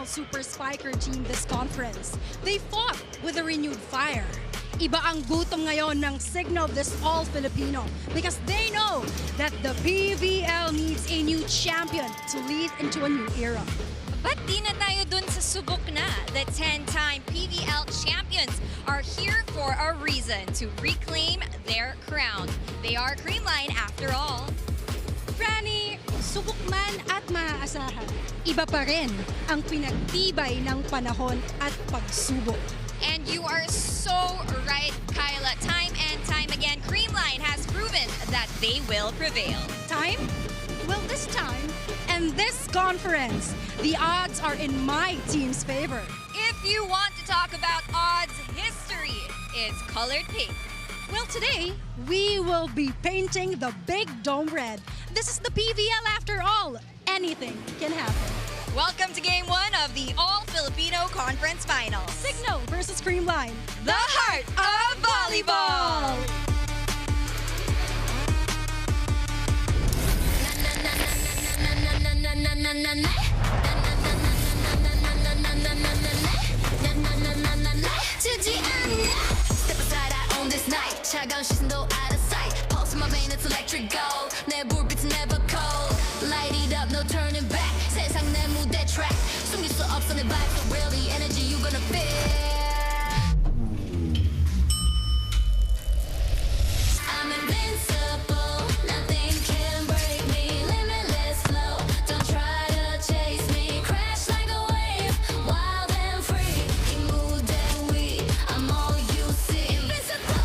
Signal Super Spiker team this conference. They fought with a renewed fire. Iba ang gutom ngayon ng Signal this All-Filipino because they know that the PVL needs a new champion to lead into a new era. But di na tayo dun sa subok na. The 10-time PVL champions are here for a reason to reclaim their crown. They are CREAMLINE after all. Franny, subok man at maaasahan, iba pa rin ang pinagtibay ng panahon at pagsubok. And you are so right, Kyla. Time and time again, CREAMLINE has proven that they will prevail. Time? Well, this time, and this conference, the odds are in my team's favor. If you want to talk about odds history, it's colored pink. Well, today, we will be painting the big dome red. This is the PVL after all. Anything can happen. Welcome to Game 1 of the All-Filipino Conference Finals. Signal versus CREAMLINE. The heart of volleyball! Step aside, I own this night. 차가운 시선도 out of sight. Pulse in my vein, it's electric gold. 내 불빛은 never cold. Light it up, no turning back. 세상 내 무대 track. 숨길 수 없어 내 vibe, so really energy you gonna feel. I'm invincible, nothing can break me. Limitless flow, don't try to chase me. Crash like a wave, wild and free. 이 무대 위, I'm all you see. Invincible,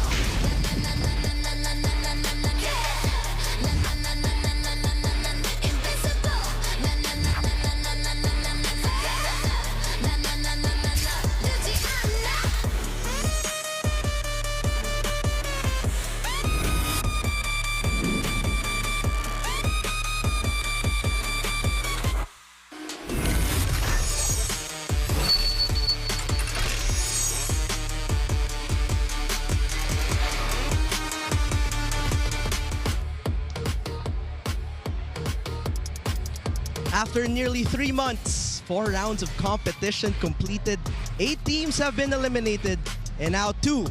na na na na na na na na na na yeah. Na na na na na na na na na. Invincible, na na na na na na na na na na yeah. Na na na na na na. 늦지 않아. After nearly 3 months, 4 rounds of competition completed, 8 teams have been eliminated, and now two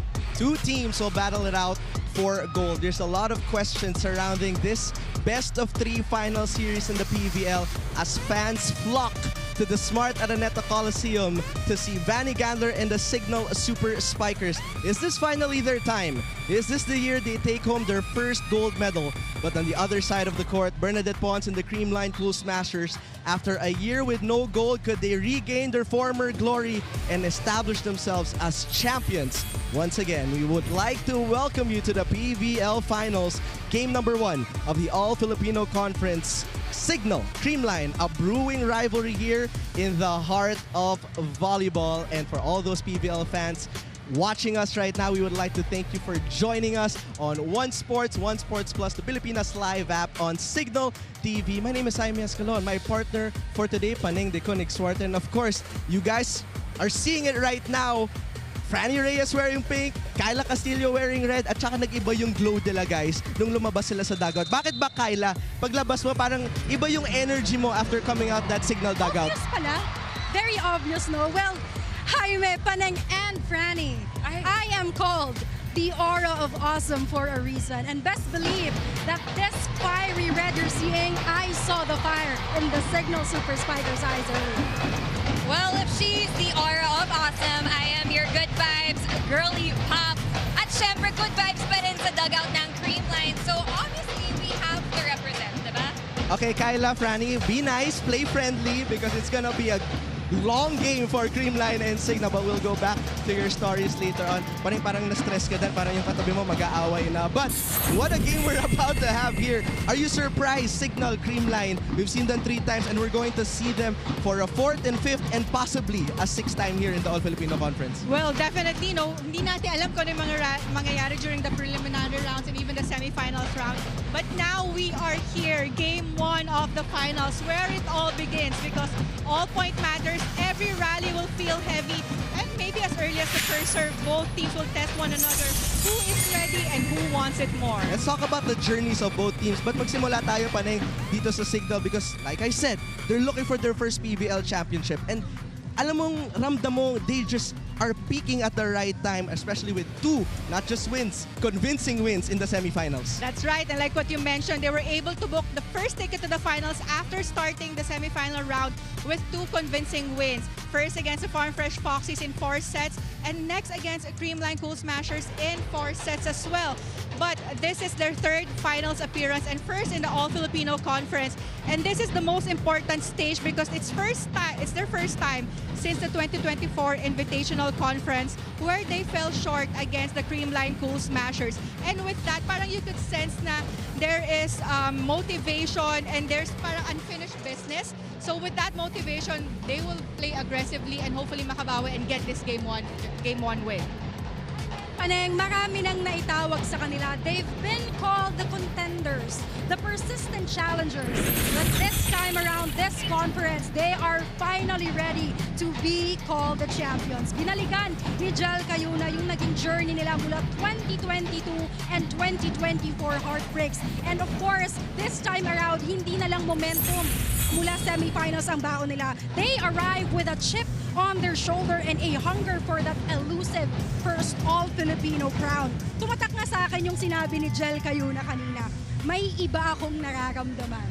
teams will battle it out for gold. There's a lot of questions surrounding this best of 3 final series in the PVL as fans flock to the Smart Araneta Coliseum to see Vanny Gandler and the Signal Super Spikers. Is this finally their time? Is this the year they take home their first gold medal? But on the other side of the court, Bernadette Pons and the CREAMLINE Pool Smashers, after a year with no gold, could they regain their former glory and establish themselves as champions? Once again, we would like to welcome you to the PVL Finals, game number 1 of the All-Filipino Conference. Signal, CREAMLINE, a brewing rivalry here in the heart of volleyball. And for all those PVL fans watching us right now, we would like to thank you for joining us on One Sports Plus, the Pilipinas Live app on Signal TV. My name is Jaime Escalon. My partner for today, Paneng de Conexuarte. And of course, you guys are seeing it right now. Franny Reyes wearing pink, Kyla Castillo wearing red, at saka nag-iba yung glow nila guys nung lumabas sila sa dugout. Bakit ba, Kyla, paglabas mo parang iba yung energy mo after coming out that Signal dugout? Obvious pala. Very obvious, no? Well, Jaime, Paneng, and Franny, I am called the aura of awesome for a reason. And best believe that this fiery red you're seeing, I saw the fire in the Signal Super Spikers' eyes earlier. Well, if she's the aura of awesome, I am your good vibes, girly pop. At syempre, good vibes pa rin sa dugout ng CREAMLINE. So obviously, we have to represent, diba? Okay, Kyla, Franny, be nice, play friendly because it's gonna be a long game for CREAMLINE and Signal, but we'll go back to your stories later on. Parang na-stress ka din, parang yung katabi mo mag-aaway na. But what a game we're about to have here. Are you surprised? Signal, CREAMLINE, we've seen them 3 times and we're going to see them for a 4th and 5th and possibly a 6th time here in the All-Filipino Conference. Well, definitely, no. Hindi natin alam kung ano yung mangyayari during the preliminary rounds and even the semifinals round. But now we are here, game 1 of the finals, where it all begins because all point matters. Every rally will feel heavy, and maybe as early as the first serve, both teams will test one another. Who is ready and who wants it more? Let's talk about the journeys of both teams. But magsimula tayo, Paneng, dito sa Signal because, like I said, they're looking for their first PVL championship. And alam mong ramdam mo they just are peaking at the right time, especially with 2, not just wins, convincing wins in the semifinals. That's right, and like what you mentioned, they were able to book the first ticket to the finals after starting the semifinal round with 2 convincing wins. First against the Farm Fresh Foxies in 4 sets, and next against CREAMLINE Cool Smashers in 4 sets as well. But this is their 3rd finals appearance and first in the All-Filipino Conference. And this is the most important stage because it's their first time since the 2024 Invitational Conference where they fell short against the CREAMLINE Cool Smashers. And with that, parang you could sense na there is motivation and there's parang unfinished business. So with that motivation, they will play aggressively and hopefully makabawi and get this game one win. Paneng, marami nang naitawag sa kanila. They've been called the contenders, the persistent challengers. But this time around, this conference, they are finally ready to be called the champions. Binaligan ni Jel Cayuna yung naging journey nila mula 2022 and 2024 heartbreaks. And of course, this time around, hindi na lang momentum mula semifinals ang baon nila. They arrive with a chip on their shoulder and a hunger for that elusive first All-Filipino crown. Tumatak nga sa akin yung sinabi ni Jel Cayuna kanina, may iba akong nararamdaman.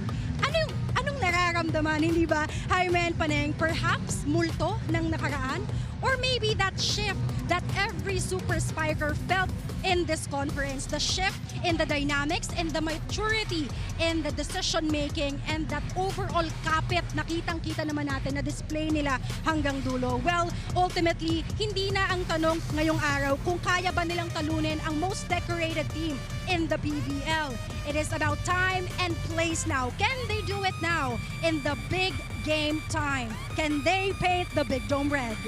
Anong nararamdaman, hindi ba? Jaime and Paneng, perhaps multo ng nakaraan? Or maybe that shift that every super spiker felt in this conference, the shift in the dynamics and the maturity in the decision making and that overall kapit na kitang-kita naman natin na display nila hanggang dulo. Well, ultimately, hindi na ang tanong ngayong araw kung kaya ba nilang talunin ang most decorated team in the PVL. It is about time and place now. Can they do it now in the big game time? Can they paint the big dome red?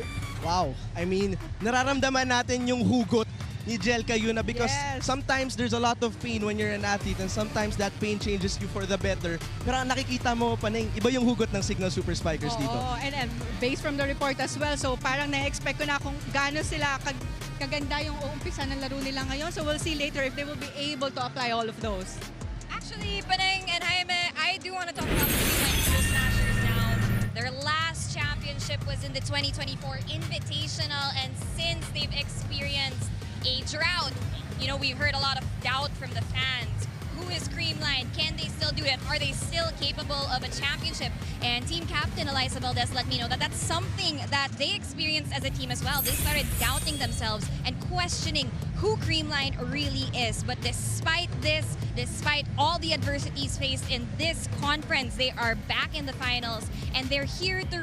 Wow, I mean, nararamdaman natin yung hugot ni Jel Cayuna because Yes. sometimes there's a lot of pain when you're an athlete and sometimes that pain changes you for the better. Pero ang nakikita mo, Paneng, iba yung hugot ng Signal Super Spikers dito. Oo, and based from the report as well, so parang na-expect ko na kung gaano sila kaganda yung uumpisa ng laro nila ngayon. So we'll see later if they will be able to apply all of those. Actually, Paneng and Jaime, I do want to talk about the CREAMLINE Cool Smashers now. Their last championship was in the 2024 Invitational, and since they've experienced a drought, you know, we've heard a lot of doubt from the fans. Who is CREAMLINE? Can they still do it? Are they still capable of a championship? And team captain Eliza Valdez let me know that that's something that they experienced as a team as well. They started doubting themselves and questioning who CREAMLINE really is. But despite this, despite all the adversities faced in this conference, they are back in the finals and they're here to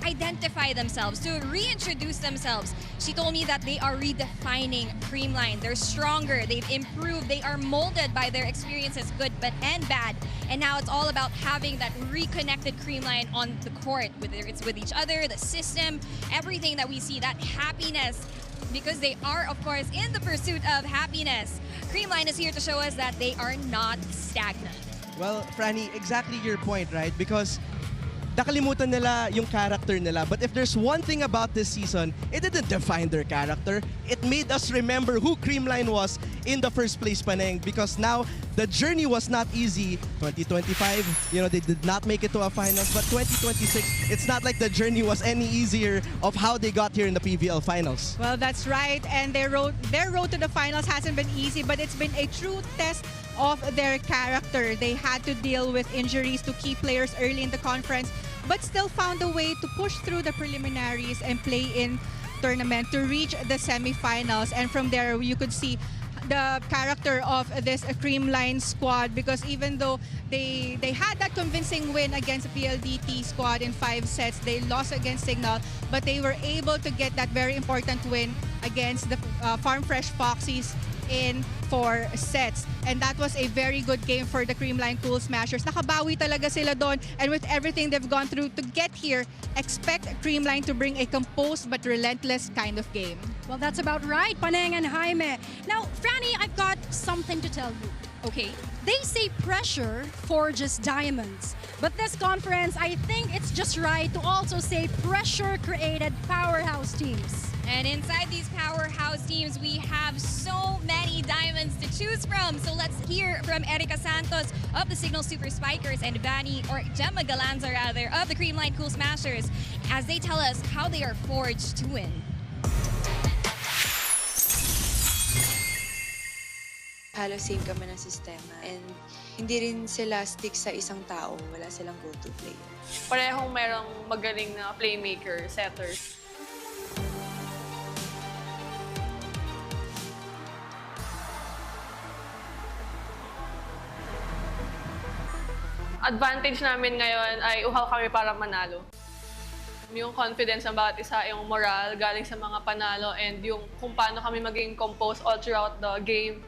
identify themselves, to reintroduce themselves. She told me that they are redefining CREAMLINE. They're stronger, they've improved, they are molded by their experiences, good and bad. And now it's all about having that reconnected CREAMLINE on the court, whether it's with each other, the system, everything that we see, that happiness, because they are, of course, in the pursuit of happiness. CREAMLINE is here to show us that they are not stagnant. Well, Franny, exactly your point, right? Because nakalimutan nila yung character nila. But if there's one thing about this season, it didn't define their character. It made us remember who CREAMLINE was in the first place, Paneng. Because now, the journey was not easy. 2025, you know, they did not make it to a finals. But 2026, it's not like the journey was any easier of how they got here in the PVL finals. Well, that's right. And their road to the finals hasn't been easy, but it's been a true test of their character. They had to deal with injuries to key players early in the conference, but still found a way to push through the preliminaries and play in tournament to reach the semifinals. And from there, you could see the character of this CREAMLINE squad, because even though they had that convincing win against the PLDT squad in 5 sets, they lost against CIGNAL, but they were able to get that very important win against the Farm Fresh Foxies in 4 sets. And that was a very good game for the CREAMLINE Cool Smashers. Nakabawi talaga sila doon, and with everything they've gone through to get here, expect CREAMLINE to bring a composed but relentless kind of game. Well, that's about right, Paneng and Jaime. Now, Franny, I've got something to tell you. Okay. They say pressure forges diamonds. But this conference, I think it's just right to also say pressure created powerhouse teams. And inside these powerhouse teams, we have so many diamonds to choose from. So let's hear from Erica Santos of the Signal Super Spikers and Gemma Galanza rather, of the CREAMLINE Cool Smashers as they tell us how they are forged to win. Halos same kami ng sistema and hindi rin sila stick sa isang tao. Wala silang go-to player. Parehong merong magaling na playmaker, setters. Advantage namin ngayon ay uhaw kami para manalo. Yung confidence ng bawat isa, yung moral galing sa mga panalo, and yung kung paano kami maging composed all throughout the game,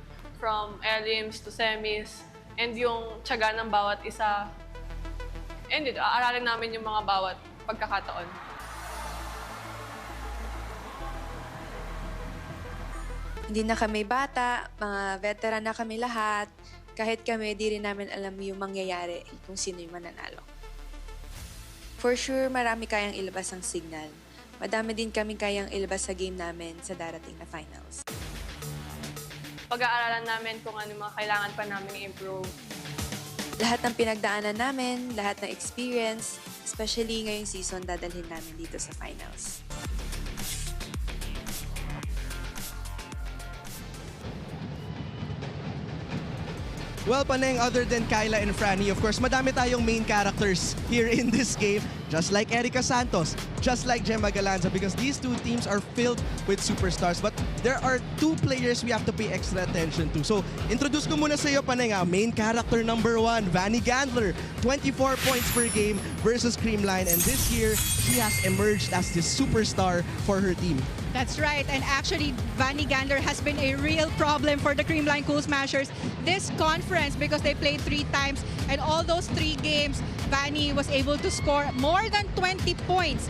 from elims to semis, and yung tiyaga ng bawat isa. And aaralin namin yung mga bawat pagkakataon. Hindi na kami bata, mga veteran na kami lahat. Kahit kami, di rin namin alam yung mangyayari kung sino yung mananalo. For sure, marami kayang ilabas ang signal. Madami din kami kayang ilabas sa game namin sa darating na finals. Pag-aaralan namin kung ano mga kailangan pa namin improve. Lahat ng pinagdaanan namin, lahat ng experience, especially ngayong season, dadalhin namin dito sa finals. Well, Paneng, other than Kyla and Franny, of course, madami tayong main characters here in this game. Just like Erica Santos, just like Gemma Galanza, because these two teams are filled with superstars. But there are two players we have to pay extra attention to. So, introduce ko muna sa iyo, Paneng, main character number 1, Vanny Gandler. 24 points per game versus CREAMLINE. And this year, she has emerged as the superstar for her team. That's right, and actually, Vanny Gandler has been a real problem for the CREAMLINE Cool Smashers this conference because they played 3 times, and all those 3 games, Vanny was able to score more than 20 points.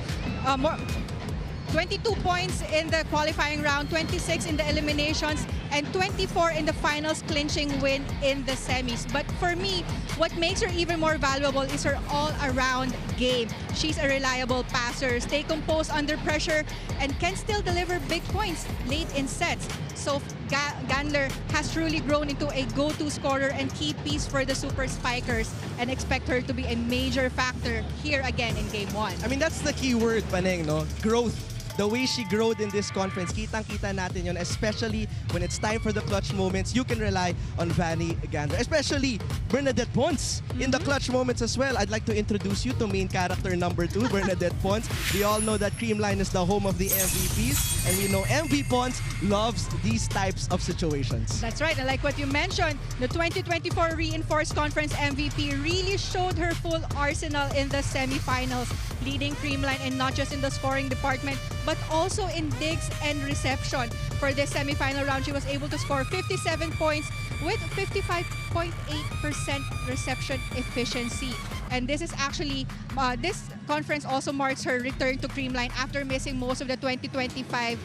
22 points in the qualifying round, 26 in the eliminations, and 24 in the finals, clinching win in the semis. But for me, what makes her even more valuable is her all-around game. She's a reliable passer, stay composed under pressure, and can still deliver big points late in sets. So Gandler has truly grown into a go-to scorer and key piece for the Super Spikers, and expect her to be a major factor here again in Game 1. I mean, that's the key word, Paneng, no? Growth. The way she growed in this conference, kitang-kita natin yun, especially when it's time for the clutch moments. You can rely on Vanny Gandler, especially Bernadette Ponce in the clutch moments as well. I'd like to introduce you to main character number 2, Bernadette Ponce. We all know that CREAMLINE is the home of the MVPs, and we know MV Ponce loves these types of situations. That's right, and like what you mentioned, the 2024 Reinforced Conference MVP really showed her full arsenal in the semifinals, leading CREAMLINE, and not just in the scoring department, but also in digs and reception. For this semifinal round, she was able to score 57 points with 55.8% reception efficiency. And this is actually, this conference also marks her return to CREAMLINE after missing most of the 2025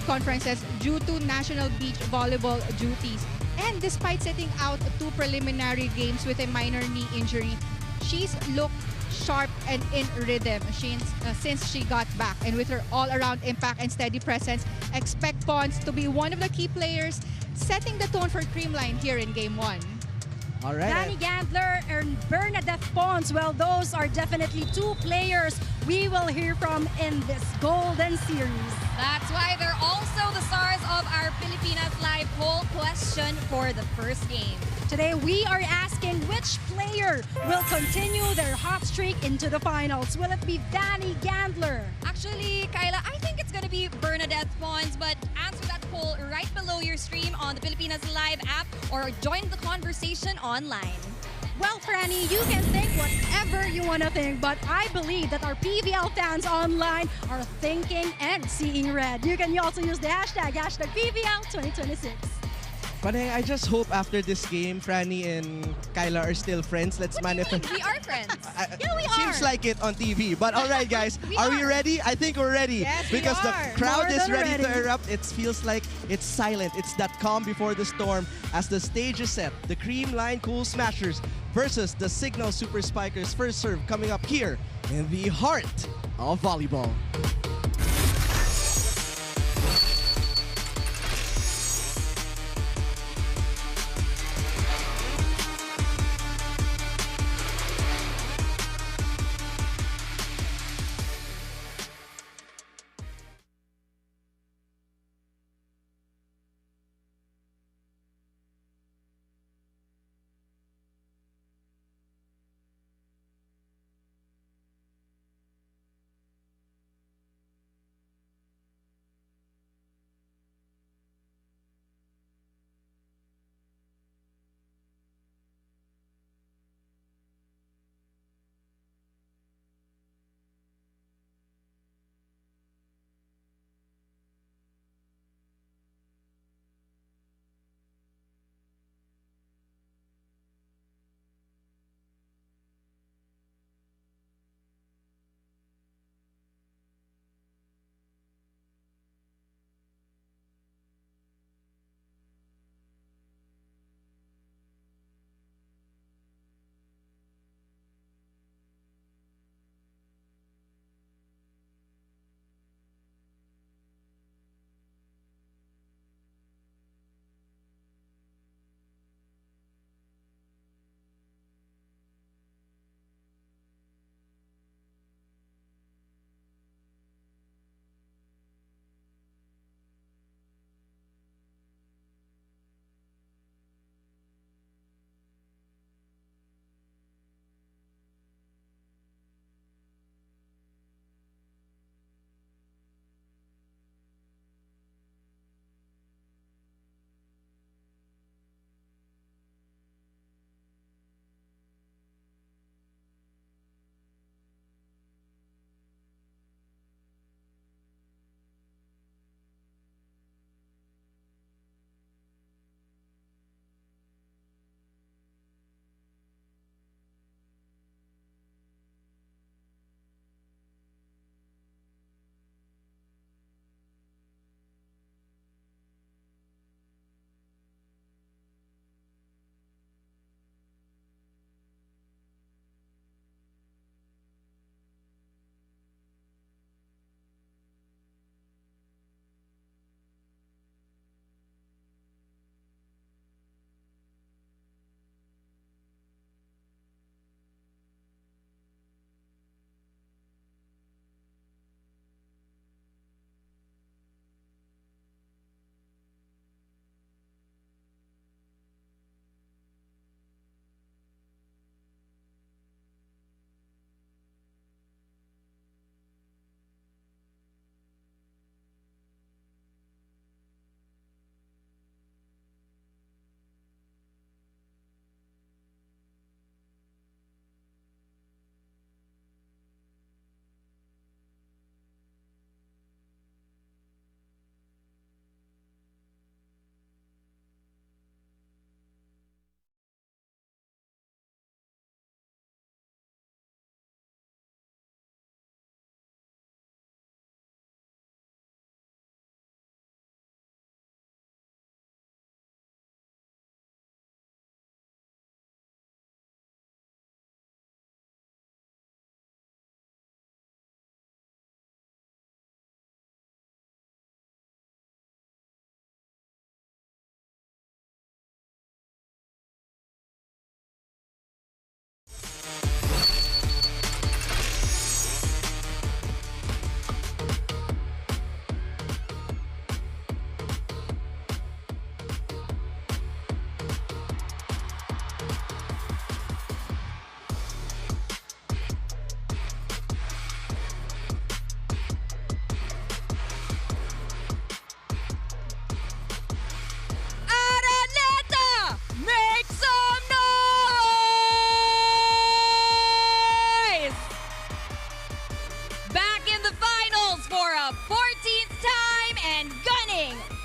conferences due to National Beach Volleyball duties. And despite sitting out 2 preliminary games with a minor knee injury, she's looked sharp and in rhythm since she got back. And with her all-around impact and steady presence, expect Ponce to be one of the key players setting the tone for CREAMLINE here in Game 1. All right. Vanny Gandler and Bernadette Ponce, well, those are definitely 2 players we will hear from in this Golden Series. That's why they're also the stars of our Pilipinas Live poll question for the first game. Today, we are asking which player will continue their hot streak into the finals. Will it be Vanny Gandler? Actually, Kyla, I think it's gonna be Bernadette Ponce, but answer that poll right below your stream on the Pilipinas Live app or join the conversation online. Well, Franny, you can think whatever you want to think, but I believe that our PVL fans online are thinking and seeing red. You can also use the hashtag PVL2026. Paneng, I just hope after this game, Franny and Kyla are still friends. Let's manifest. We are friends. Yeah, we are. Seems like it on TV. But all right, guys, We are we are. ready? I think we're ready. Yes, we because are. the crowd More is than ready to ready. erupt. It feels like it's silent. It's that calm before the storm as the stage is set. The CREAMLINE Cool Smashers versus the CIGNAL Super Spikers. First serve coming up here in the heart of volleyball.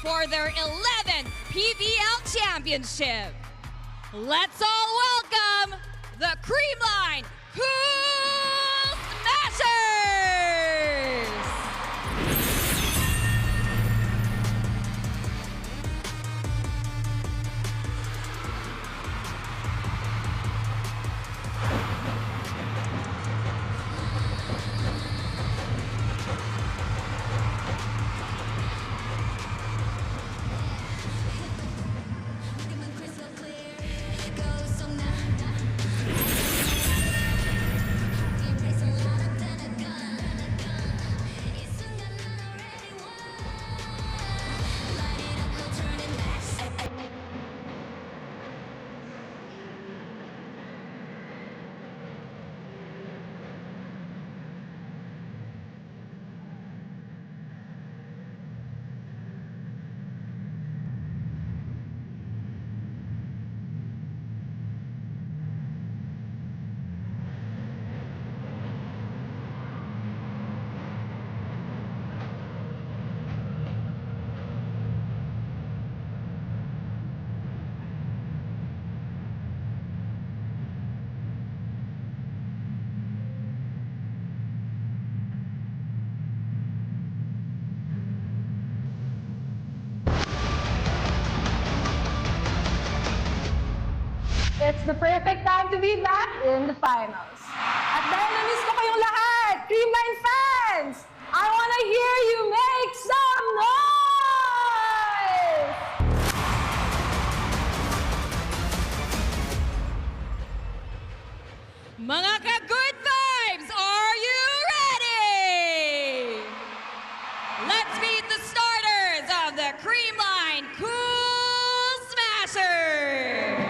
for their 11th PVL championship. Let's all welcome the CREAMLINE Cool Smashers! It's the perfect time to be back in the finals. At dahil na-miss ko kayong lahat, CREAMLINE fans! I wanna hear you make some noise! Mga ka-good vibes, are you ready? Let's meet the starters of the CREAMLINE Cool Smashers.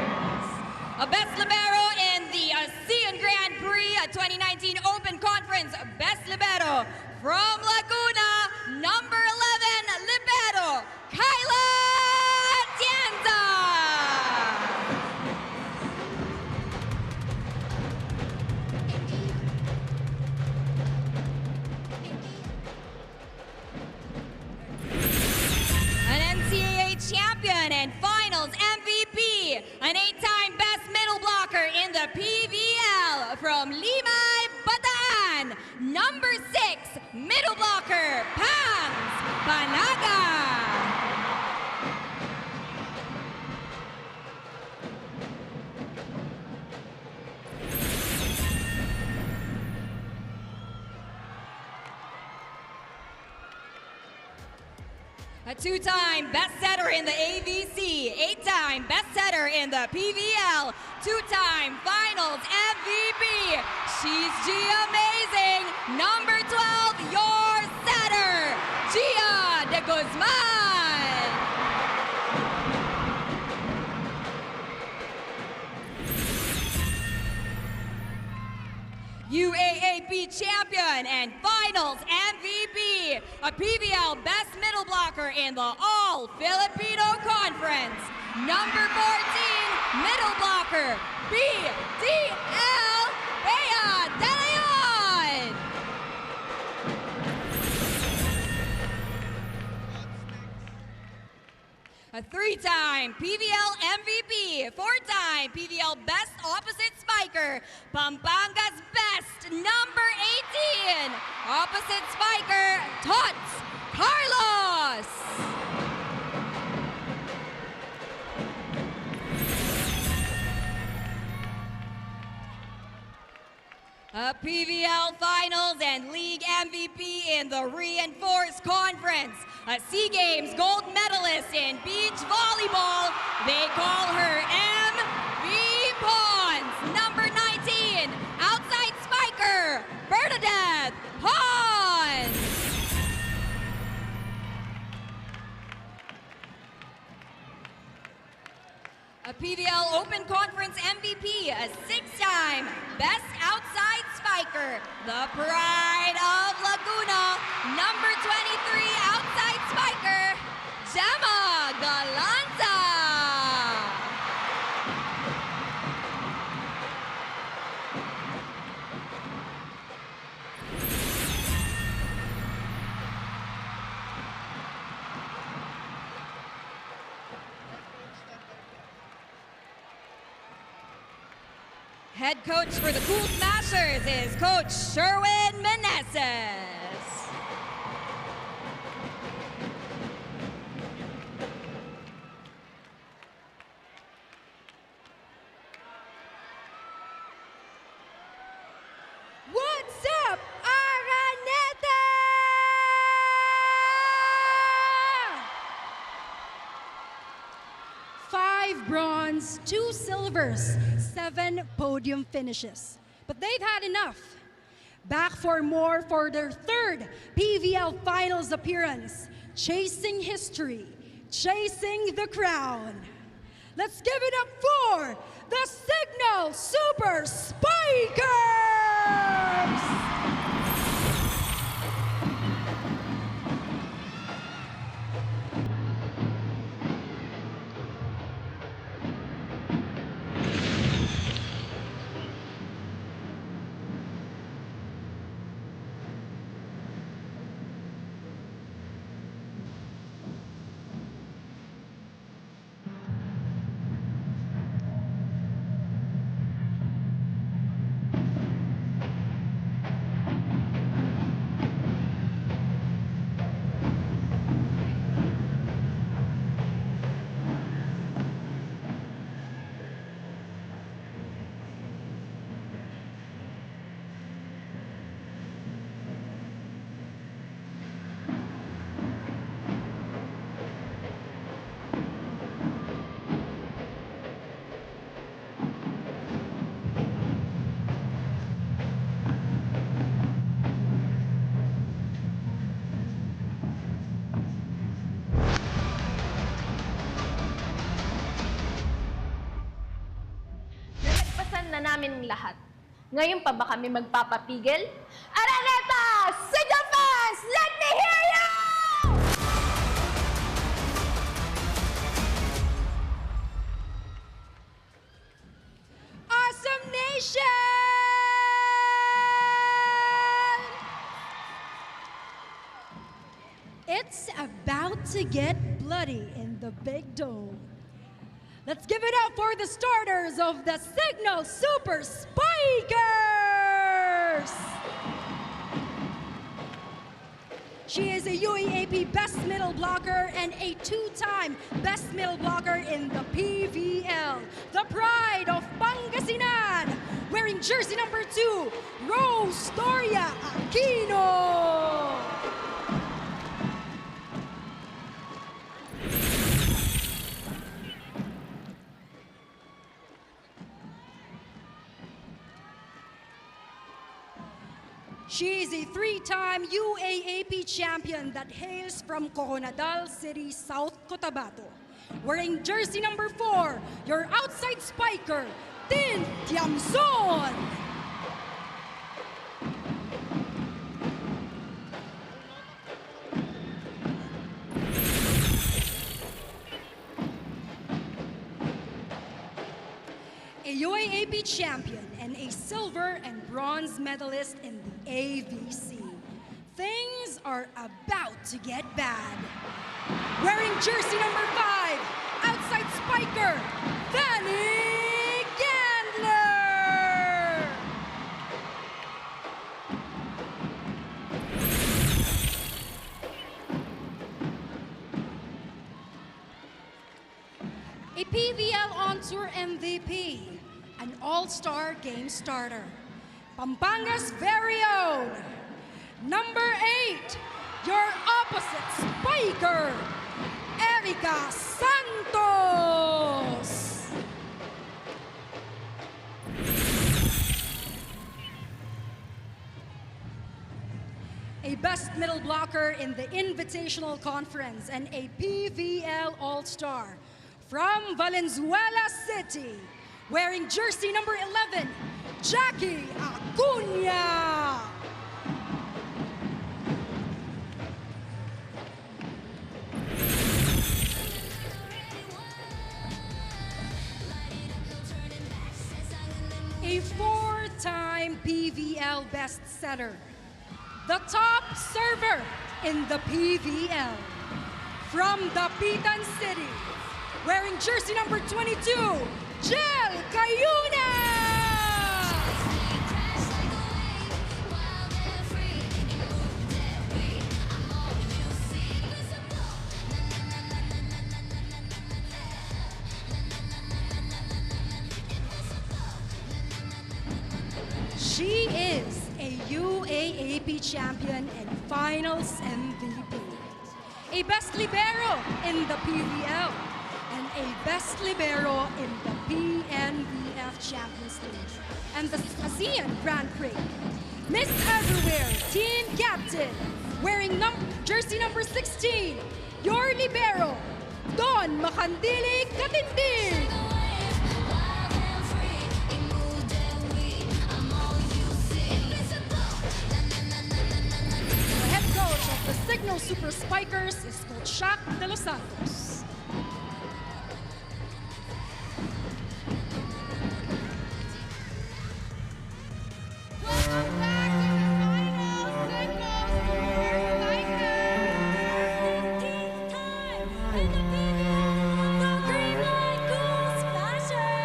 A best libero in the ASEAN Grand Prix 2019 Open Conference Best Libero from Laguna, number 11 libero, Kyla Tienza. An NCAA champion and finals MVP, an 8-time best middle blocker in the PVL from Limay, Bataan, number 6 middle blocker, Pangs Panaga. A 2-time best setter in the AVC, 8-time best setter in the PVL, 2-time finals MVP. She's Gia Amazing, number 12, your setter, Gia de Guzman. UAAP champion and finals MVP, a PVL best middle blocker in the All-Filipino Conference, number 14 middle blocker, BDL Bea De Leon. A 3-time PVL MVP, 4-time PVL Best Opposite Spiker, Pampanga's Best, number 18, Opposite Spiker, Tots Carlos. A PVL Finals and League MVP in the Reinforced Conference. A SEA Games gold medalist in beach volleyball. They call her MV Pons. Number 19, outside spiker, Bernadette Pons. A PVL Open Conference MVP, a 6-time Best Outside Spiker, the pride of Laguna, number 23 outside spiker, Gemma Galanta. Head coach for the Cool Smashers is Coach Sherwin Meneses. What's up, Araneta? 5 bronze, 2 silvers, 7 podium finishes. But they've had enough. Back for more for their 3rd PVL Finals appearance, chasing history, chasing the crown. Let's give it up for the CIGNAL Super Spikers! Nalagpasan na namin ang lahat. Ngayon pa ba kami magpapapigil? Araneta! Signal fans! Let me hear you! Awesome Nation! It's about to get bloody in the big dome. Let's give it up for the starters of the CIGNAL Super Spikers! She is a UAAP Best Middle Blocker and a 2-time Best Middle Blocker in the PVL. The pride of Pangasinan, wearing jersey number 2, Rose Doria Aquino. She is a 3-time UAAP champion that hails from Coconadal City, South Cotabato. Wearing jersey number 4, your outside spiker, Tin Tiamson. A UAAP champion and a silver and bronze medalist in the AVC. Things are about to get bad. Wearing jersey number 5, outside spiker, Fanny Gandler. A PVL On-Tour MVP, an all-star game starter, Pampanga's very own, number 8, your opposite spiker, Erica Santos. A best middle blocker in the Invitational Conference and a PVL All-Star from Valenzuela City, wearing jersey number 11, Jackie Acuña. A 4-time PVL bestseller, the top server in the PVL, from Dapitan City, wearing jersey number 22, Jel Cayuna. MVP champion and Finals MVP. A Best Libero in the PVL and a Best Libero in the PNVF Champions League and the ASEAN Grand Prix. Miss Everywhere Team Captain, wearing jersey number 16, your Libero, Don Makandili Katindig. The head coach of the Signal Super Spikers is Coach Shaq De Los Santos. Welcome back to the finals, Signal Super Spikers! This time in the PVL, the CREAMLINE Cool Splashers!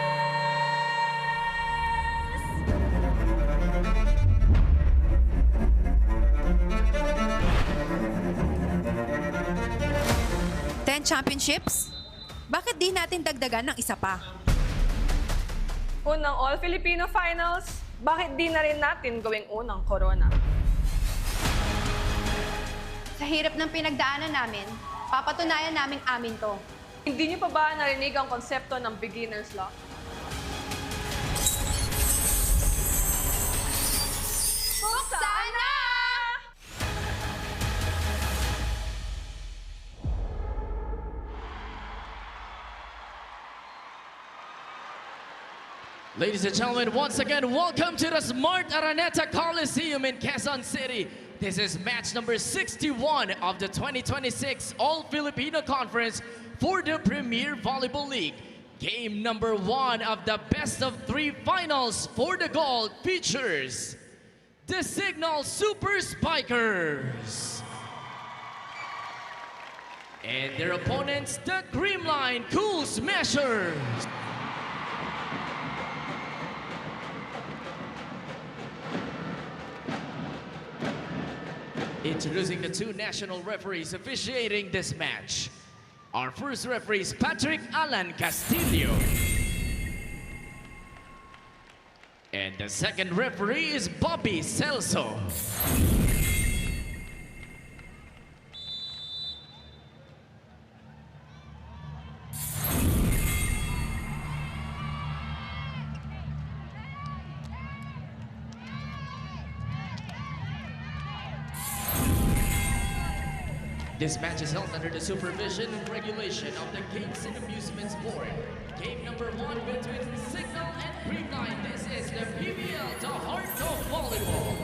10 championships? Bakit di natin dagdagan ng isa pa? Unang All-Filipino Finals, bakit di na rin natin gawing unang corona? Sa hirap ng pinagdaanan namin, papatunayan namin amin to. Hindi niyo pa ba narinig ang konsepto ng beginner's luck? Buksan na! Ladies and gentlemen, once again, welcome to the Smart Araneta Coliseum in Quezon City. This is match number 61 of the 2026 All-Filipino Conference for the Premier Volleyball League. Game number 1 of the best-of-3 finals for the gold features the CIGNAL Super Spikers and their opponents, the CREAMLINE Cool Smashers. Introducing the two national referees officiating this match. Our first referee is Patrick Alan Castillo. And the second referee is Bobby Celso. This match is held under the supervision and regulation of the Games and Amusements Board. Game number 1 between CIGNAL and CREAMLINE. This is the PVL, the heart of volleyball.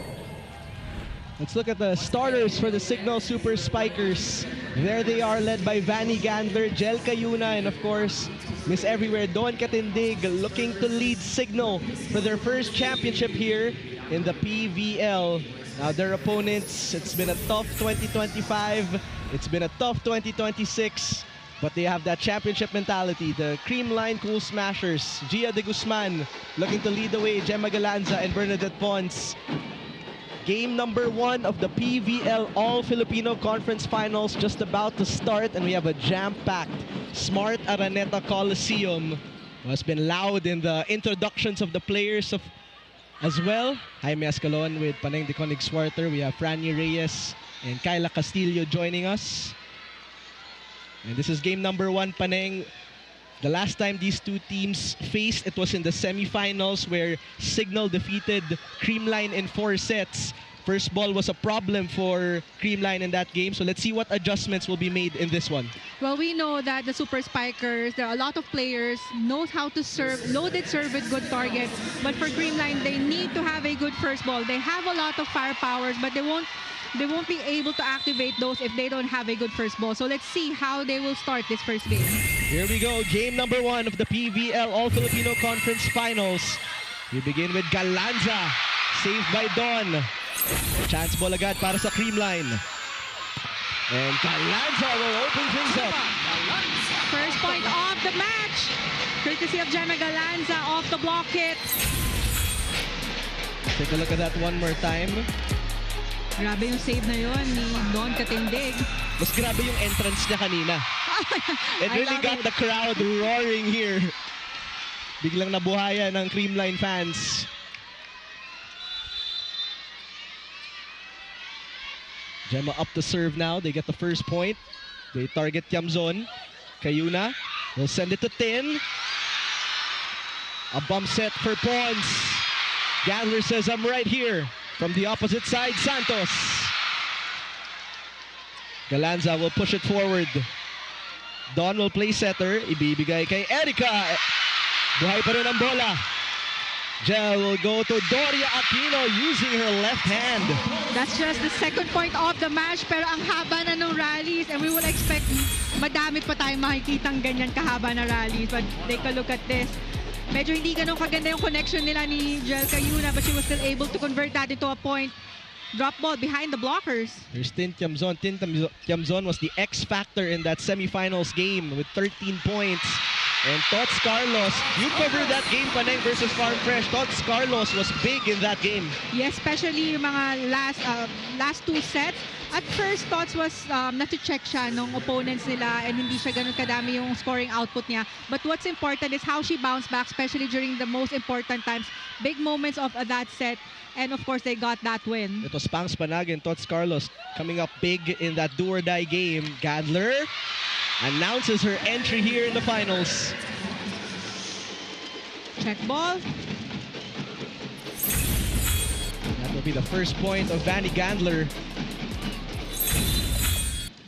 Let's look at the starters for the CIGNAL Super Spikers. There they are, led by Vanny Gandler, Jel Cayuna, and of course, Miss Everywhere, Dawn Katindig, looking to lead CIGNAL for their first championship here in the PVL. Now their opponents, it's been a tough 2025, it's been a tough 2026, but they have that championship mentality. The CREAMLINE Cool Smashers, Gia de Guzman looking to lead the way, Gemma Galanza and Bernadette Pons. Game number 1 of the PVL All-Filipino Conference Finals just about to start, and we have a jam-packed Smart Araneta Coliseum. It's been loud in the introductions of the players as well. Jaime Escalon with Paneng de Konig Swarter. We have Franny Reyes and Kyla Castillo joining us. And this is game number 1, Paneng. The last time these two teams faced, it was in the semifinals where CIGNAL defeated CREAMLINE in 4 sets. First ball was a problem for CREAMLINE in that game. So let's see what adjustments will be made in this one. Well, we know that the Super Spikers, there are a lot of players, knows how to serve, loaded serve with good targets. But for CREAMLINE, they need to have a good first ball. They have a lot of firepowers, but they won't be able to activate those if they don't have a good first ball. So let's see how they will start this first game. Here we go, game number 1 of the PVL All-Filipino Conference Finals. We begin with Galanza, saved by Dawn. Chance ball agad para sa CREAMLINE. And Galanza will open things up. First point of the match, courtesy of Gemma Galanza off the block hit. Take a look at that one more time. Grabe yung save na yun ni Dawn Katindig. Mas grabe yung entrance niya kanina. It really got the crowd roaring here. Biglang nabuhayan ng CREAMLINE fans. Gemma up to serve now. They get the first point. They target Tiamzon. Cayuna will send it to Tin. A bump set for Pons. Gandler says, I'm right here. From the opposite side, Santos. Galanza will push it forward. Don will play setter. Ibibigay kay Erica. Buhay pa rin ang bola. Jel will go to Doria Aquino using her left hand. That's just the second point of the match, pero ang haba na ng rallies, and we will expect madami pa tayong makikitang ganyan kahaba na rallies. But take a look at this. Medyo hindi ganun kaganda yung connection nila ni Jel Cayuna, but she was still able to convert that into a point. Drop ball behind the blockers. There's Tin Tiamzon. Tin Tiamzon was the X factor in that semifinals game with 13 points. And Tots Carlos, you covered that game, Paneng versus Farm Fresh. Tots Carlos was big in that game. Yes, especially yung mga last two sets. At first, Tots was nati-check siya nung opponents nila and hindi siya ganun kadami yung scoring output niya. But what's important is how she bounced back, especially during the most important times, big moments of that set. And of course, they got that win. It was Pangs Panag and Tots Carlos coming up big in that do-or-die game. Gandler announces her entry here in the finals. Check ball. That will be the first point of Vanny Gandler.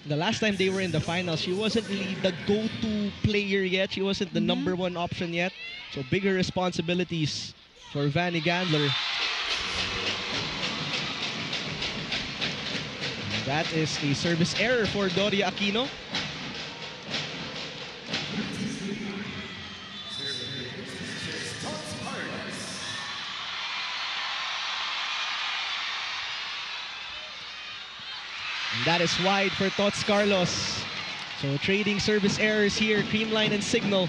The last time they were in the finals, she wasn't really the go-to player yet. She wasn't the number one option yet. So bigger responsibilities for Vanny Gandler. And that is a service error for Doria Aquino. And that is wide for Tots Carlos. So trading service errors here, CREAMLINE and CIGNAL.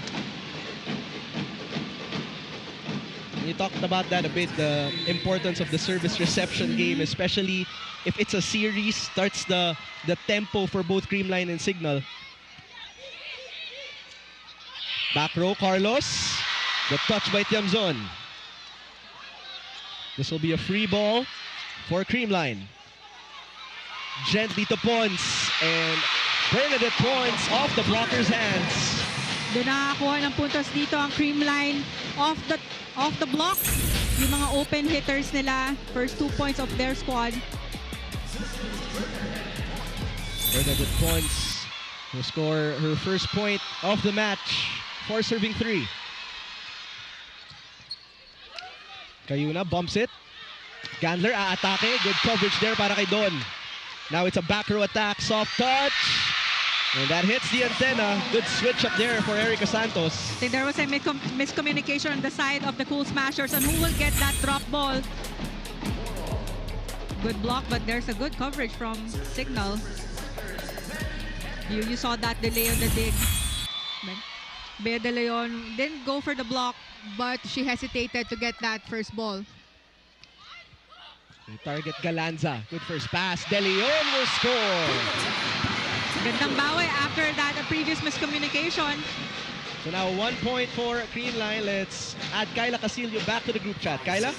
You talked about that a bit, the importance of the service reception game, especially if it's a series, starts the tempo for both CREAMLINE and CIGNAL. Back row, Carlos. The touch by Tiamzon. This will be a free ball for CREAMLINE. Gently to Pons, and Bernadette Pons off the blocker's hands. Doon nakakuha ng puntos dito ang CREAMLINE off the block. Yung mga open hitters nila, first 2 points of their squad. Bernadette Pons will score her first point of the match for serving 3. Cayuna bumps it. Gandler aatake. Good coverage there para kay Don. Now it's a back row attack, soft touch. And that hits the antenna. Good switch up there for Erica Santos. I think there was a miscommunication on the side of the Cool Smashers on who will get that drop ball. Good block, but there's a good coverage from CIGNAL. You saw that delay on the dig. Bea De Leon didn't go for the block, but she hesitated to get that first ball. They target Galanza. Good first pass. De Leon will score. Gandang bawi after that previous miscommunication. So now 1 point for CREAMLINE. Let's add Kyla Casillo back to the group chat. Kyla?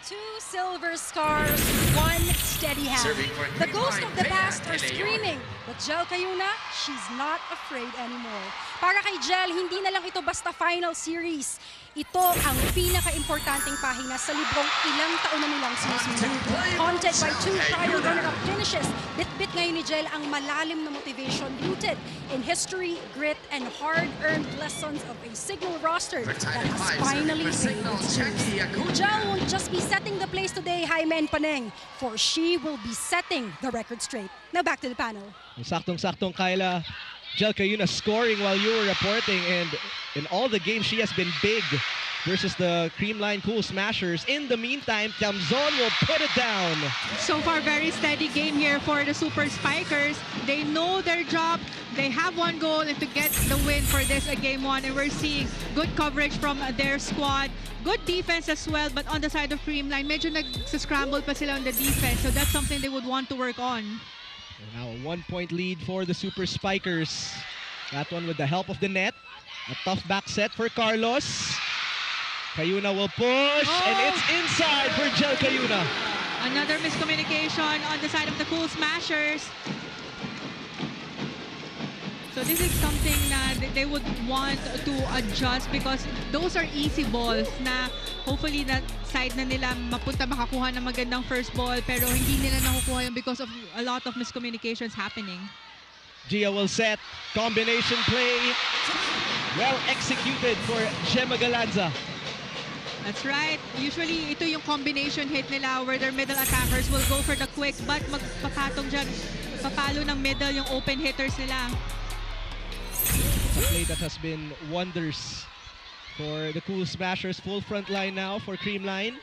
2 silver scars, 1 steady hand. The ghosts of the past are screaming, but Jel Cayuna, she's not afraid anymore. Para kay Jel, hindi na lang ito basta final series. Ito ang pinaka-importanting pahina sa librong ilang taon na nilang sinusunod. Haunted by 2 prior runner-up finishes, bit-bit ngayon ni Jel ang malalim na motivation rooted in history, grit, and hard-earned lessons of a CIGNAL roster that has finally paid its dues. Jel won't just be setting the place today, Jaime and Paneng, for she will be setting the record straight. Now back to the panel. Saktong-saktong, Kyla. Jel Cayuna scoring while you were reporting, and in all the games she has been big versus the CREAMLINE Cool Smashers. In the meantime, Tiamzon will put it down. So far, very steady game here for the Super Spikers. They know their job. They have 1 goal and to get the win for this game 1. And we're seeing good coverage from their squad. Good defense as well, but on the side of CREAMLINE, medyo nag-scramble pa sila on the defense. So that's something they would want to work on. And now a 1 point lead for the Super Spikers. That one with the help of the net. A tough back set for Carlos. Cayuna will push, and it's inside for Jel Cayuna. Another miscommunication on the side of the Cool Smashers. So this is something na they would want to adjust because those are easy balls na hopefully na side na nila makakuha ng magandang first ball pero hindi nila nakukuha yun because of a lot of miscommunications happening. Gia will set. Combination play. Well executed for Gemma Galanza. That's right. Usually, ito yung combination hit nila where their middle attackers will go for the quick but magpapatong dyan, papalo ng middle yung open hitters nila. It's a play that has been wonders for the Cool Smashers. Full front line now for CREAMLINE.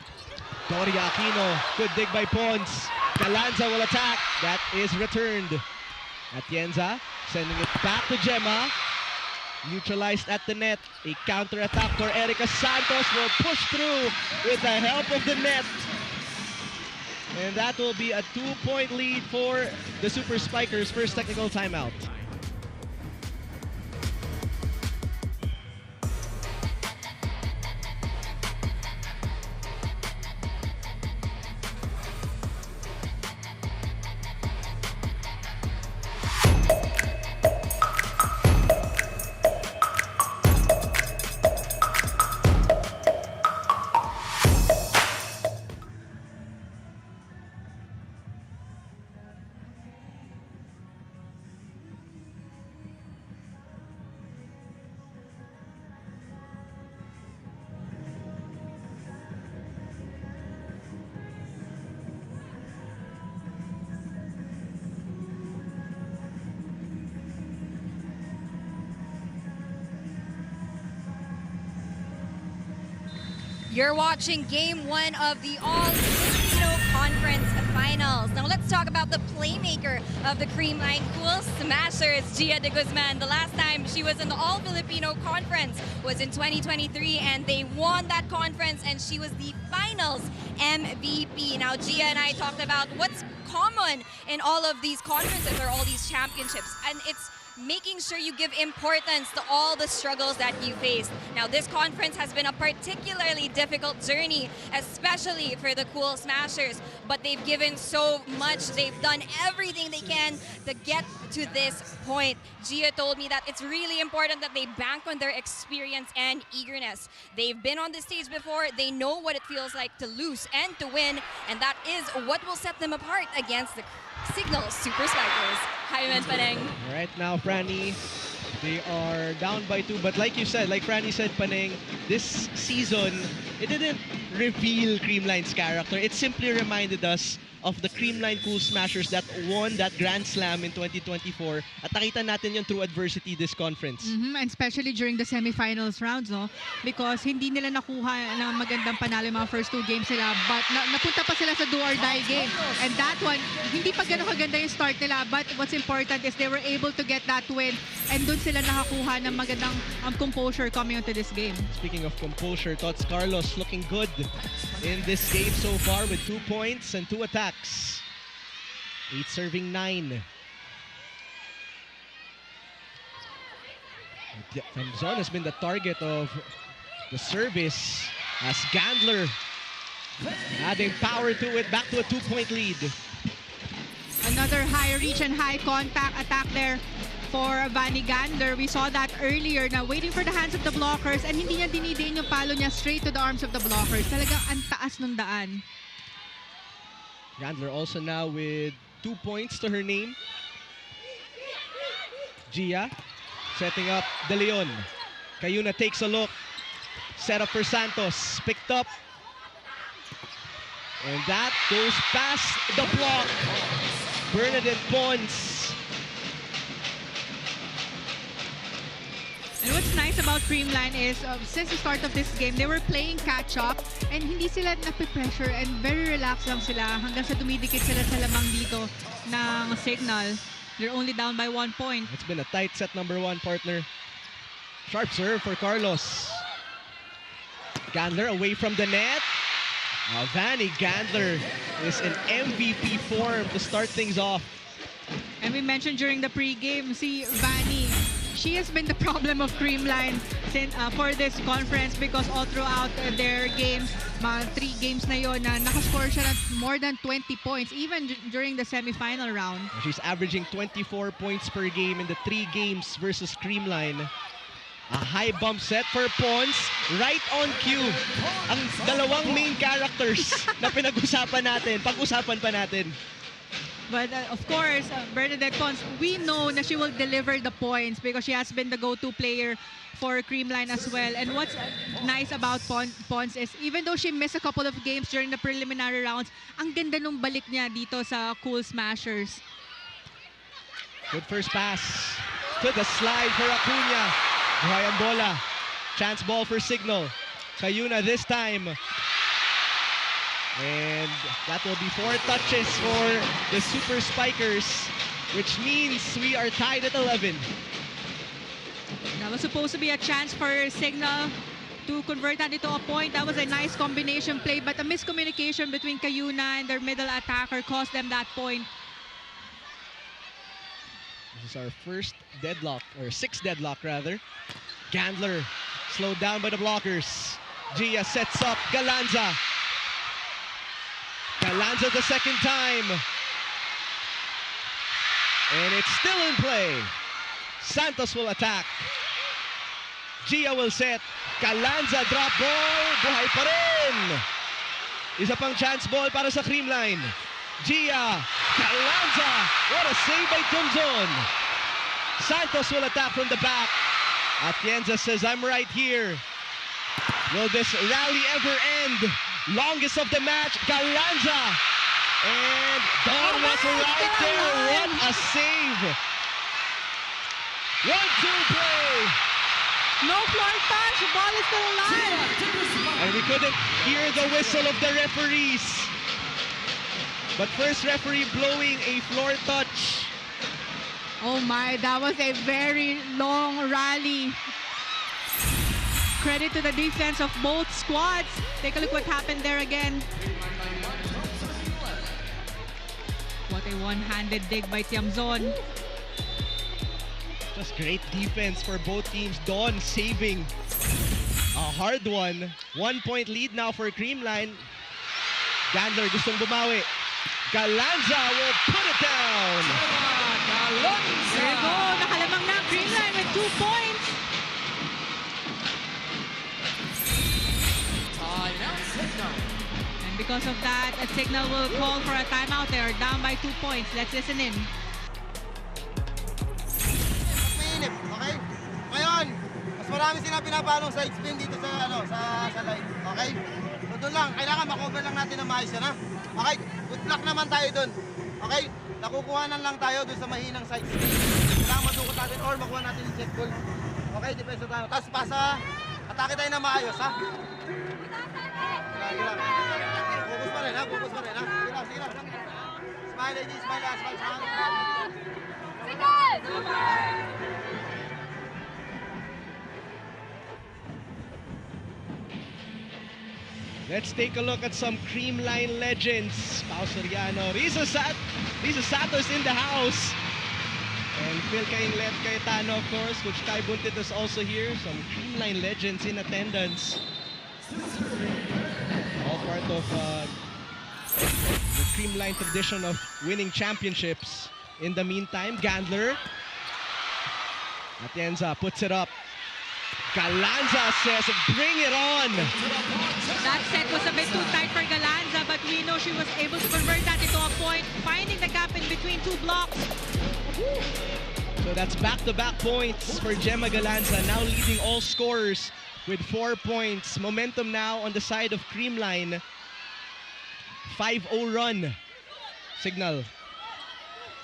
Doria Aquino, good dig by Pons. Galanza will attack. That is returned. Atienza sending it back to Gemma. Neutralized at the net. A counter-attack for Erica Santos will push through with the help of the net. And that will be a 2-point lead for the Super Spikers. First technical timeout. You're watching Game 1 of the All-Filipino Conference Finals. Now let's talk about the playmaker of the CREAMLINE Cool Smashers, Gia de Guzman. The last time she was in the All-Filipino Conference was in 2023 and they won that conference and she was the finals MVP. Now Gia and I talked about what's common in all of these conferences or all these championships, and it's making sure you give importance to all the struggles that you faced. Now, this conference has been a particularly difficult journey, especially for the Cool Smashers, but they've given so much. They've done everything they can to get to this point. Gia told me that it's really important that they bank on their experience and eagerness. They've been on this stage before. They know what it feels like to lose and to win, and that is what will set them apart against the CIGNAL Super Spikers. Hi, Paneng. Right now, Franny, they are down by 2. But like you said, like Franny said, Paneng, this season, it didn't reveal CREAMLINE's character. It simply reminded us of the CREAMLINE Cool Smashers that won that Grand Slam in 2024. At nakita natin yun through adversity this conference. And especially during the semifinals rounds, no? Because hindi nila nakuha ng magandang panalo yung mga first 2 games nila. But napunta pa sila sa do-or-die game. And that one, hindi pa ganun kaganda yung start nila. But what's important is they were able to get that win. And dun sila nakakuha ng magandang composure coming into this game. Speaking of composure, Tots Carlos looking good in this game so far with 2 points and 2 attacks. 8 serving 9. Femzon has been the target of the service as Gandler adding power to it, back to a 2-point lead. Another high reach and high contact attack there for Vanny Gandler. We saw that earlier na waiting for the hands of the blockers and hindi niya dinidiin yung palo niya straight to the arms of the blockers. Talagang ang taas ng daan. Gandler also now with 2 points to her name. Gia setting up De Leon. Cayuna takes a look. Set up for Santos. Picked up. And that goes past the block. Bernadette Pons. And what's nice about CREAMLINE is since the start of this game, they were playing catch-up and hindi sila napipressure and very relaxed lang sila hanggang sa dumidikit sila sa lamang dito ng CIGNAL. They're only down by 1 point. It's been a tight set, number 1 partner. Sharp serve for Carlos. Gandler away from the net. Vanny Gandler is in MVP form to start things off. And we mentioned during the pre-game, si Vanny, She has been the problem of Creamline for this conference because all throughout their games, mga 3 games na yon na nakascore siya ng more than 20 points even during the semifinal round. She's averaging 24 points per game in the 3 games versus Creamline. A high bump set for Pons, right on cue. Ang dalawang main characters na pinag-usapan natin, pag-usapan pa natin. But of course, Bernadette Pons, we know na she will deliver the points because she has been the go-to player for Creamline as well. And what's nice about Pons is even though she missed a couple of games during the preliminary rounds, ang ganda nung balik niya dito sa Cool Smashers. Good first pass to the slide for Acuna. Buhay ang bola. Chance ball for Signal. Cayuna this time. And that will be 4 touches for the Super Spikers, which means we are tied at 11. That was supposed to be a chance for Signal to convert that into a point. That was a nice combination play, but a miscommunication between Cayuna and their middle attacker cost them that point. This is our first deadlock, or 6th deadlock rather. Gandler slowed down by the blockers. Gia sets up Galanza. Galanza the second time. And it's still in play. Santos will attack. Gia will set. Galanza drop ball. Buhay pa rin. Isa pang chance ball para sa Creamline. Gia. Galanza. What a save by Tumzon. Santos will attack from the back. Atienza says, I'm right here. Will this rally ever end? Longest of the match, Galanza. And Don was right there. What a save. 1-2 play. No floor touch. The ball is still alive. And we couldn't hear the whistle of the referees. But first referee blowing a floor touch. Oh my, that was a very long rally. Credit to the defense of both squads. Take a look what happened there again. What a one-handed dig by Tiamzon. Just great defense for both teams. Dawn saving a hard one. 1-point lead now for Creamline. Gandler gustong bumawi. Galanza will put it down. There you go. Nakalamang na Creamline with 2 points. And because of that, a Signal will call for a timeout. They are down by 2 points. Let's listen in. Mainip, okay? Ngayon, mas marami sila pinapanong sa explain dito sa live, okay? So doon lang, kailangan makover lang natin ang maayos yan, ha? Okay? Good luck naman tayo doon, okay? Nakukuhanan lang tayo doon sa mahinang side screen. Kailangan madukot natin or makuha natin yung set goal. Okay, depensa tayo. Tapos pasa, atake tayo na maayos, ha? Sige lang. Focus pa rin, ha? Focus pa rin, ha? Sige lang. Smile, lady. Smile, smile. Let's take a look at some Creamline legends. Pao Soriano, Risa Santos in the house. And Phil Cainlet Cayetano, of course. Coach Kai Buntit is also here. Some Creamline legends in attendance. All part of the Creamline tradition of winning championships. In the meantime, Gandler. Atienza puts it up. Galanza says, bring it on. That set was a bit too tight for Galanza, but we know she was able to convert that into a point, finding the gap in between 2 blocks. So that's back-to-back points for Gemma Galanza, now leading all scorers with 4 points. Momentum now on the side of Creamline. 5-0 run. Signal.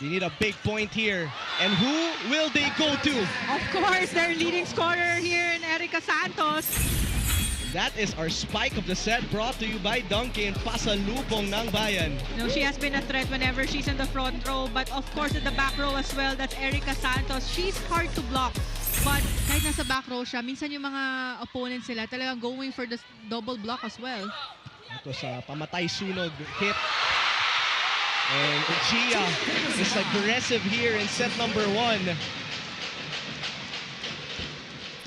They need a big point here. And who will they go to? Of course, their leading scorer here in Erica Santos. That is our spike of the set, brought to you by Duncan, pasalubong ng bayan. No, she has been a threat whenever she's in the front row, but of course in the back row as well, that's Erica Santos. She's hard to block, but kahit nasa back row siya, minsan yung mga opponents sila talagang going for the double block as well. Ito sa pamatay sunog hit. And Gia is aggressive here in set number 1.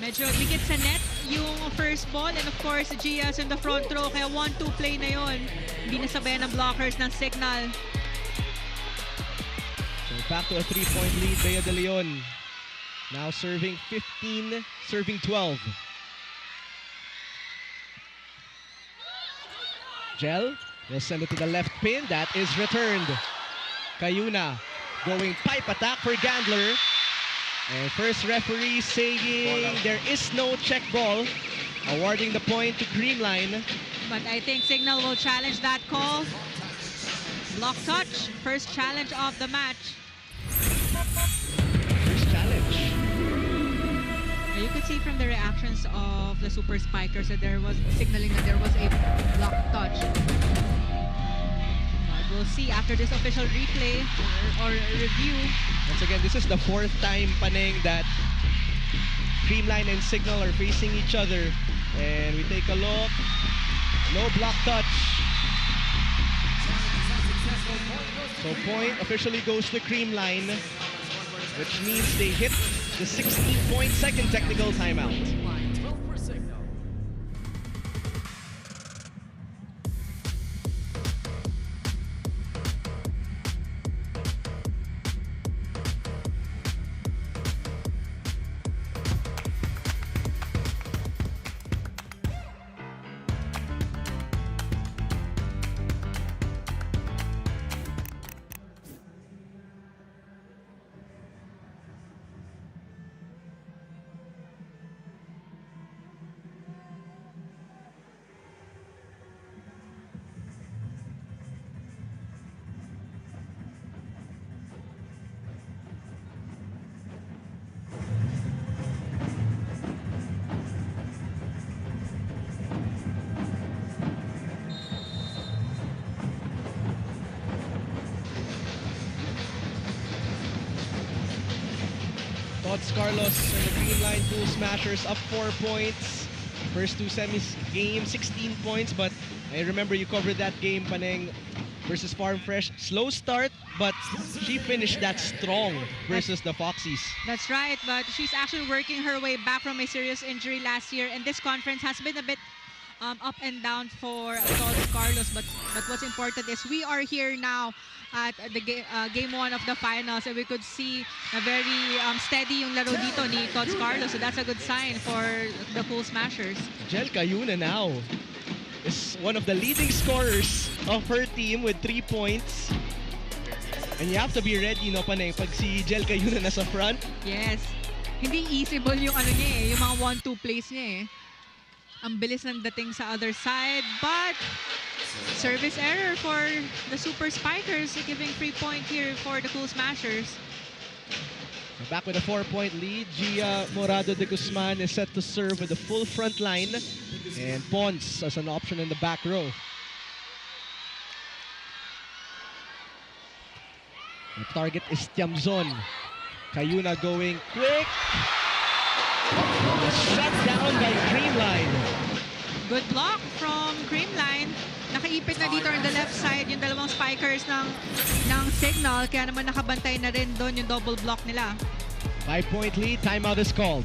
Medyo dikit sa net yung first ball, and of course, Gia's in the front row, kaya 1-2 play na yon. Hindi nasabayan ng blockers ng Signal. So back to a 3-point lead, Bea de Leon. Now serving 15, serving 12. Gel will send it to the left pin. That is returned. Cayuna going pipe attack for Gandler. And first referee saying there is no check ball, awarding the point to CREAMLINE. But I think Signal will challenge that call. Block touch, first challenge of the match. First challenge. You could see from the reactions of the Super Spikers that there was signaling that there was a block touch. But we'll see after this official replay or review. Once again, this is the fourth time, Paneng, that CREAMLINE and Signal are facing each other. And we take a look. No block touch. So point officially goes to CREAMLINE, which means they hit the 16-point second technical timeout. Tots Carlos and the CREAMLINE Pool Smashers up 4 points. First two semis game, 16 points, but I remember you covered that game, Paneng, versus Farm Fresh. Slow start, but she finished that strong versus the Foxies. That's right, but she's actually working her way back from a serious injury last year, and this conference has been a bit up and down for Tots Carlos, but what's important is we are here now at the game 1 of the finals, and we could see a very steady yung laro dito ni Tots Carlos, so that's a good sign for the Pool Smashers. Gel Cayuna now is one of the leading scorers of her team with 3 points. And you have to be ready, no, Paneng, pag si Gel Cayuna nasa front. Yes. Hindi easyable yung ano niya eh, yung mga 1-2 plays niya eh. Ang bilis ng dating sa other side, but service error for the Super Spikers, giving free point here for the Pool Smashers. Back with a 4-point lead, Gia Morado de Guzman is set to serve with the full front line, and Pons as an option in the back row. The target is Tiamzon. Cayuna going quick. Shut down by CREAMLINE. Good block from CREAMLINE. Nakaipit na dito on the left side yung dalawang spikers ng Signal, kaya naman nakabantay na rin doon yung double block nila. 5-point lead, timeout is called.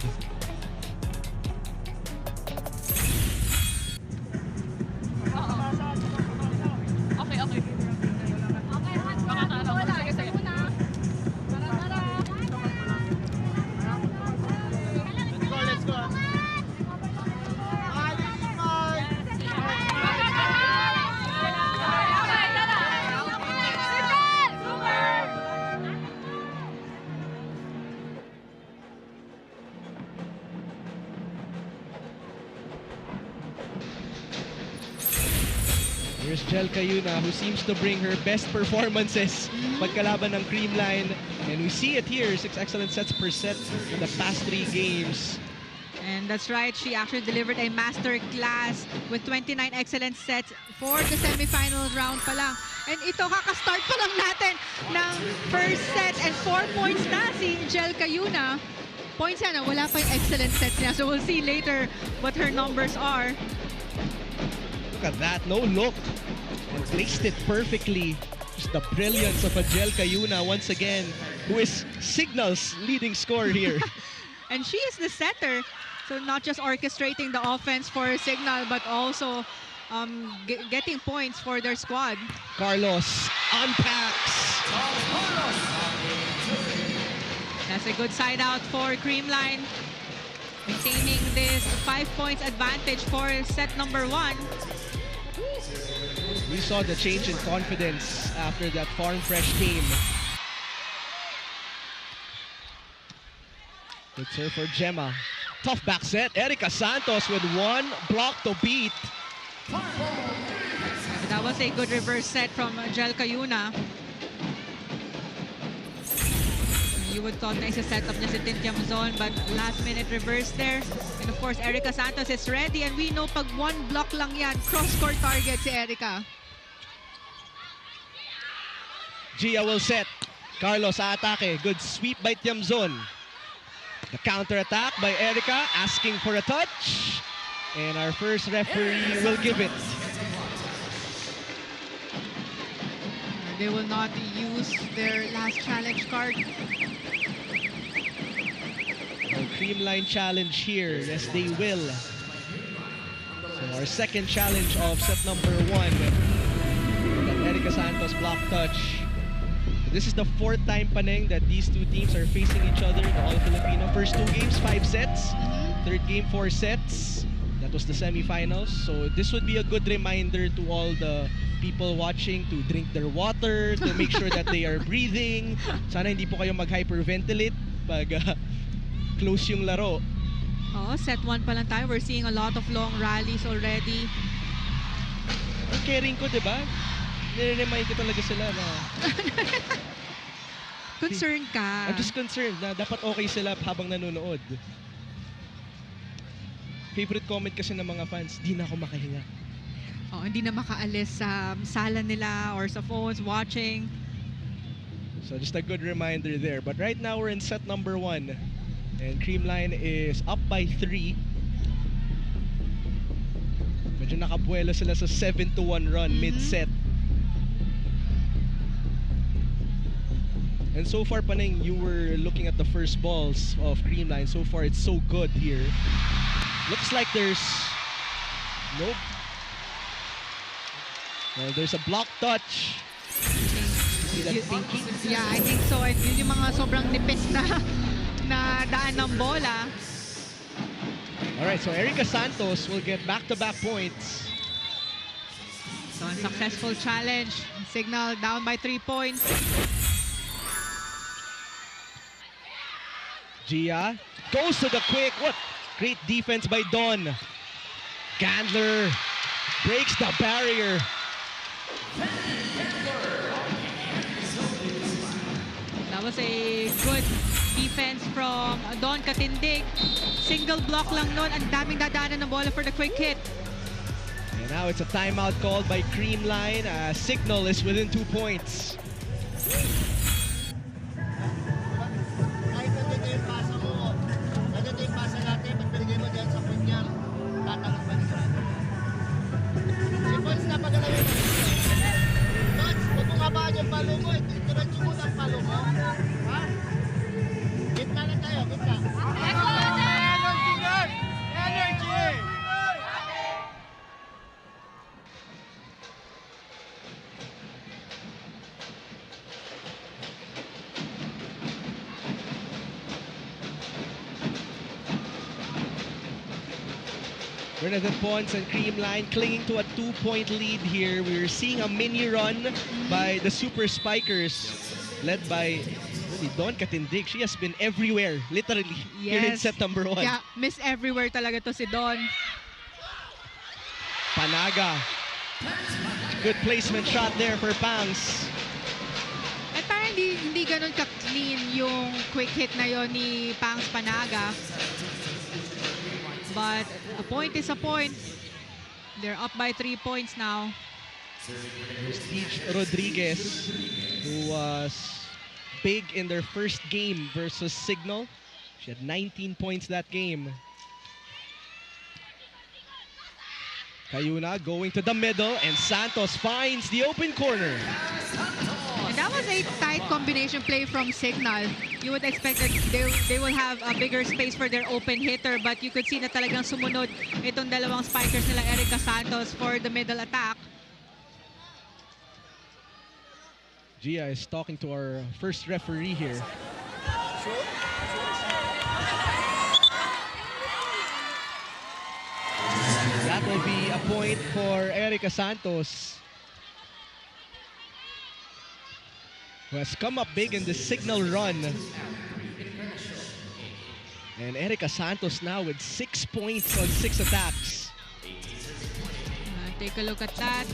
Here's Gel Cayuna, who seems to bring her best performances pagkalaban ng CREAMLINE. And we see it here, 6 excellent sets per set in the past 3 games. And that's right, she actually delivered a master class with 29 excellent sets for the semifinal round pa lang. And ito, kakastart pa lang natin ng first set, and 4 points na si Gel Cayuna. Points yan, wala pa yung excellent sets niya. So we'll see later what her numbers are. Look at that, no look. And placed it perfectly. Just the brilliance of a Gel Cayuna once again, who is Signal's leading scorer here. And she is the setter. So not just orchestrating the offense for Signal, but also getting points for their squad. Carlos unpacks. That's a good side out for Creamline. Maintaining this 5 points advantage for set number 1. We saw the change in confidence after that farm fresh game. Good serve for Gemma. Tough back set. Erica Santos with one block to beat. That was a good reverse set from Jelka Yuna. You would thought na isa-setup niya si Tintiam Zone, but last-minute reverse there. And of course, Erica Santos is ready, and we know pag one block lang yan, cross-court target si Erica. Gia will set. Carlos atake. Good sweep by Tiamzon. The counter-attack by Erica, asking for a touch. And our first referee will give it. They will not use their last challenge card. The Creamline challenge here. Yes, they will. So our second challenge of set number 1. That Erica Santos block touch. This is the 4th time, Paneng, that these two teams are facing each other. The All-Filipino. First 2 games, 5 sets. Third game, 4 sets. That was the semifinals. So this would be a good reminder to all the people watching to drink their water, to make sure that they are breathing. Sana hindi po kayo mag-hyperventilate pag close yung laro. Oh, set 1 pa lang tayo. We're seeing a lot of long rallies already. Ang caring ko, di ba? Nire-remind ko talaga sila na... Concerned ka. I'm just concerned na dapat okay sila habang nanonood. Favorite comment kasi ng mga fans, di na ako makahinga. Oh, hindi na makaalis sa sala nila or sa phones watching. So just a good reminder there. But right now we're in set number 1. And Creamline is up by 3. Medyo nakabuelo sila sa 7-1 run mid-set. And so far, Paneng, you were looking at the first balls of Creamline. So far, it's so good here. Looks like there's... Nope. Well, there's a block touch. See that pinky? Yeah, I think so. And yun yung mga sobrang nipis na daan ng bola. Alright, so Erica Santos will get back-to-back points. So, a successful challenge. Signal down by 3 points. Gia goes to the quick. What great defense by Don. Gandler breaks the barrier. That was a good defense from Don Katindig. Single block lang nun. Ang daming dadaanan ng bola for the quick hit. And now it's a timeout called by Creamline. Signal is within 2 points. Bernadette Pons and Creamline clinging to a 2-point lead here. We're seeing a mini run by the Super Spikers, led by Don Katindig. She has been everywhere, literally, here in set number 1. Yeah, miss everywhere talaga to si Don. Panaga. Good placement shot there for Pangs. At parang hindi ganun ka-clean yung quick hit na yon ni Pangs Panaga. But a point is a point. They're up by 3 points now. Prestige Rodriguez, who was big in their first game versus Signal. She had 19 points that game. Cayuna going to the middle, and Santos finds the open corner. And that was a tight combination play from Signal. You would expect that they will have a bigger space for their open hitter, but you could see na talagang sumunod itong dalawang spikers nila, Erica Santos, for the middle attack. Gia is talking to our first referee here. That will be a point for Erica Santos, who has come up big in the Signal run. And Erica Santos now with 6 points on 6 attacks. Take a look at that.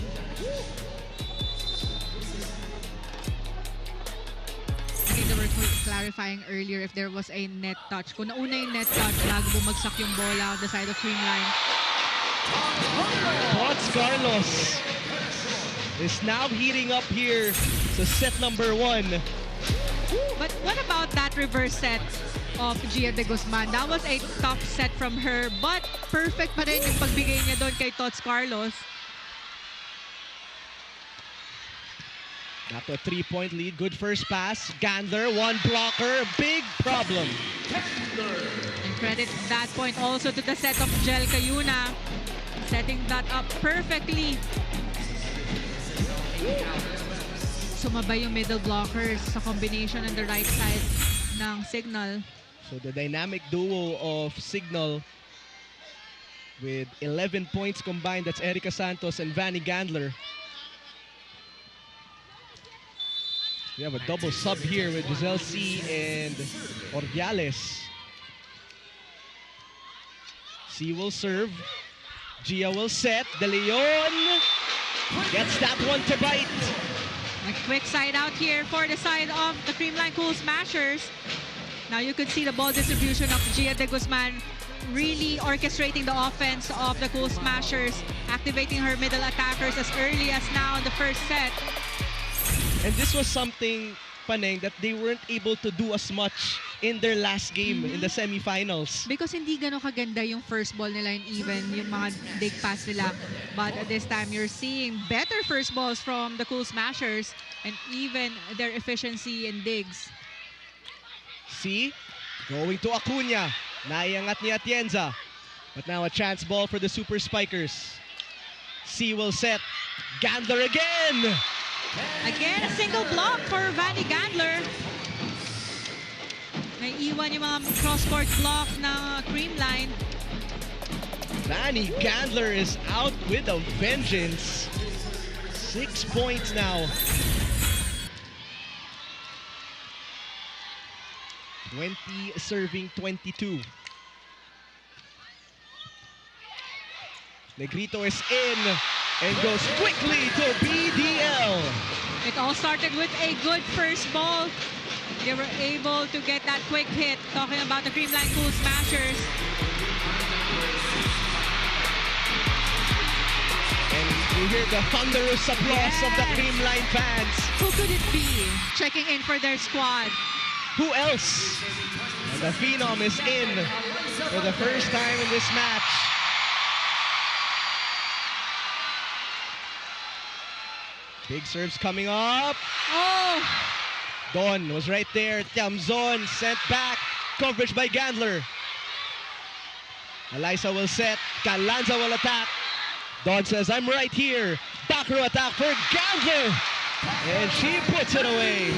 I think they were clarifying earlier if there was a net touch. Kung nauna yung net touch, bago bumagsak yung bola on the side of CREAMLINE. Tots Carlos is now heating up here to set number 1. But what about that reverse set of Gia de Guzman? That was a tough set from her, but perfect pa rin yung pagbigay niya doon kay Tots Carlos. Back to a 3-point lead. Good first pass. Gandler, one blocker. Big problem. And credit that point also to the set of Jel Cayuna, setting that up perfectly. Sumabay yung middle blockers sa combination on the right side ng Signal. So the dynamic duo of Signal with 11 points combined. That's Erica Santos and Vanny Gandler. We have a double sub here with Giselle C and Ordiales. C will serve. Gia will set. De Leon gets that one to bite. A quick side out here for the side of the CREAMLINE Cool Smashers. Now you could see the ball distribution of Gia de Guzman really orchestrating the offense of the Cool Smashers, activating her middle attackers as early as now in the first set. And this was something, Paneng, that they weren't able to do as much in their last game in the semifinals. Because hindi gano'ng kaganda yung first ball nila and even yung mga dig pass nila. But this time, you're seeing better first balls from the Cool Smashers and even their efficiency in digs. See, going to Acuna. Naiangat ni Atienza. But now a chance ball for the Super Spikers. C will set. Gandler again! Again, a single block for Vanny Gandler. Naiiwan yung mga cross-court block ng CREAMLINE. Vanny Gandler is out with a vengeance. 6 points now. 20 serving 22. Negrito is in and goes quickly to BDL. It all started with a good first ball. They were able to get that quick hit. Talking about the CREAMLINE Cool Smashers. And you hear the thunderous applause of the CREAMLINE fans. Who could it be checking in for their squad? Who else? And the Phenom is in for the first time in this match. Big serves coming up. Oh! Don was right there. Tiamzon sent back. Coverage by Gandler. Eliza will set. Calanza will attack. Don says, I'm right here. Back row attack for Gandler. And she puts it away.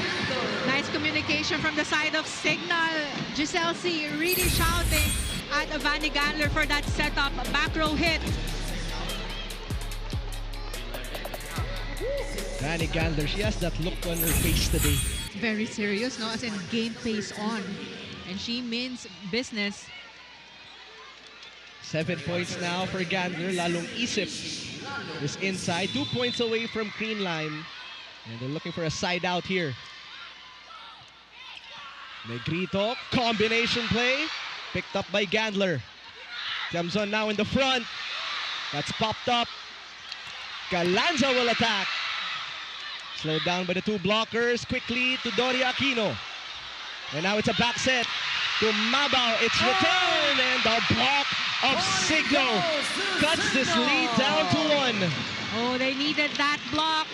Nice communication from the side of Signal. Giselle C really shouting at Vanny Gandler for that setup. Back row hit. Vanny Gandler, she has that look on her face today. Very serious, no? As in game face on. And she means business. 7 points now for Gandler. Lalong Isip is inside. 2 points away from CREAMLINE. And they're looking for a side out here. Negrito, combination play. Picked up by Gandler. Tiamzon now in the front. That's popped up. Calanza will attack. Slowed down by the two blockers. Quickly to Doria Aquino. And now it's a back set to Mabao. It's returned and the block of Signal cuts this lead down to 1. Oh, they needed that block.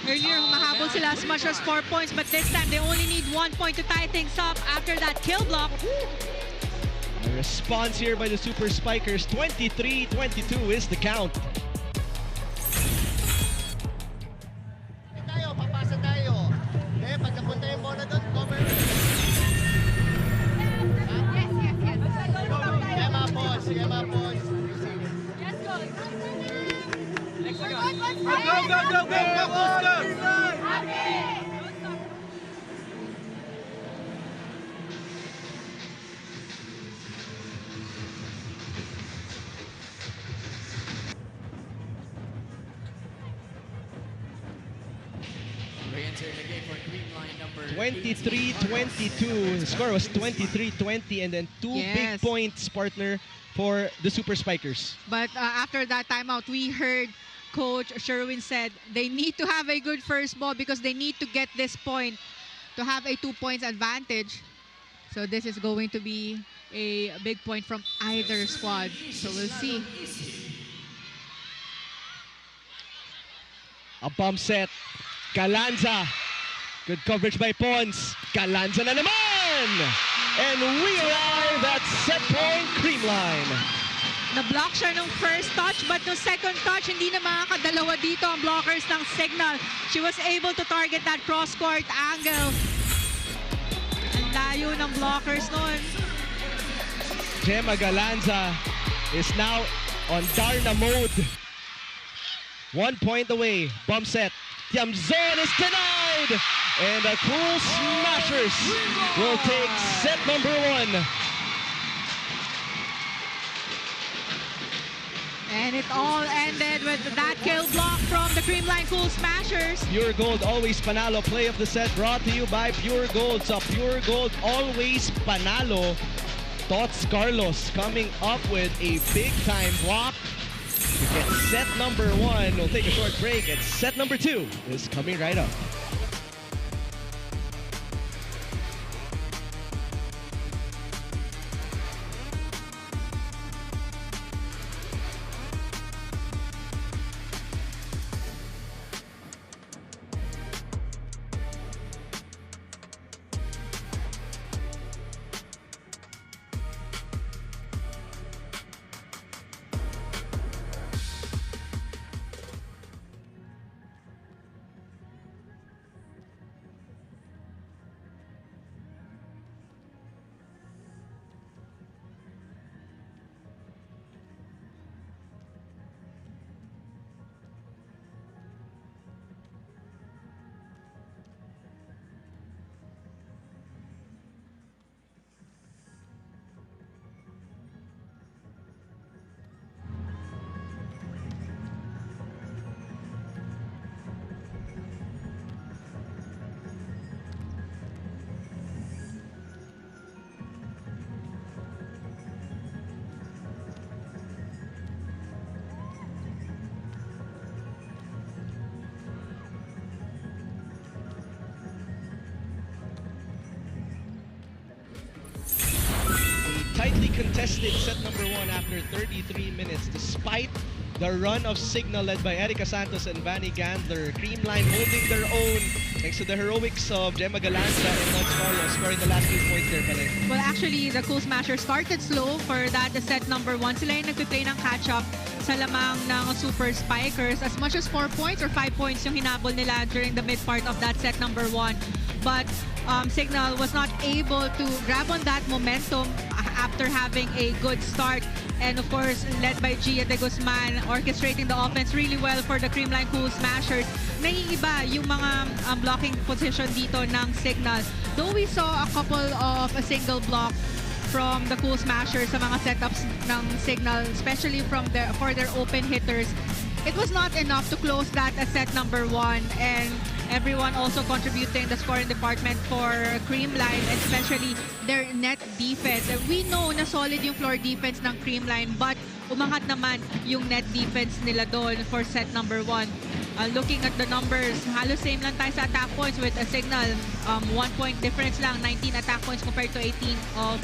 Earlier, humahabol sila as much as 4 points, but this time they only need 1 point to tie things up after that kill block. A response here by the Super Spikers. 23-22 is the count. Tayo, papasa tayo. Eh, pag napunta yung bola doon, cover. Emma, pause. Emma, pause. Yes, go. Go. Re-enter the game for CREAMLINE number 23-22. The score was 23-20, and then two big Yes. points, partner, for the Super Spikers. But after that timeout, we heard Coach Sherwin said they need to have a good first ball because they need to get this point to have a 2 points advantage. So this is going to be a big point from either squad. So we'll see. A bump set. Galanza. Good coverage by Pons. Galanza na naman! And we arrive at set point CREAMLINE. Na-block siya nung first touch, but nung second touch, hindi na makakadalawa dito ang blockers ng Signal. She was able to target that cross-court angle. Ang layo ng blockers nun. Gemma Galanza is now on Darna mode. 1 point away. Bump set. Tiamzon is denied. And the Cool Smashers will take set number 1. And it all ended with that kill block from the CREAMLINE Cool Smashers. Pure Gold, always panalo. Play of the set brought to you by Pure Gold. So Pure Gold, always panalo. Tots Carlos coming up with a big-time block to get set number 1. We'll take a short break, and set number 2 is coming right up. Tightly contested set number 1 after 33 minutes, despite the run of Signal led by Erica Santos and Vanny Gandler. CREAMLINE holding their own thanks to the heroics of Gemma Galanza and Tots Carlos scoring the last 2 points there pala. Well, actually, the Cool Smashers started slow for that set number 1. Sila yung nagpiplay ng catch-up sa lamang ng Super Spikers. As much as 4 points or 5 points yung hinabol nila during the mid part of that set number 1. But Signal was not able to grab on that momentum after having a good start. And of course, led by Gia de Guzman, orchestrating the offense really well for the CREAMLINE Cool Smashers. Naiiba yung mga blocking position dito ng Signal. Though we saw a couple of a single block from the Cool Smashers sa mga setups ng Signal, especially for their open hitters, it was not enough to close that as set number 1. And everyone also contributing the scoring department for CREAMLINE, especially their net defense. We know na solid yung floor defense ng CREAMLINE, but umangat naman yung net defense nila doon for set number 1. Looking at the numbers, halos same lang tayo sa attack points with a Signal. 1 point difference lang, 19 attack points compared to 18 of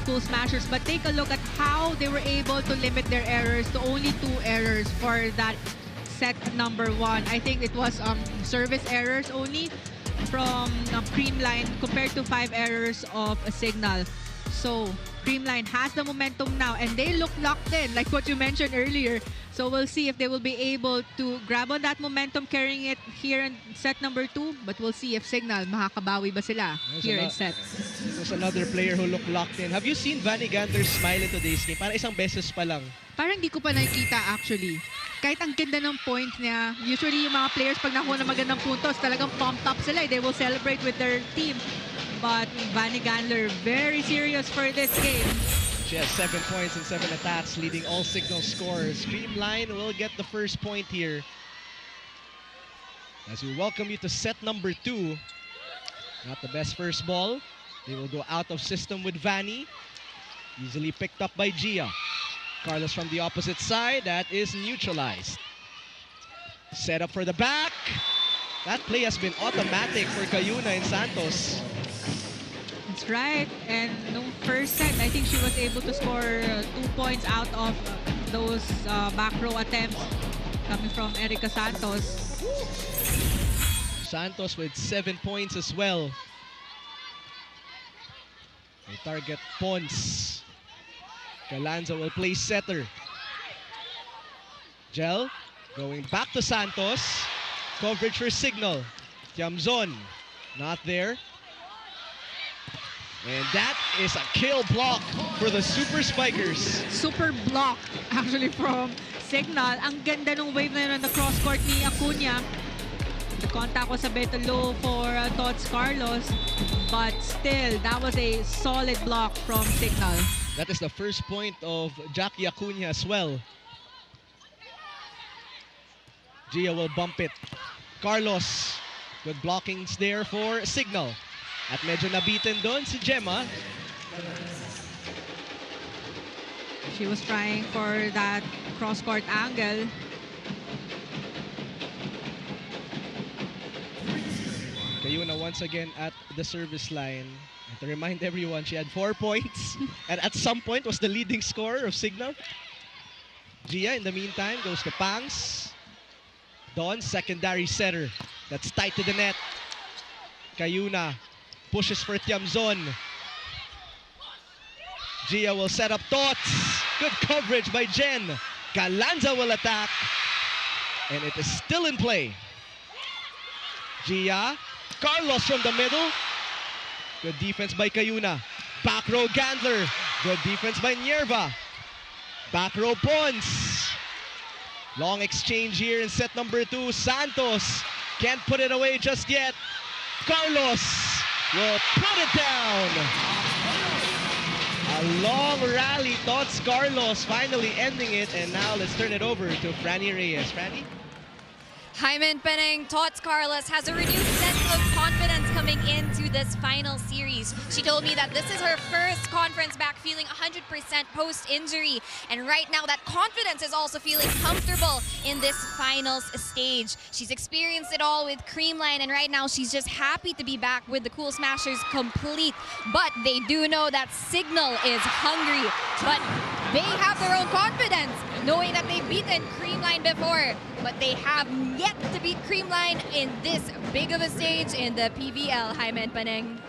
Cool Smashers. But take a look at how they were able to limit their errors to only 2 errors for that set number 1. I think it was service errors only from CREAMLINE compared to 5 errors of a CIGNAL. So CREAMLINE has the momentum now and they look locked in like what you mentioned earlier. So we'll see if they will be able to grab on that momentum, carrying it here in set number 2. But we'll see if CIGNAL makakabawi ba sila here in set. There's another player who looked locked in. Have you seen Vanny Gandler's smile in today's game? Parang isang beses pa lang. Parang di ko pa nakikita actually. Kahit ang ganda ng points niya, usually yung mga players pag nakuha ng magandang puntos, talagang pumped up sila. They will celebrate with their team. But Vanny Gandler, very serious for this game. She has 7 points and 7 attacks, leading all CIGNAL scorers. CREAMLINE will get the first point here. As we welcome you to set number 2. Not the best first ball. They will go out of system with Vanny. Easily picked up by Gia. Carlos from the opposite side. That is neutralized. Set up for the back. That play has been automatic for Cayuna and Santos. That's right. And nung first set, I think she was able to score 2 points out of those back row attempts coming from Erica Santos. Santos with 7 points as well. They target Pons. Galanza will play setter. Gel going back to Santos. Coverage for CIGNAL. Tiamzon not there. And that is a kill block for the Super Spikers. Super block actually from CIGNAL. Ang ganda ng wave na yun on the cross court ni Acuna. The contact was a bit low for Tots Carlos, but still, that was a solid block from CIGNAL. That is the first point of Jackie Acuna as well. Gia will bump it. Carlos, good blockings there for CIGNAL. At medyo nabitin doon si Gemma. She was trying for that cross-court angle. Cayuna once again at the service line. And to remind everyone, she had 4 points. And at some point was the leading scorer of CIGNAL. Gia, in the meantime, goes to Pangs. Don, secondary setter. That's tight to the net. Cayuna pushes for Tiamzon. Gia will set up Tots. Good coverage by Jen. Galanza will attack. And it is still in play. Gia. Carlos from the middle. Good defense by Cayuna. Back row Gandler. Good defense by Nierva. Back row Pons. Long exchange here in set number 2. Santos can't put it away just yet. Carlos will put it down. A long rally. Tots Carlos finally ending it. And now let's turn it over to Franny Reyes. Franny? Hyman Peneng, Tots Carlos has a renewed sense of confidence coming into this final series. She told me that this is her first conference back feeling 100% post-injury. And right now that confidence is also feeling comfortable in this finals stage. She's experienced it all with CREAMLINE, and right now she's just happy to be back with the Cool Smashers complete. But they do know that CIGNAL is hungry. But they have their own confidence, knowing that they've beaten CREAMLINE before. But they have yet to beat CREAMLINE in this big of a stage in the PVL. Hyman Peneng.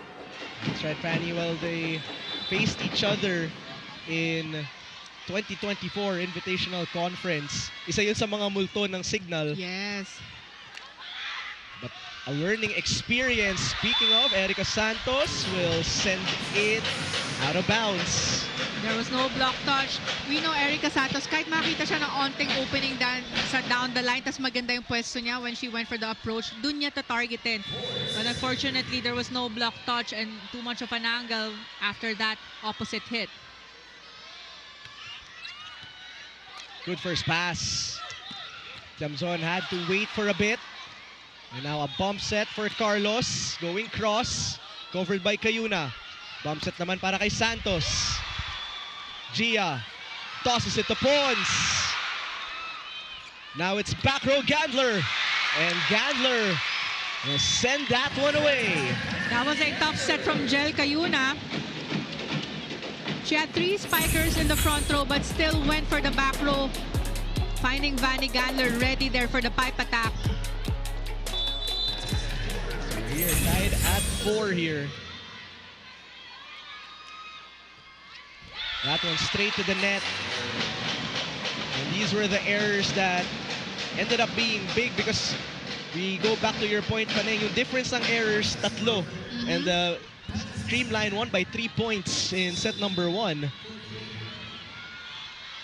That's right, Fanny. Well, they faced each other in 2024 Invitational Conference. Isa yun sa mga multo ng CIGNAL. Yes. But a learning experience. Speaking of, Erica Santos will send it out of bounds. There was no block touch. We know Erica Santos, kahit makita siya ng onting opening down the line, tas maganda yung pwesto niya when she went for the approach, dun niya ta-targetin. But unfortunately, there was no block touch and too much of an angle after that opposite hit. Good first pass. Tiamzon had to wait for a bit. And now a bump set for Carlos. Going cross. Covered by Cayuna. Bump set naman para kay Santos. Gia tosses it to Pons. Now it's back row Gandler. And Gandler will send that one away. That was a tough set from Jel Cayuna. She had 3 spikers in the front row but still went for the back row finding Vanny Gandler ready there for the pipe attack. We are tied at 4 here. That one straight to the net. And these were the errors that ended up being big because we go back to your point, Paneng, yung difference ng errors, tatlo. And CREAMLINE won by 3 points in set number 1.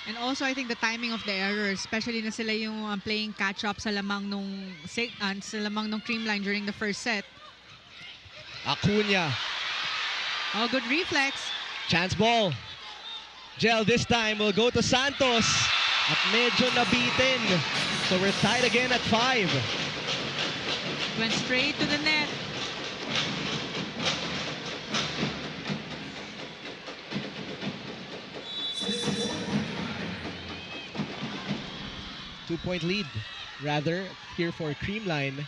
And also, I think the timing of the errors, especially na sila yung playing catch-up sa lamang nung CREAMLINE during the first set. Acuna. Oh, good reflex. Chance ball. Gel this time will go to Santos. At medyo nabitin. So we're tied again at 5. Went straight to the net. Two-point lead, rather, here for CREAMLINE.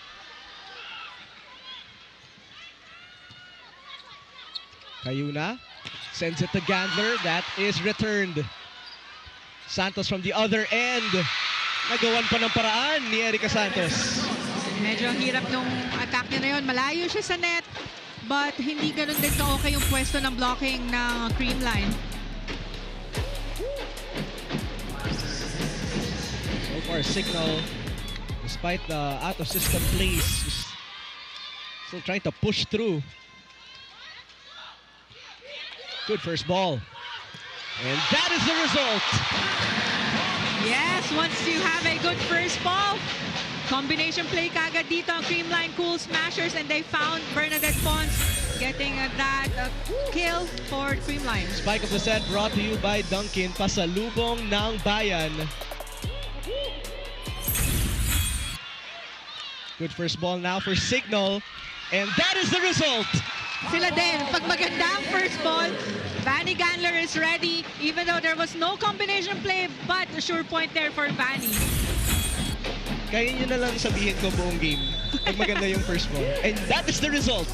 Cayuna sends it to Gandler. That is returned. Santos from the other end. Nagawan pa ng paraan ni Erica Santos. Medyo ang hirap nung attack niya na yun. Malayo siya sa net, but hindi ganun din ka-okay yung pwesto ng blocking ng CREAMLINE. So far, CIGNAL, despite the out-of-system plays, still trying to push through. Good first ball. And that is the result. Yes, once you have a good first ball, combination play kagad dito ang CREAMLINE cool smashers, and they found Bernadette Pons getting that kill for CREAMLINE. Spike of the set brought to you by Dunkin, pasalubong ng bayan. Good first ball now for CIGNAL, and that is the result. Sila din, pag maganda ang first ball, Vanny Gandler is ready, even though there was no combination play, but a sure point there for Vanny. Kaya nyo na lang sabihin ko buong game pag maganda yung first ball. And that is the result.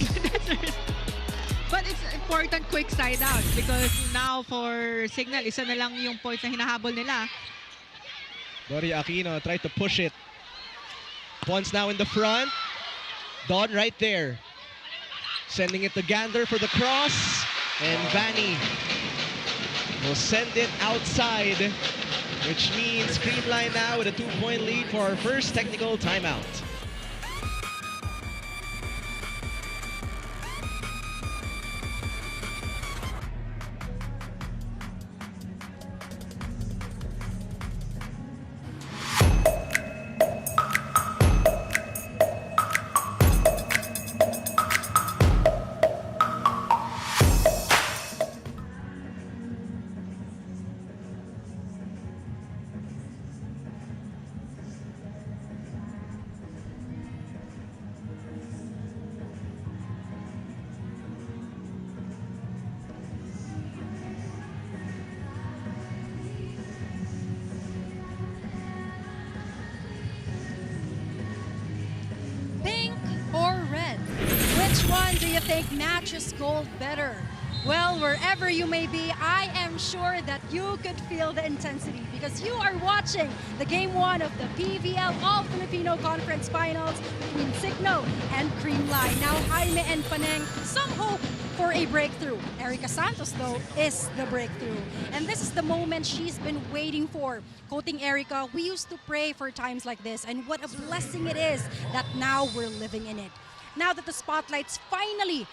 But it's important quick side out because now for CIGNAL, isa na lang yung point na hinahabol nila. Doria Aquino tried to push it. Pons now in the front. Don right there. Sending it to Gander for the cross. And Vanny will send it outside, which means CREAMLINE now with a 2-point lead for our first technical timeout. Pink or red? Which one do you think matches gold better? Well, wherever you may be, I am sure that you could feel the intensity because you are watching the Game 1 of the PVL All-Filipino Conference Finals between CIGNAL and CREAMLINE. Now, Jaime and Paneng, some hope for a breakthrough. Erica Santos, though, is the breakthrough. And this is the moment she's been waiting for. Quoting Erica, we used to pray for times like this, and what a blessing it is that now we're living in it. Now that the spotlight's finally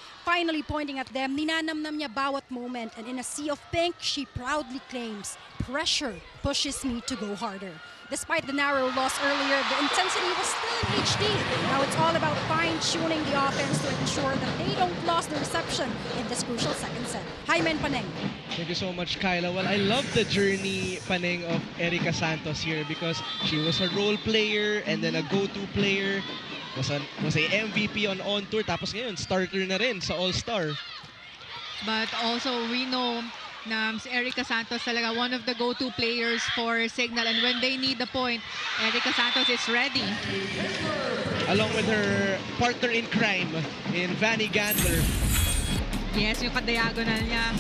pointing at them, ninanamnam niya bawat moment, and in a sea of pink, she proudly claims, pressure pushes me to go harder. Despite the narrow loss earlier, the intensity was still in HD. Now it's all about fine-tuning the offense to ensure that they don't lose the reception in this crucial second set. Jaime and Paneng. Thank you so much, Kyla. Well, I love the journey, Paneng, of Erica Santos here because she was a role player and then a go-to player. Was a MVP on tour, tapos ngayon starter na rin sa All-Star. But also we know na si Erica Santos talaga one of the go-to players for CIGNAL, and when they need the point, Erica Santos is ready. Along with her partner in crime in Vanny Gandler. Yes, yung ka-diagonal niya.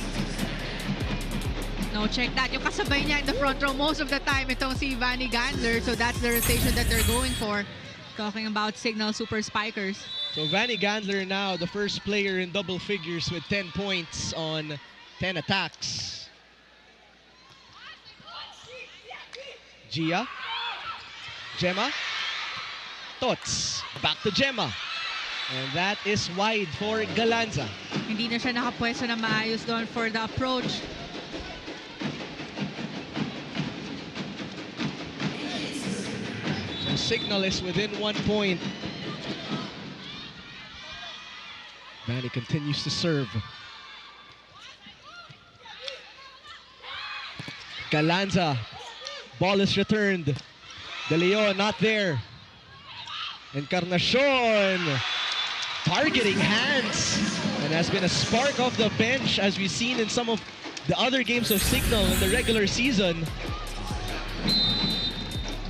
No, check that. Yung kasabay niya in the front row most of the time, itong si Vanny Gandler. So that's the rotation that they're going for. Talking about Signal Super Spikers. So Vanny Gandler now the first player in double figures with 10 points on 10 attacks. Gia. Gemma. Tots. Back to Gemma. And that is wide for Galanza. Hindi na siya nakapwesto na maayos doon for the approach. So Signal is within 1 point. Vanny continues to serve. Galanza. Ball is returned. De Leon not there. Encarnacion targeting hands, and has been a spark off the bench as we've seen in some of the other games of Signal in the regular season.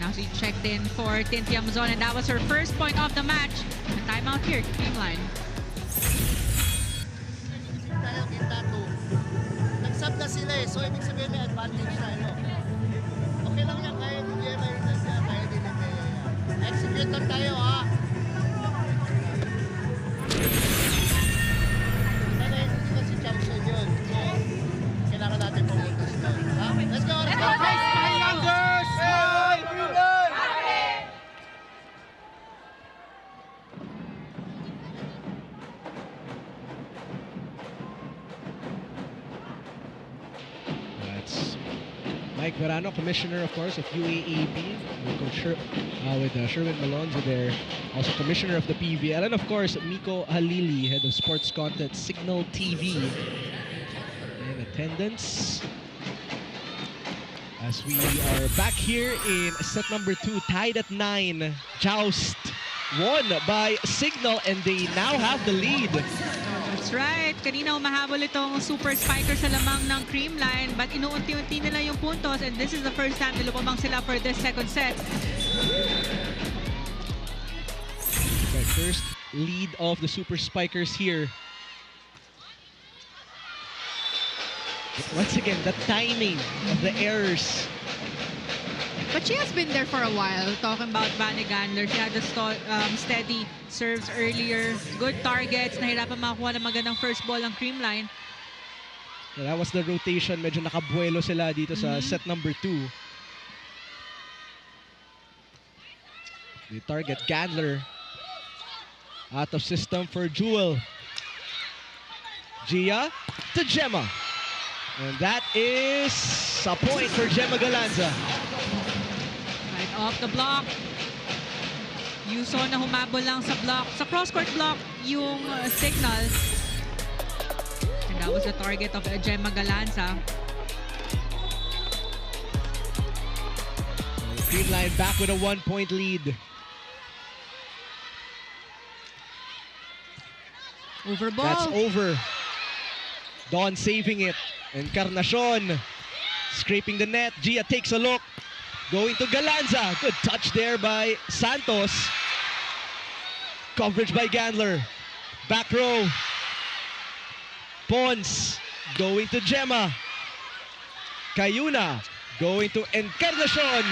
Now she checked in for Tintia Muzon, and that was her first point of the match. A timeout here, CREAMLINE. Nag-sub na sila eh, so ibig sabihin may advantage na ano. Okay lang yan, kaya din yan, kaya din yan. Execute lang tayo ha. Sana hindi na si Champion yun. So, kailangan natin pumuntos na. Let's go! Let's go! Youngers! Smile! Brunel! That's Mike Verano, commissioner, of course, of UAAB, with Sherwin Malonzo there, also commissioner of the PVL, and of course, Miko Halili, head of sports content, Signal TV, in attendance. As we are back here in set number 2, tied at 9, joust won by Signal, and they now have the lead. That's right. Kanina umahabol itong Super Spikers sa lamang ng CREAMLINE, but inuunti-unti nila yung puntos, and this is the first time na lumabang sila for this second set. The first lead of the Super Spikers here. Once again, the timing of the errors. But she has been there for a while. Talking about Vanny Gandler, she had the steady serves earlier. Good targets. Nahirapan makakuha ng magandang first ball ng CREAMLINE. Yeah, that was the rotation. Medyo nakabuelo sila dito sa set number 2. They target Gandler. Out of system for Jewel. Gia to Gemma. And that is a point for Gemma Galanza. Right off the block. Yuso na humabol lang sa block. Sa cross-court block, yung Signal. And that was the target of Gemma Galanza. CREAMLINE back with a 1-point lead. Over ball. That's over. Dawn saving it. Encarnacion scraping the net. Gia takes a look. Going to Galanza. Good touch there by Santos. Coverage by Gandler. Back row. Pons going to Gemma. Cayuna going to Encarnacion.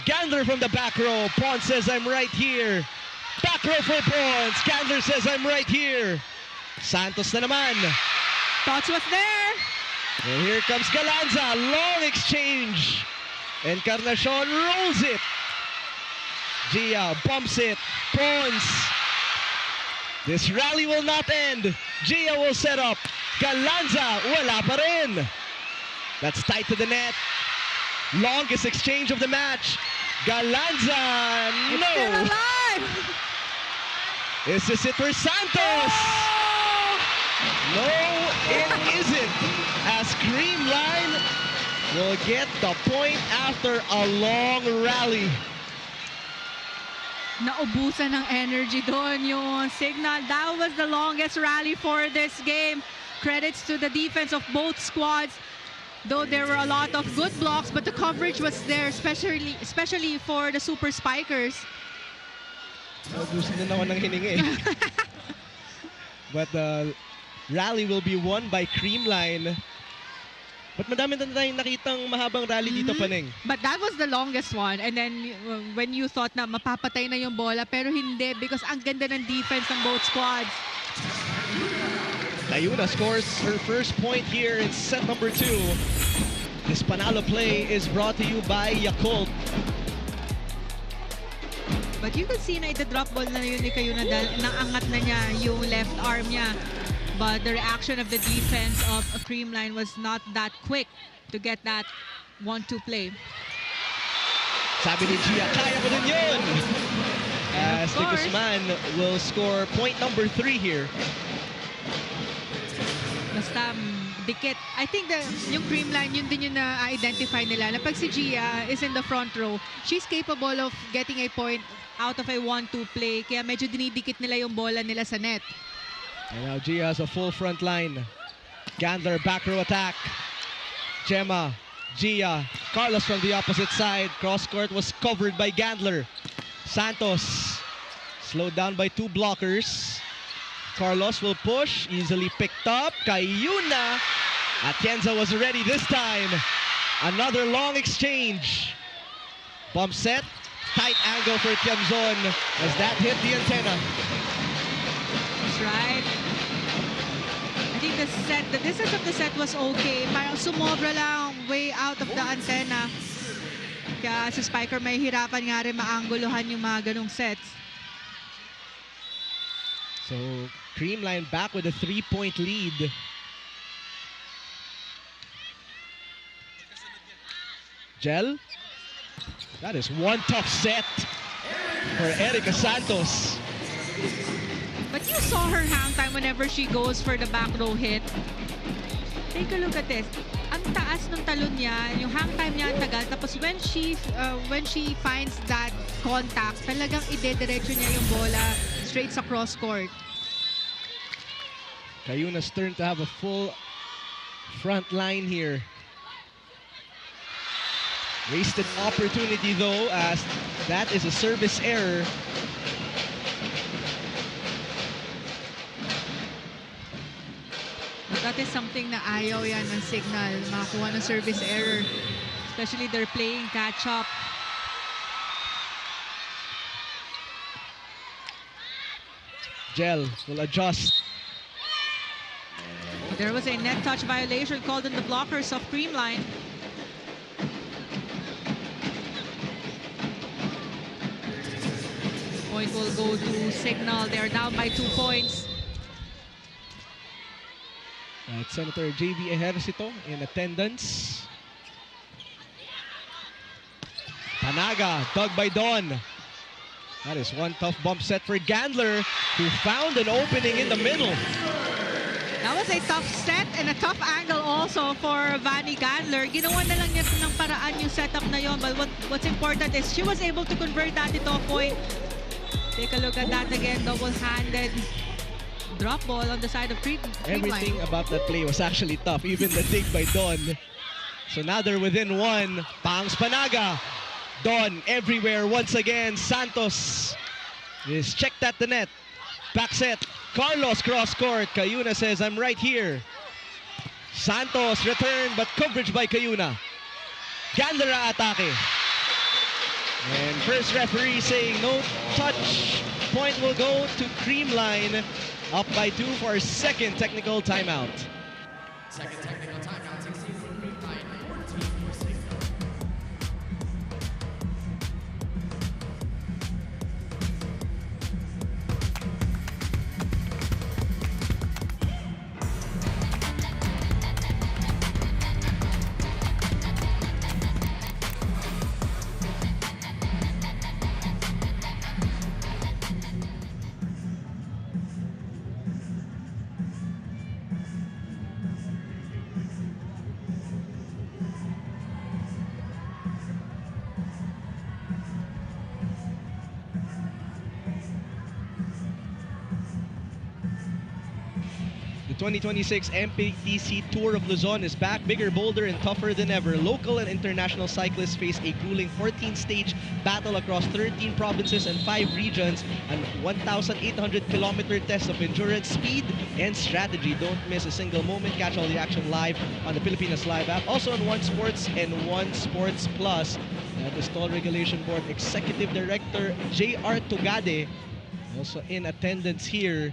Gandler from the back row. Pons says, I'm right here. Back row for Pons. Gandler says, I'm right here. Santos na naman. Thoughts was there. And here comes Galanza. Long exchange. Encarnacion rolls it. Gia bumps it. Pons. This rally will not end. Gia will set up. Galanza, wala pa rin. That's tight to the net. Longest exchange of the match. Galanza, It's no. still alive. Is this it for Santos? No, it isn't. As CREAMLINE will get the point after a long rally. Naubusan ng energy doon yung Signal. That was the longest rally for this game. Credits to the defense of both squads. Though there were a lot of good blocks, but the coverage was there, especially for the Super Spikers. Naubusan din ako ng hininga eh. But the rally will be won by CREAMLINE. But madami na tayong nakitang mahabang rally dito, Paneng. But that was the longest one. And then when you thought na mapapatay na yung bola, pero hindi because ang ganda ng defense ng both squads. Cayuna scores her first point here in set number 2. This panalo play is brought to you by Yakult. But you can see na ita-drop ball na yun ni Cayuna dahil naangat na niya yung left arm niya. But the reaction of the defense of CREAMLINE was not that quick to get that 1-2 play. Sabi ni Gia, kaya ko din yun! As de Guzman will score point number 3 here. Basta dikit. I think yung CREAMLINE, yun din yung na-identify nila. Na pag si Gia is in the front row, she's capable of getting a point out of a 1-2 play. Kaya medyo dinidikit nila yung bola nila sa net. And now Gia has a full front line. Gandler back row attack. Gemma, Gia, Carlos from the opposite side. Cross court was covered by Gandler. Santos slowed down by 2 blockers. Carlos will push, easily picked up. Cayuna. Atienza was ready this time. Another long exchange. Bump set. Tight angle for Tiamzon as that hit the antenna. That's right. I think the distance of the set was okay. Parang sumobra lang way out of the antenna. Kaya si Spiker may hirapan nga rin maangguluhan yung mga ganong sets. So CREAMLINE back with a 3-point lead. Gel. That is one tough set for Erica Santos. But you saw her hang time whenever she goes for the back row hit. Take a look at this. Ang taas ng talon niya, yung hang time niya ang tagal. Tapos when she finds that contact, talagang idediretso niya yung bola straight sa cross court. Cayuna's turn to have a full front line here. Wasted opportunity though, as that is a service error. But that is something na ayaw yan ng Signal, makakuha ng service error. Especially they're playing catch-up. Gel will adjust. There was a net touch violation called on the blockers of CREAMLINE. Point will go to Signal. They are down by 2 points. Right, Senator JV Ejercito in attendance. Panaga, dug by Don. That is one tough bump set for Gandler, who found an opening in the middle. That was a tough set and a tough angle also for Vanny Gandler. Ginawa na lang niya ng paraan yung setup na yon. But what's important is she was able to convert that into a point. Take a look at that again, double-handed drop ball on the side of CREAMLINE. Everything about that play was actually tough, even the dig by Don. So now they're within 1. Pangs Panaga. Don everywhere once again. Santos is checked at the net. Back set. Carlos cross court. Cayuna says, I'm right here. Santos return, but coverage by Cayuna. Gandler atake. And first referee saying no touch. Point will go to CREAMLINE. Up by 2 for a second technical timeout. Second technical timeout, 16 for CREAMLINE, 14 for Signal. 2026 MPTC Tour of Luzon is back, bigger, bolder, and tougher than ever. Local and international cyclists face a grueling 14-stage battle across 13 provinces and 5 regions, an 1,800-kilometer test of endurance, speed, and strategy. Don't miss a single moment. Catch all the action live on the Pilipinas Live app, also on One Sports and One Sports Plus. That is Toll Regulation Board Executive Director J.R. Tugade, also in attendance here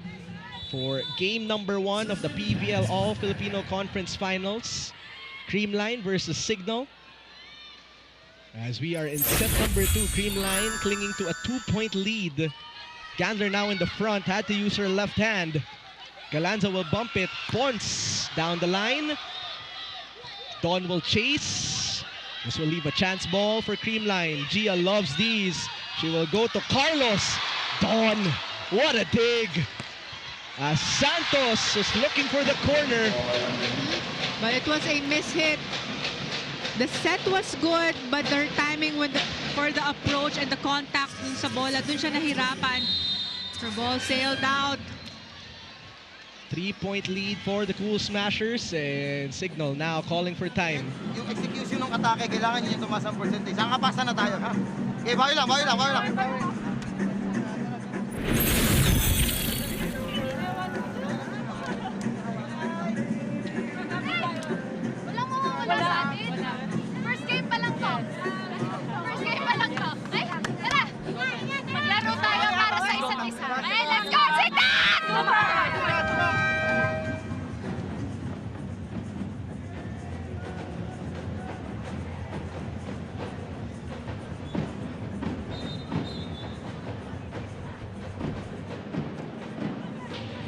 for game number 1 of the PVL All-Filipino Conference Finals. CREAMLINE versus CIGNAL. As we are in set number 2, CREAMLINE clinging to a 2-point lead. Gandler now in the front, had to use her left hand. Galanza will bump it. Ponce down the line. Dawn will chase. This will leave a chance ball for CREAMLINE. Gia loves these. She will go to Carlos. Dawn, what a dig. Santos is looking for the corner. But it was a mishit. The set was good, but their timing for the approach and the contact dun sa bola, dun siya nahirapan. Her ball sailed out. 3-point lead for the Cool Smashers, and CIGNAL now calling for time. Yung execution ng atake, kailangan niyo yung tumaas ang percentage. Ang kapasa na tayo, ha? Okay, bawi lang. First game pa lang to. Ay, tara! Maglaro tayo para sa isa't isa. Ay, let's go! Signan!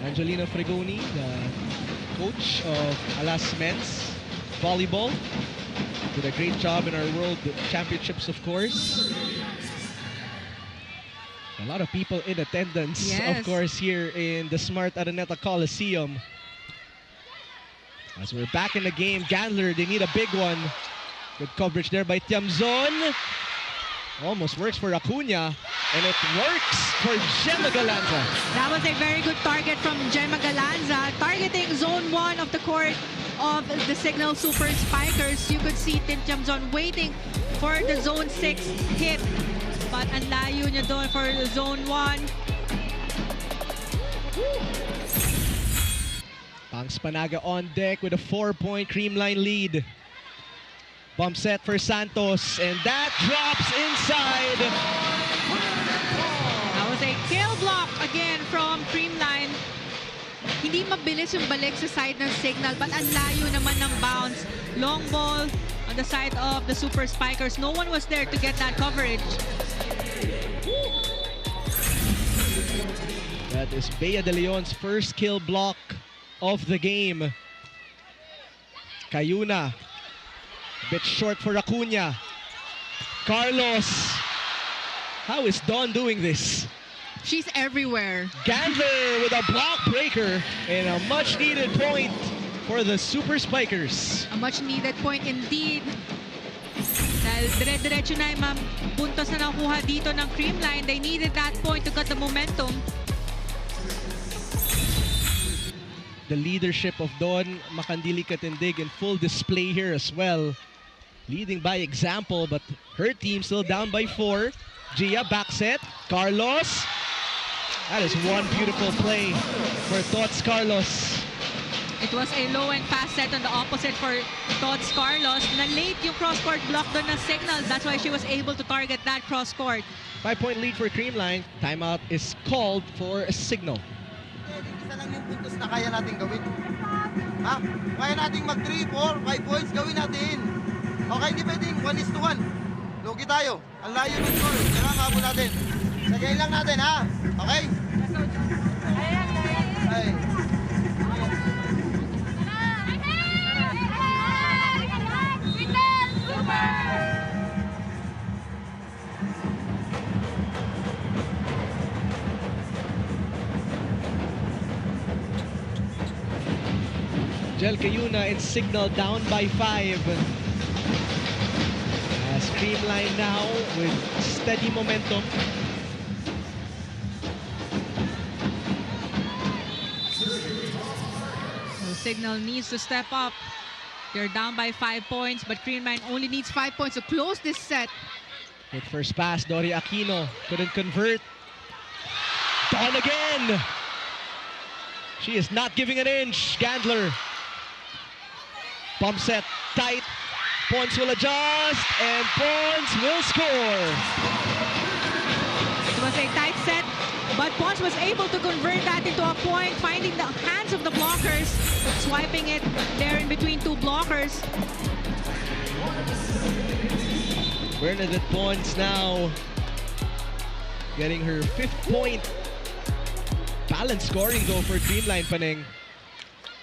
Angelina Fregoni, the coach of Alas Men's Volleyball, did a great job in our World Championships, of course. A lot of people in attendance, yes, of course, here in the Smart Araneta Coliseum. As we're back in the game, Gandler, they need a big one. Good coverage there by Tiamzon. Almost works for Acuna, and it works for Gemma Galanza. That was a very good target from Gemma Galanza, targeting zone 1 of the court of the CIGNAL Super Spikers. You could see Tim Tiamzon waiting for the zone 6 hit, but ang layo niya doon for zone 1. Pangs Panaga on deck with a 4-point CREAMLINE lead. Bump set for Santos, and that drops inside. That was a kill block again from CREAMLINE. Hindi mabilis yung balik sa side ng CIGNAL, but ang layo naman ng bounce. Long ball on the side of the Super Spikers. No one was there to get that coverage. That is Bea De Leon's first kill block of the game. Cayuna, a bit short for Acuna. Carlos, how is Dawn doing this? She's everywhere. Gandler with a block breaker and a much-needed point for the Super Spikers. A much-needed point indeed. Dahil dire-diretso na yung puntos na nakuha dito ng CREAMLINE. They needed that point to cut the momentum. The leadership of Dawn Makandili Katindig in full display here as well. Leading by example, but her team still down by 4. Gia back set. Carlos. That is one beautiful play for Tots Carlos. It was a low and fast set on the opposite for Tots Carlos. Na late yung cross-court block doon ng CIGNAL. That's why she was able to target that cross-court. 5-point lead for CREAMLINE. Timeout is called for a CIGNAL. Isa lang yung puntos na kaya natin gawin. Ha? Kaya natin mag 3, 4, 5 points, gawin natin. Okay, hindi pwedeng 1:1. Lugi tayo. Ang layo ng score. Kailangan habol natin. Sagayin lang natin, ha? Okay? Ay. Jel Cayuna and CIGNAL down by 5. As CREAMLINE now with steady momentum. Signal needs to step up. They're down by 5 points, but CREAMLINE only needs 5 points to close this set. Good first pass, Dori Aquino couldn't convert. Dawn again. She is not giving an inch. Gandler. Pump set tight. Pons will adjust, and Pons will score. It was a tight set, but Pons was able to convert that into a point, finding the hands of the blockers, swiping it there in between two blockers. Bernadette Pons now getting her 5th point. Balanced scoring though for CREAMLINE, Paneng.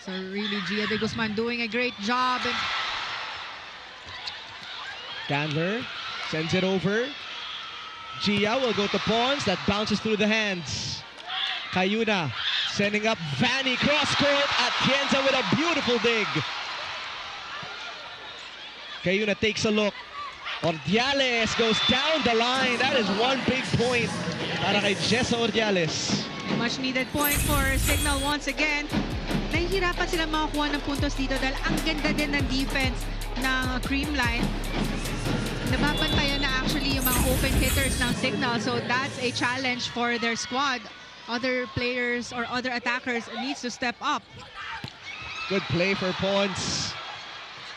So really, Gia de Guzman doing a great job. And Gandler sends it over. Gia will go to Pons. That bounces through the hands. Cayuna sending up Vanny cross court. Atienza with a beautiful dig. Cayuna takes a look. Ordiales goes down the line. That is one big point para kay Jessa Ordiales. a much needed point for Signal once again. Nahihirapan sila makakuha ng puntos dito dahil ang ganda din ng defense ng CREAMLINE. Nababantayan na actually yung mga open hitters ng Signal, so that's a challenge for their squad. Other players or other attackers needs to step up. Good play for Pons.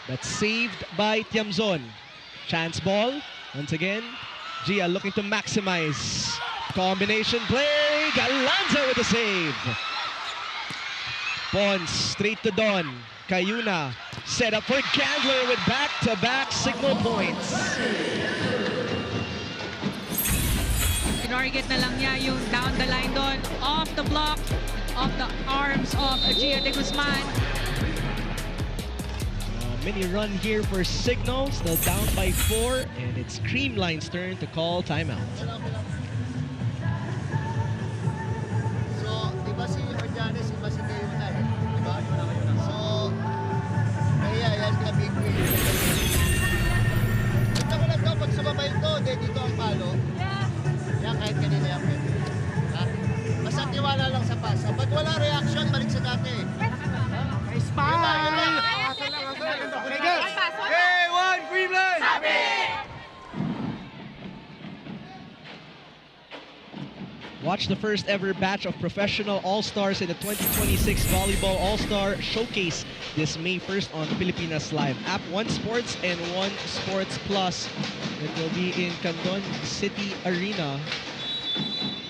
That's saved by Tiamzon. Chance ball. Once again, Gia looking to maximize. Combination play. Galanza with the save. Pons straight to Don. Cayuna set up for Gandler with back-to-back Signal points. Tinarget na lang niya yung down the line doon. Off the block, off the arms of Gia de Guzman. Mini run here for Signal, still down by 4, and it's CREAMLINE's turn to call timeout. So, di ba si Ordiales, iba si Cayuna eh? Di ba? So, kaya yan ka big win. Ito ko lang daw, pag sumabay ito, dito ang palo. Yan, kahit kanina yan pwede. Ha? Basta tiwala lang sa pasa. Pag wala reaction, balik sa dati. Spy! Hey, one, CREAMLINE! Watch the first ever batch of professional all-stars in the 2026 Volleyball All-Star Showcase this May 1st on Pilipinas Live app, One Sports and One Sports Plus. It will be in Candon City Arena.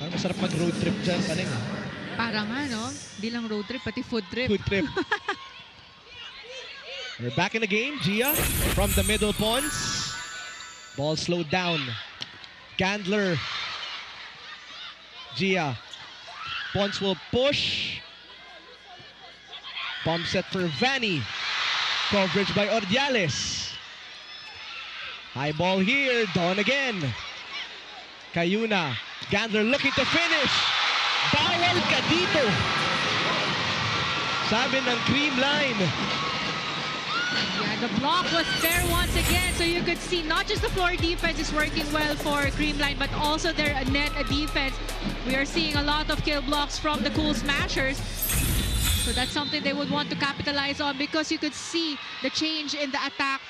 Parang masarap mag-road trip dyan, Paneng. Parang no? Hindi lang road trip, pati food trip. Food trip. We're back in the game. Gia from the middle Pons. Ball slowed down. Gandler. Gia. Pons will push. Pump set for Vanny. Coverage by Ordiales. High ball here. Dawn again. Cayuna. Gandler looking to finish. Bawal ka dito. Sabi ng CREAMLINE. Yeah, the block was there once again, so you could see not just the floor defense is working well for CREAMLINE, but also their net defense. We are seeing a lot of kill blocks from the Cool Smashers. So that's something they would want to capitalize on because you could see the change in the attack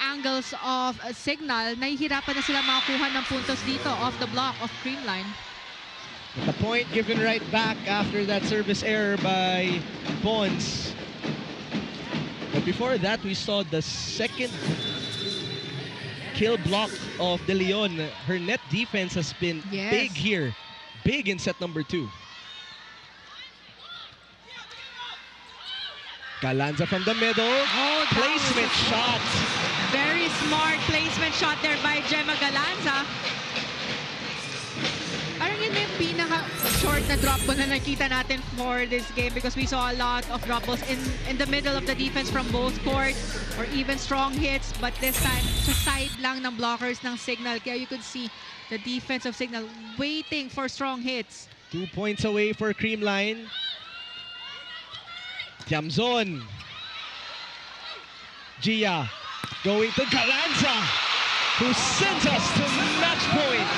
angles of Signal. Nahihirapan na sila makakuha ng puntos dito off the block of CREAMLINE. The point given right back after that service error by Pons. But before that, we saw the second kill block of De Leon. Her net defense has been big here. Big in set number 2. Galanza from the middle. Oh, placement shot. Very smart placement shot there by Gemma Galanza. Parang yun na yung pinaka-short na drop ball na nakita natin for this game because we saw a lot of drop balls in the middle of the defense from both courts or even strong hits, but this time sa side lang ng blockers ng Signal. Kaya you could see the defense of Signal waiting for strong hits. 2 points away for CREAMLINE. Tiamzon. Gia going to Galanza, who sends us to match point.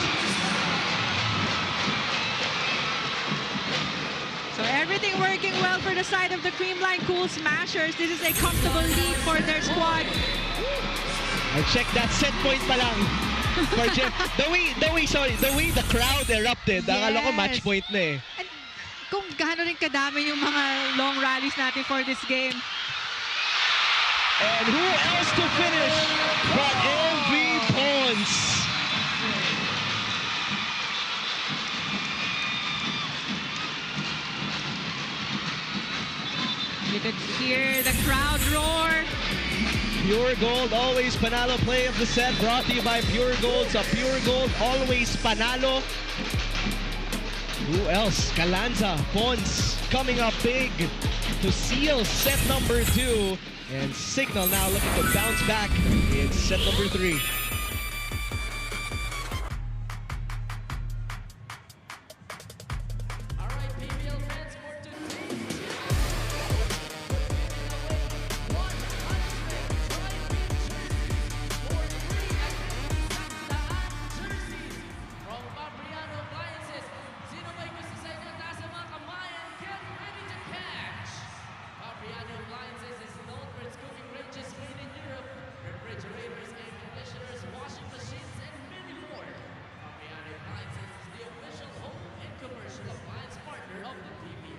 So Everything working well for the side of the Creamline Cool Smashers. This is a comfortable lead for their squad. I check that set point pa lang. For Jeff. The way the crowd erupted, akala ko match point na eh. And kung gaano rin kadami yung mga long rallies natin for this game. And who else to finish but MV Pons? You could hear the crowd roar. Pure Gold, always panalo play of the set, brought to you by Pure Gold. Sa Pure Gold, always panalo. Who else? Calanza, Pons coming up big to seal set number 2. And Signal now looking to bounce back in set number 3. All right, PVL fans, for today. From Papriano Appliances, sino may gusto sa inyo? Taas ang mga kamay and get ready to catch! Papriano Appliances is known for its cooking ranges made in Europe, refrigerators, air conditioners, washing machines, and many more. Papriano Appliances is the official home and commercial appliance partner of the PVL.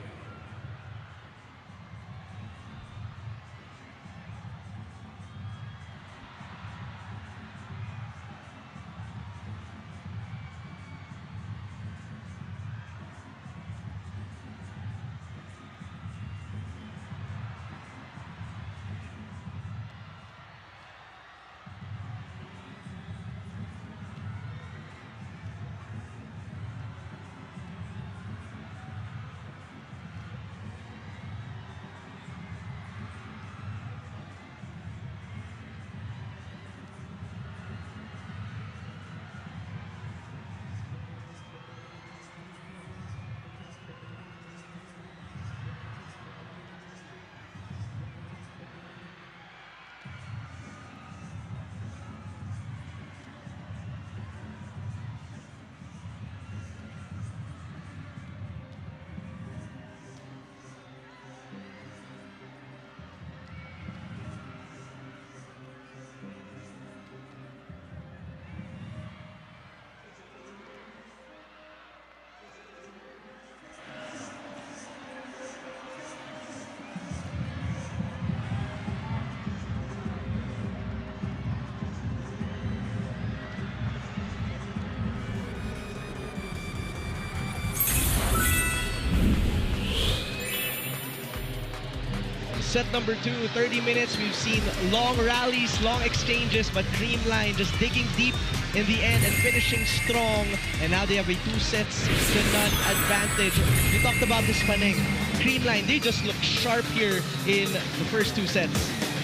Set number 2, 30 minutes. We've seen long rallies, long exchanges, but Creamline just digging deep in the end and finishing strong. And now they have a 2 sets to none advantage. You talked about this, Paneng. Creamline, they just look sharp here in the first 2 sets.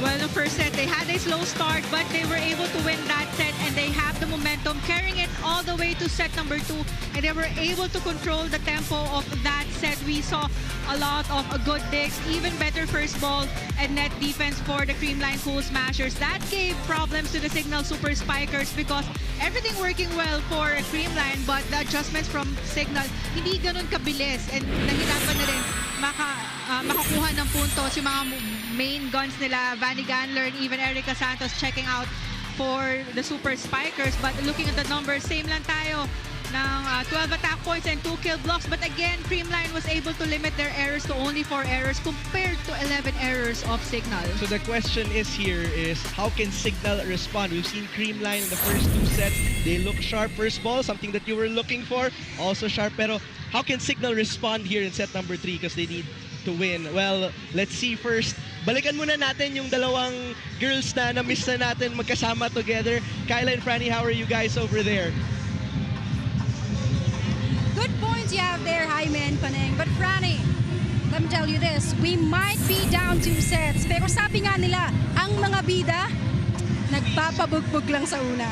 Well, the first set, they had a slow start, but they were able to win that set, and they have the momentum, carrying it all the way to set number 2, and they were able to control the tempo of that set. We saw a lot of good digs, even better first ball and net defense for the Creamline Cool Smashers. That gave problems to the Signal Super Spikers because everything working well for Creamline, but the adjustments from Signal, hindi ganun kabilis, and nahirapan na rin makakuha ng puntos yung mga main guns nila, Vanny Ganler and even Erica Santos checking out for the Super Spikers. But looking at the numbers, same lang tayo ng 12 attack points and 2 kill blocks. But again, Creamline was able to limit their errors to only 4 errors compared to 11 errors of Signal. So the question is here is, how can Signal respond? We've seen Creamline in the first 2 sets. They look sharp first ball, something that you were looking for. Also sharp, pero how can Signal respond here in set number 3 because they need to win? Well, let's see first. Balikan muna natin yung dalawang girls na na-miss na natin magkasama together. Kyla and Franny, how are you guys over there? Good points you have there, Jaime and Paneng. But Franny, let me tell you this, we might be down 2 sets. Pero sabi nga nila, ang mga bida, nagpapabugbog lang sa una.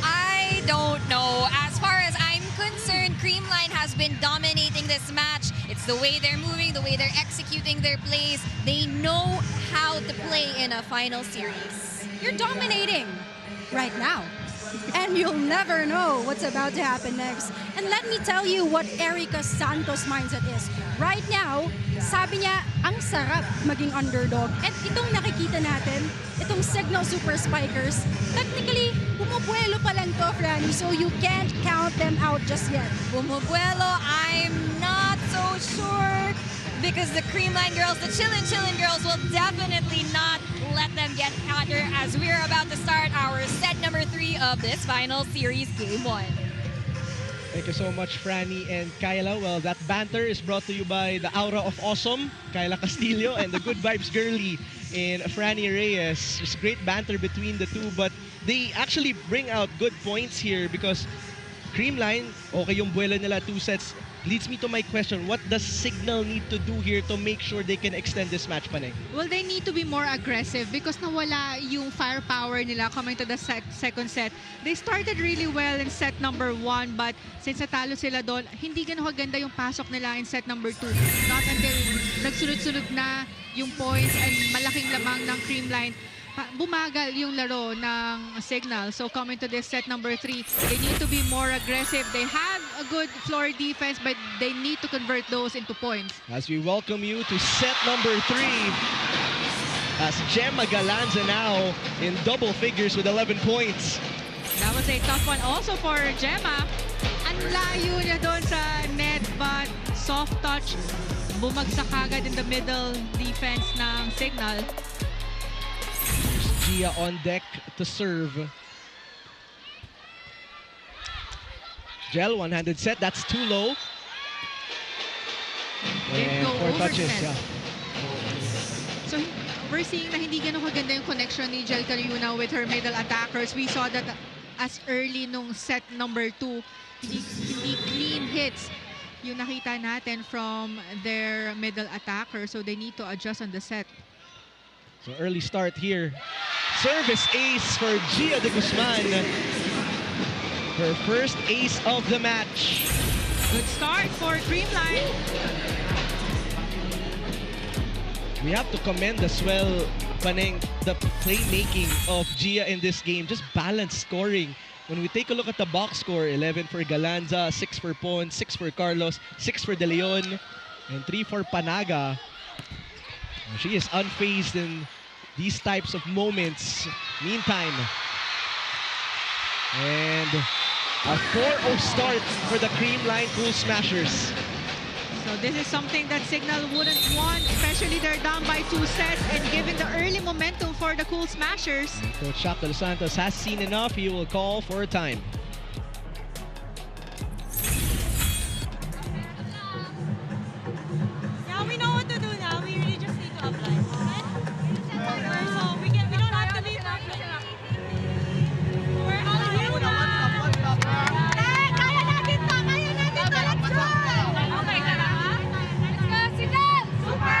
I don't know. As far as I'm concerned, Creamline has been dominating this match. It's the way they're moving, the way they're executing their plays. They know how to play in a final series. You're dominating right now. And you'll never know what's about to happen next. And let me tell you what Erica Santos' mindset is. Right now, sabi niya, ang sarap maging underdog. And itong nakikita natin, itong Signal Super Spikers, technically, bumubuelo pa lang to, Franny, so you can't count them out just yet. Bumubuelo, I'm not so sure because the Creamline girls, the Chillin' girls will definitely not let them get hotter as we're about to start our set number 3 of this final series, Game 1. Thank you so much, Franny and Kyla. Well, that banter is brought to you by the Aura of Awesome, Kyla Castillo, and the Good Vibes Girly in Franny Reyes. There's great banter between the two, but they actually bring out good points here because Creamline, okay yung buwelo nila 2 sets. Leads me to my question, what does Signal need to do here to make sure they can extend this match, Panay? Well, they need to be more aggressive because nawala yung firepower nila coming to the second set. They started really well in set number 1, but since natalo sila doon, hindi ganun kaganda yung pasok nila in set number 2. Not until nagsunod-sunod na yung points and malaking lamang ng Creamline, bumagal yung laro ng Signal. So coming to this set number 3, they need to be more aggressive. They have a good floor defense, but they need to convert those into points. As we welcome you to set number 3, as Gemma Galanza now in double figures with 11 points. That was a tough one also for Gemma. Ang layo niya doon sa net, but soft touch, bumagsak agad in the middle defense ng Signal. Gia on deck to serve. Gel, one-handed set. That's too low. And 4 touches. Yeah. So we're seeing na hindi ganun kaganda yung connection ni Jel Cariuna with her middle attackers. We saw that as early nung set number 2, hindi clean hits yung nakita natin from their middle attacker. So they need to adjust on the set. So early start here. Service ace for Gia de Guzman. Her first ace of the match. Good start for Creamline. We have to commend as well, Paneng, the playmaking of Gia in this game. Just balanced scoring. When we take a look at the box score, 11 for Galanza, 6 for Pon, 6 for Carlos, 6 for De Leon, and 3 for Panaga. She is unfazed in these types of moments. Meantime, and a 4-0 start for the Creamline Cool Smashers. So this is something that Signal wouldn't want, especially they're down by 2 sets and giving the early momentum for the Cool Smashers. Coach Shaq Dos Santos has seen enough. He will call for a time. Yeah, we know what to do now. We really just need to apply. So we don't have to be perfect. We're all here now. Kaya natin to! Kaya natin to! Let's go! Okay ka na? Let's go, Signal! Super!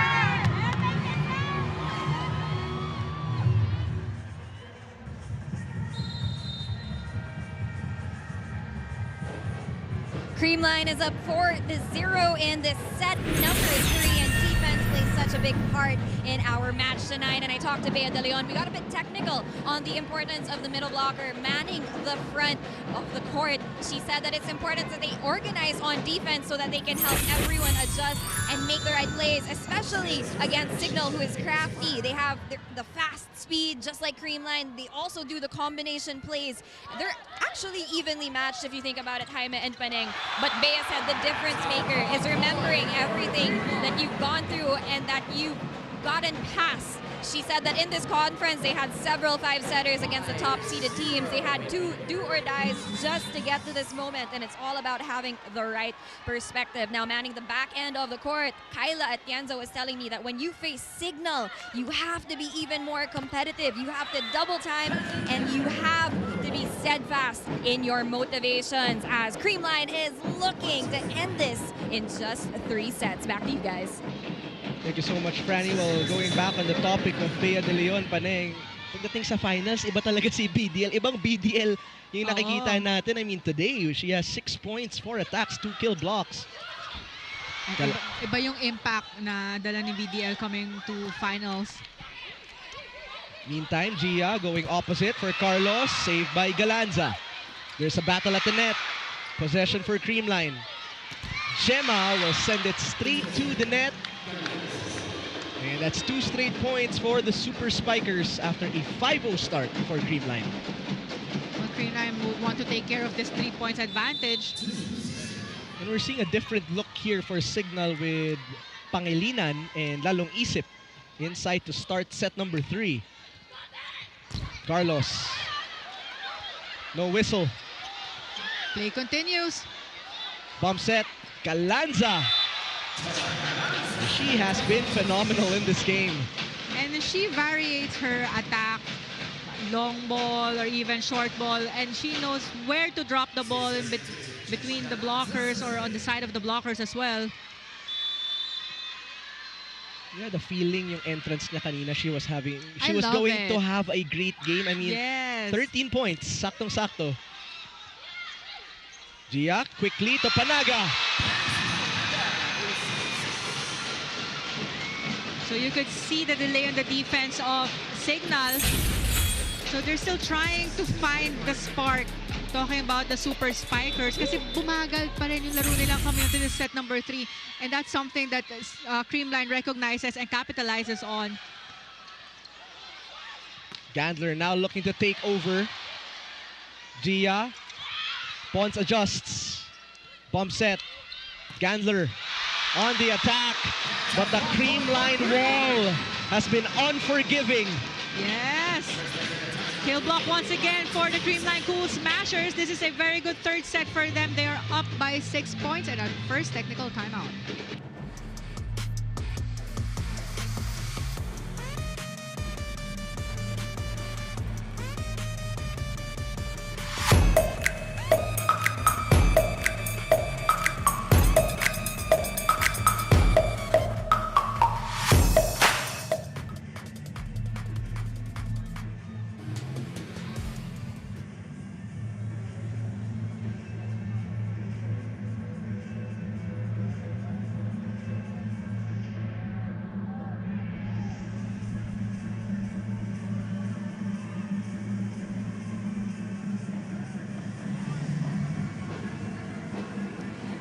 Creamline is up 4-0 in this set number 3, and defense plays such a big part in our match tonight. And I talked to Bea De Leon. We got a bit technical on the importance of the middle blocker manning the front of the court. She said that it's important that they organize on defense so that they can help everyone adjust and make the right plays, especially against Signal, who is crafty. They have the fast speed, just like Creamline. They also do the combination plays. They're actually evenly matched if you think about it, Jaime and Paneng. But Bea said the difference maker is remembering everything that you've gone through and that you've gotten past. She said that in this conference, they had several 5-setters against the top-seeded teams. They had 2 do-or-dies just to get to this moment, and it's all about having the right perspective. Now, manning the back end of the court, Kyla Atienza was telling me that when you face Signal, you have to be even more competitive. You have to double time, and you have to be steadfast in your motivations, as Creamline is looking to end this in just 3 sets. Back to you guys. Thank you so much, Franny. Well, going back on the topic of Bea De Leon, Paneng, pagdating sa finals, iba talaga si BDL. Ibang BDL yung nakikita natin. I mean, today, she has 6 points, 4 attacks, 2 kill blocks. Iba yung impact na dala ni BDL coming to finals. Meantime, Gia going opposite for Carlos. Saved by Galanza. There's a battle at the net. Possession for Creamline. Gemma will send it straight to the net. And that's 2 straight points for the Super Spikers after a 5-0 start for Creamline. Well, Creamline would want to take care of this 3 points advantage. And we're seeing a different look here for Signal with Pangilinan and Lalong Isip inside to start set number 3. Carlos. No whistle. Play continues. Bump set. Galanza. She has been phenomenal in this game. And she varies her attack, long ball or even short ball, and she knows where to drop the ball in between the blockers or on the side of the blockers as well. Yeah, the feeling yung entrance niya kanina, she was I was love going it. to have a great game. I mean, Yes. 13 points, saktong-sakto. Gia quickly to Panaga. So you could see the delay on the defense of Signal. So they're still trying to find the spark. Talking about the Super Spikers kasi bumagal pa rin yung laro nilang community in set number 3. And that's something that Creamline recognizes and capitalizes on. Gandler now looking to take over. Gia. Pons adjusts. Bump set. Gandler on the attack. But the Creamline wall has been unforgiving. Yes. Kill block once again for the Creamline Cool Smashers. This is a very good third set for them. They are up by 6 points and a first technical timeout.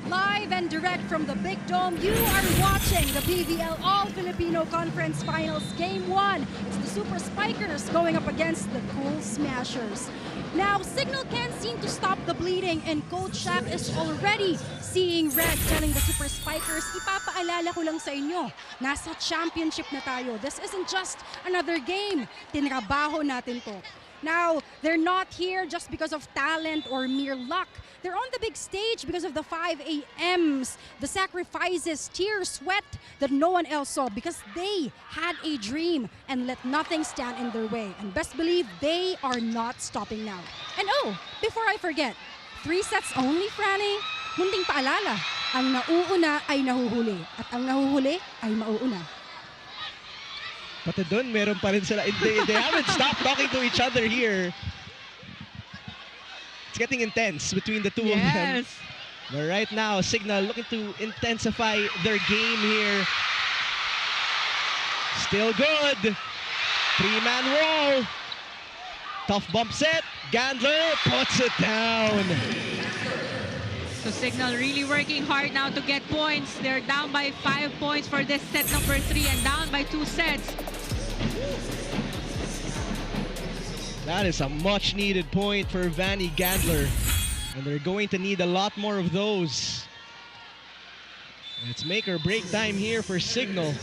Live and direct from the Big Dome, you are watching the PVL All-Filipino Conference Finals Game 1. It's the Super Spikers going up against the Cool Smashers. Now, Signal can't seem to stop the bleeding and Coach Shaq is already seeing red, telling the Super Spikers, ipapaalala ko lang sa inyo, nasa championship na tayo. This isn't just another game. Tinrabaho natin to. Now, they're not here just because of talent or mere luck. They're on the big stage because of the 5 a.m.s, the sacrifices, tears, sweat that no one else saw because they had a dream and let nothing stand in their way. And best believe they are not stopping now. And oh, before I forget, 3 sets only, Franny. Munting paalala, ang nauuna ay nahuhuli at ang nahuhuli ay mauuna. Pati doon, meron pa rin sila. They haven't stopped talking to each other here. It's getting intense between the two of them. But right now, Signal looking to intensify their game here. Still good. 3-man wall. Tough bump set. Gandler puts it down. So Signal really working hard now to get points. They're down by 5 points for this set number 3 and down by 2 sets. That is a much needed point for Vanny Gandler. And they're going to need a lot more of those. It's make or break time here for Signal.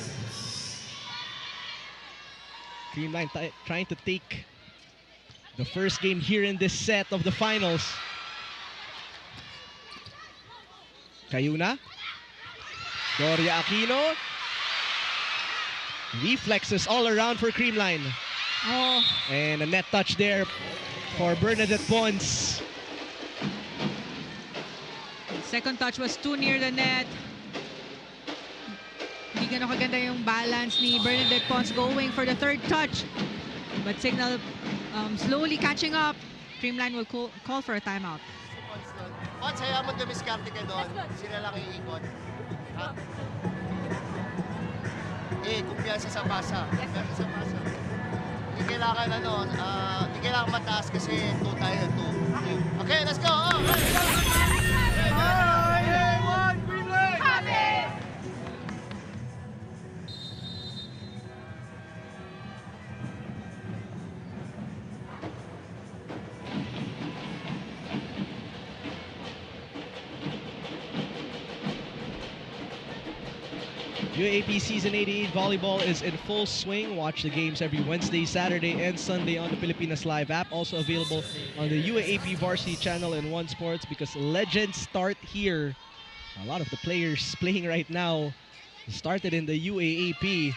Creamline trying to take the first game here in this set of the finals. Cayuna. Doria Aquino. Reflexes all around for Creamline. Oh. And a net touch there for Bernadette Pons. Second touch was too near the net. Hindi gano'ng kaganda yung balance ni Bernadette Pons going for the third touch. But Signal slowly catching up. Creamline will call for a timeout. Pons, hayaan mo dumiskarte ka doon. Sila lang iikot. Kumpiyansa sa pasa. Kumpiyansa sa pasa. Hindi kailangan hindi kailangan mataas kasi 2 tayo, 2. Okay, let's go! UAP Season 88 Volleyball is in full swing. Watch the games every Wednesday, Saturday, and Sunday on the Pilipinas Live app. Also available on the UAP Varsity channel and One Sports because legends start here. A lot of the players playing right now started in the UAAP.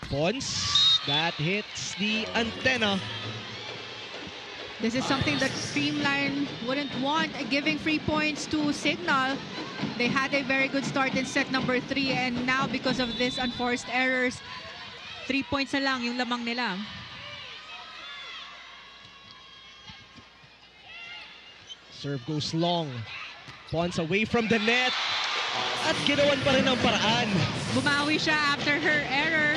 Pons, that hits the antenna. This is something that CREAMLINE wouldn't want, giving free points to CIGNAL. They had a very good start in set number 3 and now because of this unforced errors, 3 points na lang yung lamang nila. Serve goes long. Pons away from the net. At ginawan pa rin ang paraan. Bumawi siya after her error.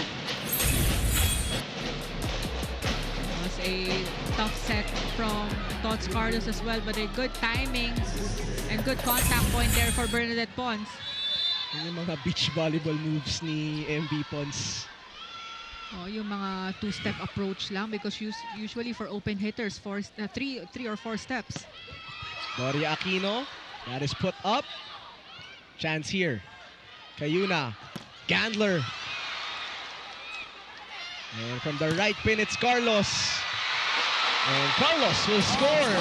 It was a tough set from Tots Carlos as well, but a good timing and good contact point there for Bernadette Pons. Yung mga beach volleyball moves ni MV Pons. Oh, yung mga 2-step approach lang because usually for open hitters, 3 or 4 steps. Doria Aquino, that is put up. Chance here. Cayuna, Gandler. And from the right pin, it's Carlos. And Carlos will score.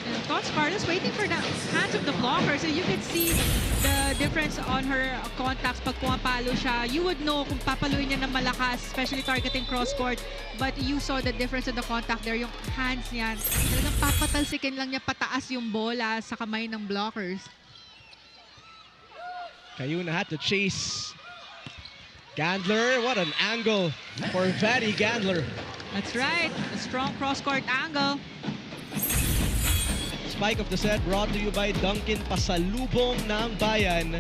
And Tots Carlos waiting for the hands of the blocker, so you can see the difference on her contacts pag pumapalo siya. You would know kung papaluin niya ng malakas, especially targeting cross-court. But you saw the difference in the contact there, yung hands niya. Talagang papatalsikin lang niya pataas yung bola sa kamay ng blockers. Cayuna had to chase. Gandler, what an angle for Vanny Gandler. That's right, a strong cross-court angle. Spike of the set brought to you by Dunkin Pasalubong ng Bayan.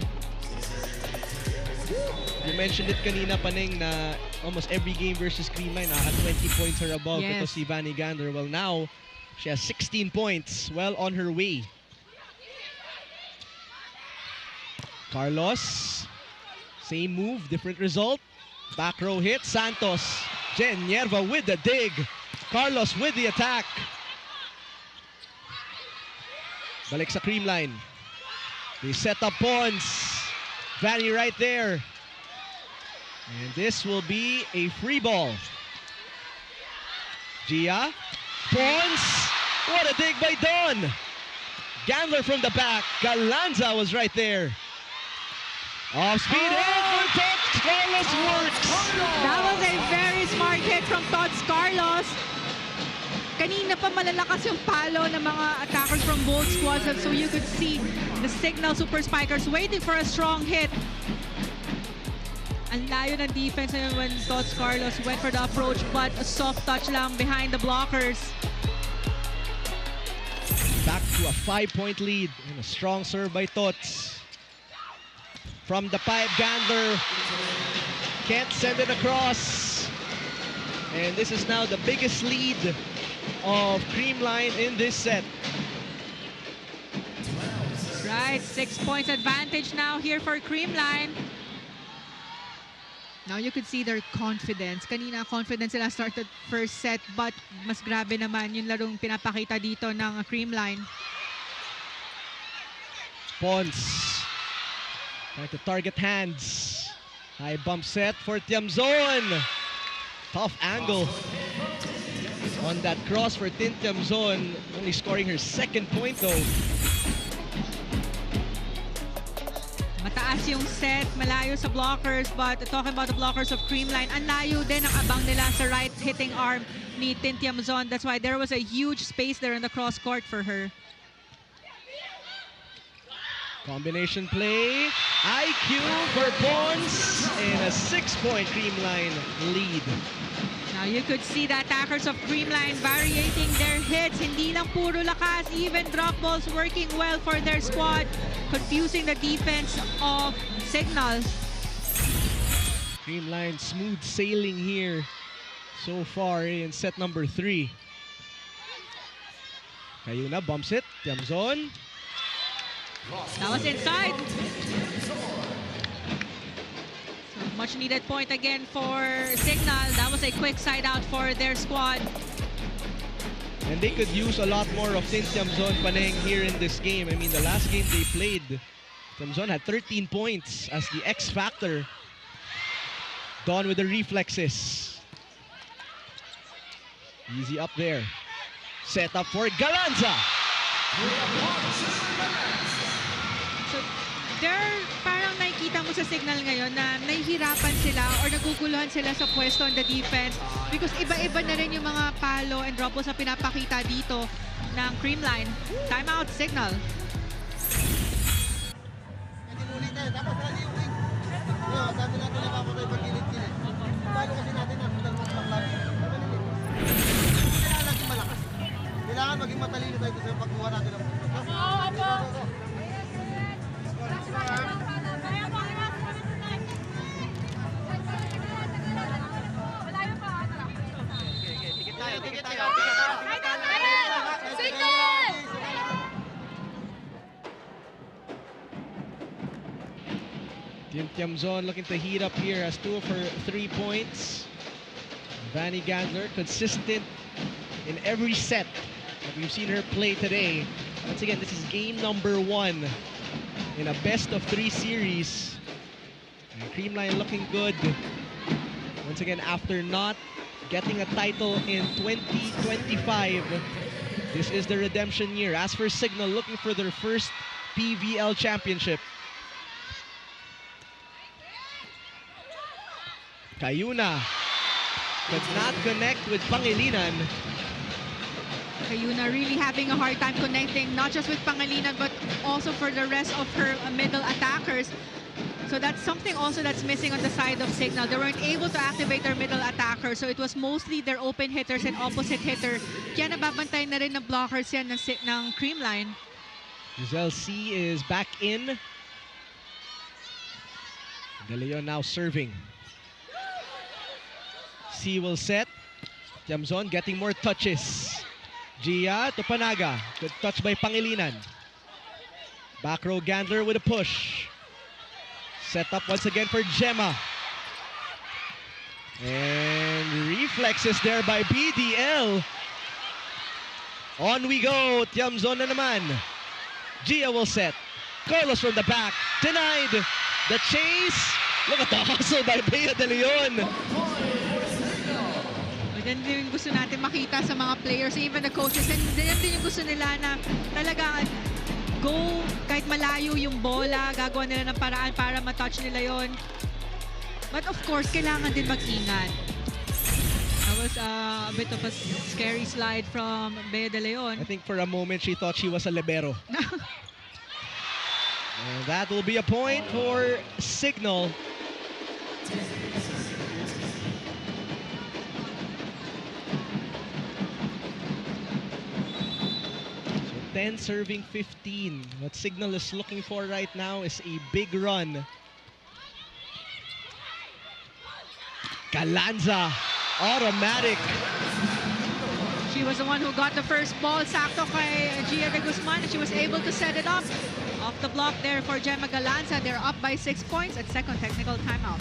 You mentioned it kanina, Paneng, na almost every game versus CREAMLINE, at 20 points or above. Yes. Ito si Vanny Gandler. Well, now she has 16 points, well on her way. Carlos. Same move, different result. Back row hit, Santos. Jen Nierva with the dig. Carlos with the attack. Balik sa CREAMLINE. They set up Pons. Vanny right there. And this will be a free ball. Gia. Pons. What a dig by Don. Gandler from the back. Galanza was right there. Off speed hit for Tots Carlos works. That was a very smart hit from Tots Carlos. Kanina pa malalakas yung palo ng mga attackers from both squads, so you could see the CIGNAL Super Spikers waiting for a strong hit. Ang layo ng defense na when Tots Carlos went for the approach, but a soft touch lang behind the blockers. Back to a 5-point lead and a strong serve by Tots. From the pipe, Gandler can't send it across. And this is now the biggest lead of CREAMLINE in this set. Right, 6 points advantage now here for CREAMLINE. Now you could see their confidence. Kanina confidence sila started first set, but mas grabe naman yung larong pinapakita dito ng CREAMLINE. Pons. Trying to target hands. High bump set for Tiamzon. Tough angle on that cross for Tiamzon. Only scoring her 2nd point though. Mataas yung set, malayo sa blockers, but talking about the blockers of CREAMLINE, ang layo din ang abang nila sa right hitting arm ni Tiamzon. That's why there was a huge space there in the cross court for her. Combination play. IQ for Pons and a 6-point CREAMLINE lead. Now you could see the attackers of CREAMLINE variating their hits. Hindi lang puro lakas, even drop balls working well for their squad, confusing the defense of CIGNAL. Creamline smooth sailing here so far in set number 3. Kayuna bumps it. Tiamzon. That was inside. So much needed point again for Signal. That was a quick side out for their squad. And they could use a lot more of Tiamzon Paneng here in this game. I mean, the last game they played, Tiamzon had 13 points as the X factor. Dawn with the reflexes. Easy up there. Set up for Galanza. So, parang nakikita mo sa Signal ngayon na nahihirapan sila or naguguluhan sila sa pwesto on the defense because iba-iba na rin yung mga palo and drop balls na pinapakita dito ng Creamline. Timeout, Signal. Hindi mo ulitin. Tapos lagi yung wing. Sabi natin na papatay pag gilid-gilid. Paano kasi natin na sundal mas lang. Kailangan lagi malakas. Kailangan maging matalino tayo sa pagkuha natin ng puntos. Tiamzon looking to heat up here, has 2 of her 3 points. Vanny Gandler consistent in every set that we've seen her play today. Once again, this is game number 1 in a best-of-3 series. And Creamline looking good. Once again, after not getting a title in 2025, this is the redemption year. As for Signal, looking for their first PVL championship. Kayuna could not connect with Pangilinan. Kayuna really having a hard time connecting, not just with Pangilinan, but also for the rest of her middle attackers. So that's something also that's missing on the side of Signal. They weren't able to activate their middle attackers, so it was mostly their open hitters and opposite hitter. Kaya nababantayan na rin ng blockers yan ng Creamline. Giselle C is back in. De Leon now serving. C will set. Tiamzon getting more touches. Gia to Panaga. Good touch by Pangilinan. Back row Gandler with a push. Set up once again for Gemma. And reflexes there by BDL. On we go. Tiamzon na naman. Gia will set. Carlos from the back. Denied. The chase. Look at the hustle by Bea De Leon. Yan din yung gusto natin makita sa mga players, even the coaches. And yan din yung gusto nila na talaga go kahit malayo yung bola, gagawa nila ng paraan para matouch nila yon. But of course, kailangan din mag-ingat. That was a bit of a scary slide from Bea De Leon. I think for a moment she thought she was a libero. And that will be a point for Signal. So 10 serving 15. What Signal is looking for right now is a big run. Galanza, automatic. She was the one who got the first ball. Sakto kay Gia de Guzman. She was able to set it up. Off the block there for Gemma Galanza. They're up by 6 points at second technical timeout.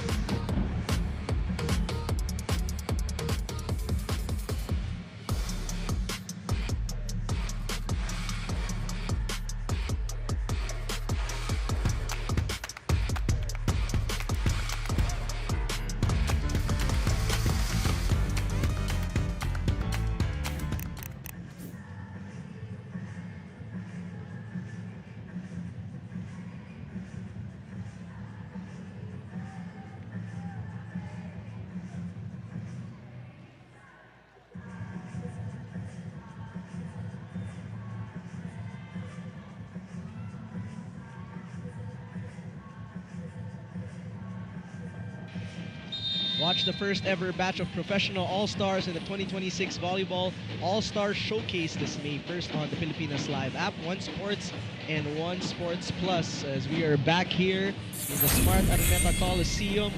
Watch the first ever batch of professional all-stars in the 2026 Volleyball All-Star Showcase this May 1st on the Pilipinas Live app, One Sports and One Sports Plus, as we are back here in the Smart Araneta Coliseum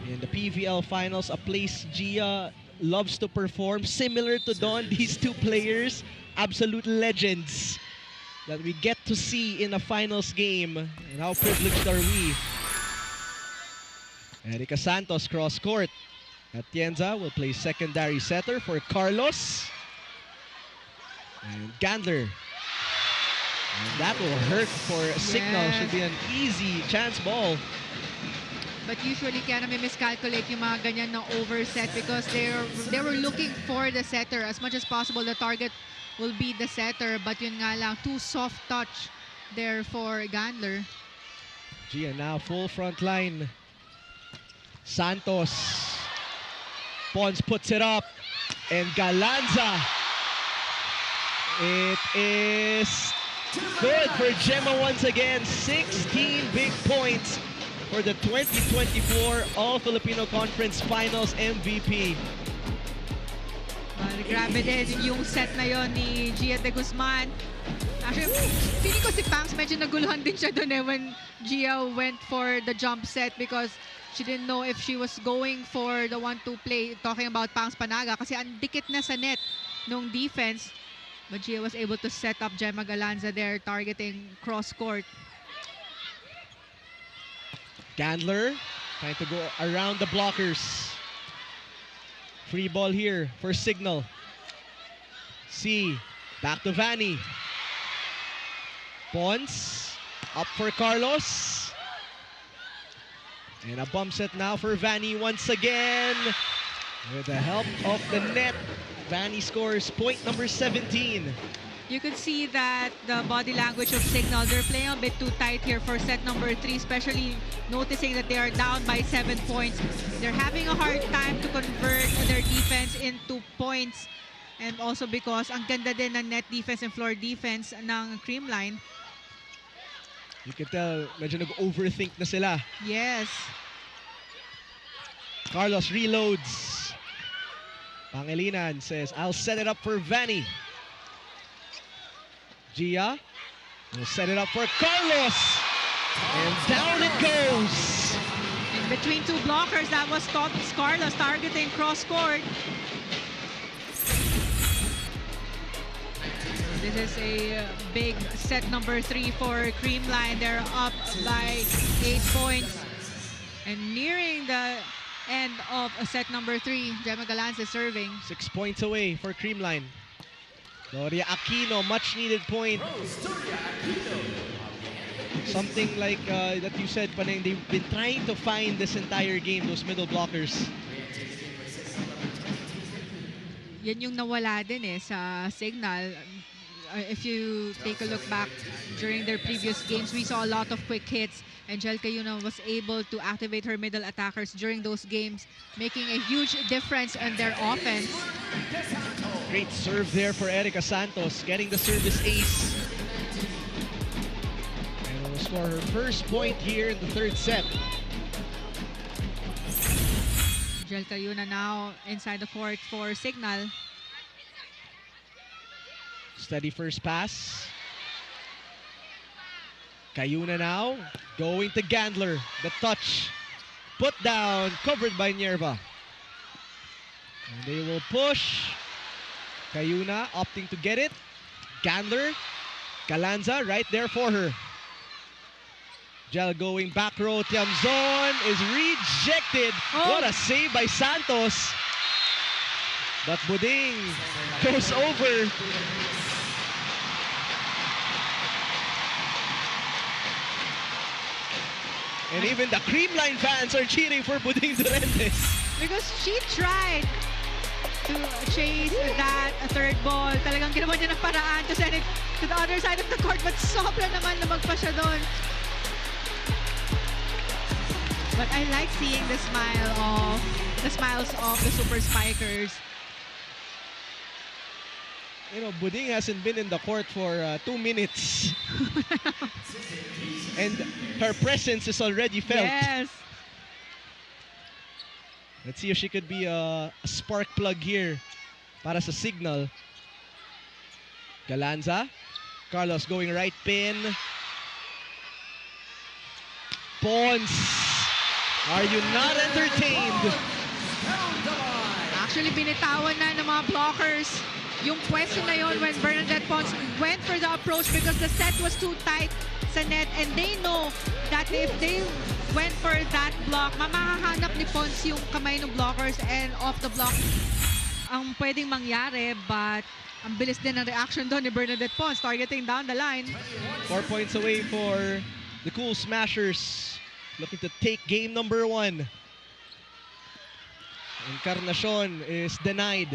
In the PVL finals, a place Gia loves to perform. Similar to Don, these two players, absolute legends that we get to see in a finals game. And how privileged are we? Erica Santos cross court. Atienza will play secondary setter for Carlos. And Gandler. And that will hurt for Signal. Should be an easy chance ball. But usually kaya namin miscalculate yung mga ganyan na overset because they were looking for the setter. As much as possible, the target will be the setter. But yun nga lang, too soft touch there for Gandler. Gia now full front line. Santos. Pons puts it up. And Galanza. It is good for Gemma once again. 16 big points for the 2024 All-Filipino Conference Finals MVP. Grabe din yung set na yon ni Gia de Guzman. Actually, feeling ko si Pangs medyo naguluhan din siya doon when Gia went for the jump set because she didn't know if she was going for the 1-2 play, talking about Pangs Panaga kasi ang dikit na sa net nung defense. But Gia was able to set up Gemma Galanza there, targeting cross-court. Gandler trying to go around the blockers. Free ball here for Signal. C, back to Vanny. Pons, up for Carlos. And a bump set now for Vanny once again. With the help of the net, Vanny scores point number 17. You could see that the body language of Signal, they're playing a bit too tight here for set number 3, especially noticing that they are down by 7 points. They're having a hard time to convert their defense into points. And also because ang ganda din ng net defense and floor defense ng CREAMLINE. You can tell, medyo nag-overthink na sila. Yes. Carlos reloads. Pangilinan says, I'll set it up for Vanny. Gia will set it up for Carlos. And down it goes. In between two blockers, that was Carlos targeting cross-court. This is a big set number 3 for CREAMLINE. They're up by 8 points. And nearing the end of set number 3, Gemma Galanza is serving. 6 points away for CREAMLINE. Doria Aquino, much needed point. Something like that you said, Paneng, they've been trying to find this entire game, those middle blockers. Yan yung nawala din sa Signal. If you take a look back during their previous games, we saw a lot of quick hits. Angel Cayuna was able to activate her middle attackers during those games, making a huge difference in their offense. Great serve there for Erica Santos, getting the service ace. And will score her first point here in the third set. Angel Cayuna now inside the court for Signal. Steady first pass. Cayuna now going to Gandler. The touch put down, covered by Nierva. And they will push. Cayuna opting to get it. Gandler, Galanza right there for her. Gel going back row. Tiamzon is rejected. What a save by Santos. But Buding goes over. And even the CREAMLINE fans are cheering for Buding Durendes. Because she tried to chase that third ball. Talagang ginawa niya ng paraan to send it to the other side of the court. But sobra naman lumagpas siya doon. But I like seeing the smiles of the Super Spikers. You know, Buding hasn't been in the court for 2 minutes. And her presence is already felt. Yes. Let's see if she could be a spark plug here para sa Signal. Galanza. Carlos going right pin. Pons. Are you not entertained? Actually, binitawan na ng mga blockers yung question na yon when Bernadette Pons went for the approach because the set was too tight sa net, and they know that if they went for that block, mamahahanap ni Pons yung kamay ng blockers, and off the block ang pwedeng mangyari, but ang bilis din ng reaction doon ni Bernadette Pons, targeting down the line. 4 points away for the Cool Smashers, looking to take game number 1. Encarnacion is denied.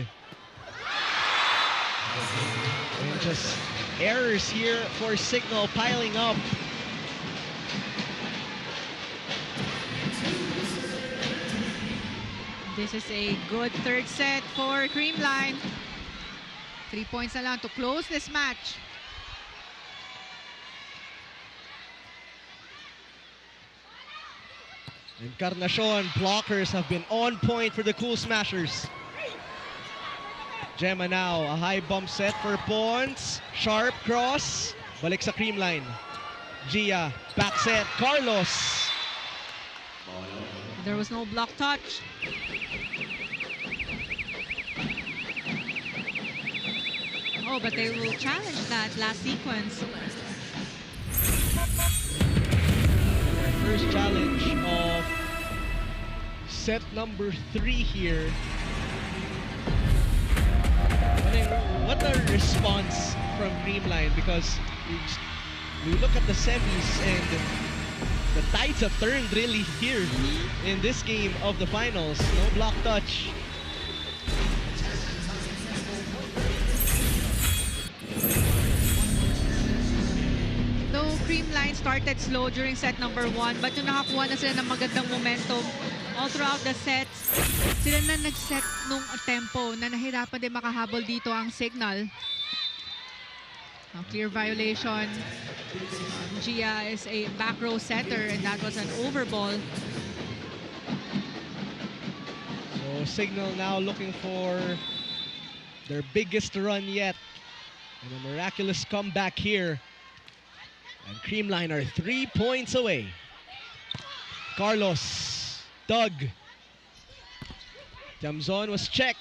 And just errors here for Signal piling up. This is a good third set for CREAMLINE. 3 points na lang to close this match. Encarnacion blockers have been on point for the Cool Smashers. Gemma now, a high bump set for Pons. Sharp cross. Balik sa CREAMLINE. Gia, back set. Carlos. There was no block touch. Oh, but they will challenge that last sequence. First challenge of set number 3 here. What a response from CREAMLINE, because we look at the semis and the tides have turned really here in this game of the finals. No block touch. Though CREAMLINE started slow during set number 1, but yung nakakuha na sila ng magandang momentum all throughout the sets, sila na nag-set nung tempo na nahirapan din makahabol dito ang Signal. A clear violation. Gia is a back row setter, and that was an overball. So Signal now looking for their biggest run yet, and a miraculous comeback here. And CREAMLINE are 3 points away. Carlos, Doug. Tiamzon was checked.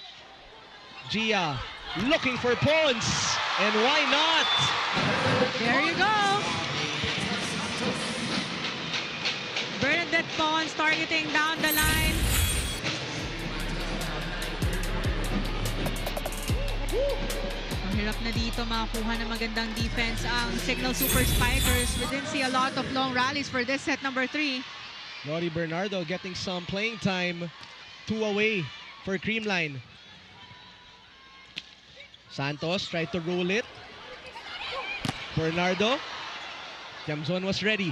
Gia looking for Pons, and why not? There you go. Bernadette Pons targeting down the line. Ang hirap na dito makakuha ng magandang defense ang Signal Super Spikers. We didn't see a lot of long rallies for this set number 3. Lori Bernardo getting some playing time. 2 away for CREAMLINE. Santos tried to roll it. Bernardo. Tiamzon was ready.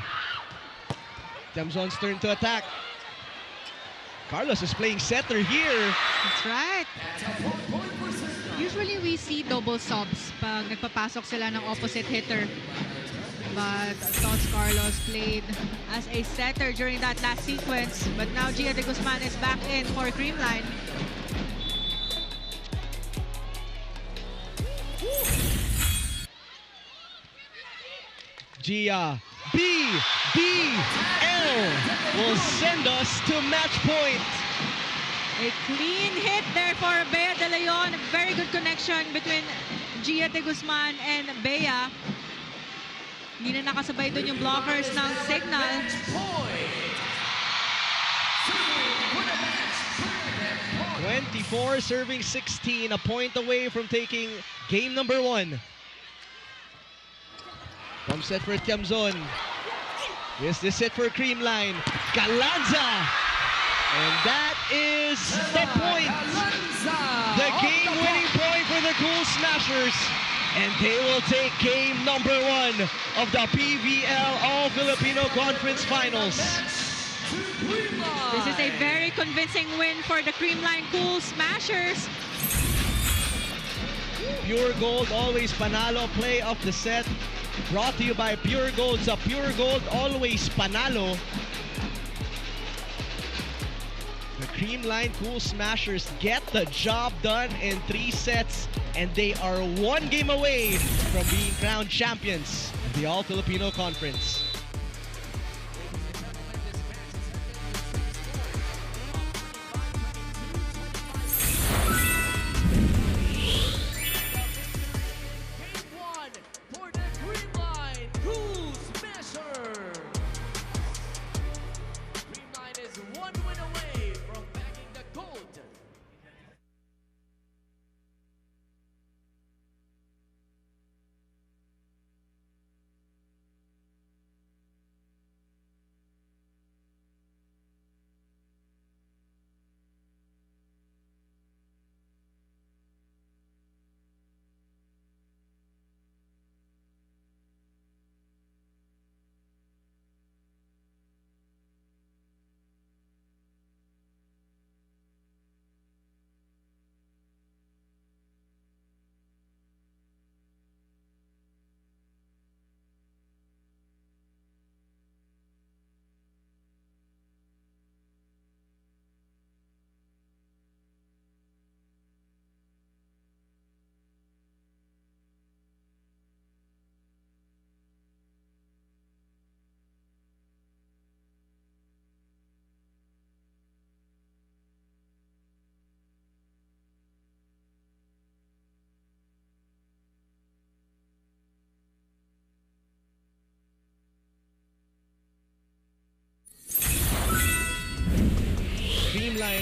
Tiamzon's turn to attack. Carlos is playing setter here. That's right. Usually we see double subs pag nagpapasok sila ng opposite hitter. But Tots Carlos played as a setter during that last sequence. But now Gia de Guzman is back in for CREAMLINE. Gia, BBL will send us to match point. A clean hit there for Bea De Leon. Very good connection between Gia de Guzman and Bea. Hindi na nakasabay doon yung blockers ng Signal. 24 serving 16, a point away from taking game number 1. Pump set for Tiamzon. Is this it for CREAMLINE? Galanza! And that is the point. The game-winning point for the Cool Smashers. And they will take game number 1 of the PVL All-Filipino Conference Finals. This is a very convincing win for the CREAMLINE Cool Smashers. Pure Gold, always panalo. Play of the set. Brought to you by Pure Gold. Sa Pure Gold, always panalo. The CREAMLINE Cool Smashers get the job done in 3 sets, and they are 1 game away from being crowned champions of the All-Filipino Conference.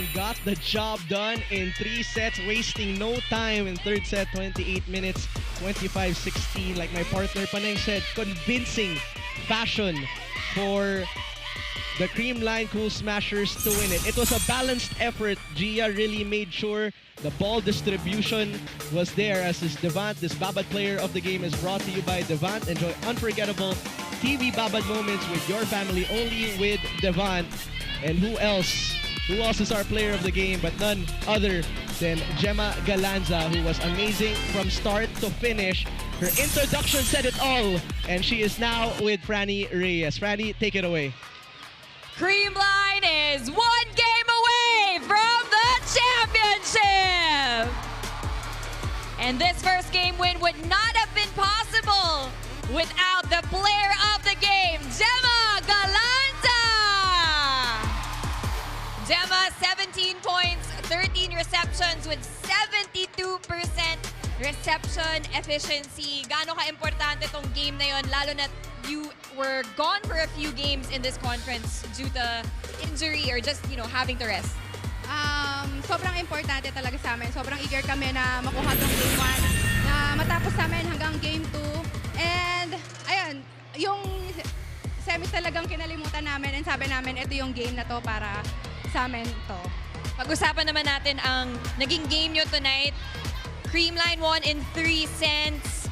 and got the job done in 3 sets, wasting no time in third set, 28 minutes, 25-16. Like my partner Paneng said, convincing fashion for the Creamline Cool Smashers to win it. It was a balanced effort. Gia really made sure the ball distribution was there, as this Devant, this Babad player of the game, is brought to you by Devant. Enjoy unforgettable TV Babad moments with your family only with Devant. And who else? Who else is our player of the game but none other than Gemma Galanza, who was amazing from start to finish. Her introduction said it all, and she is now with Franny Reyes. Franny, take it away. Creamline is 1 game away from the championship! And this first game win would not have been possible without the player of the game, Gemma Galanza! Gemma, 17 points, 13 receptions with 72% reception efficiency. Gaano ka-importante tong game na yon, lalo na you were gone for a few games in this conference due to injury or just, having to rest? Sobrang importante talaga sa amin. Sobrang eager kami na makuha tong game 1, na matapos namin hanggang game 2. And, ayun, yung semis talagang kinalimutan namin and sabi namin, ito yung game na to para sa amin to. Pag-usapan naman natin ang naging game nyo tonight. Creamline won in 3 sets.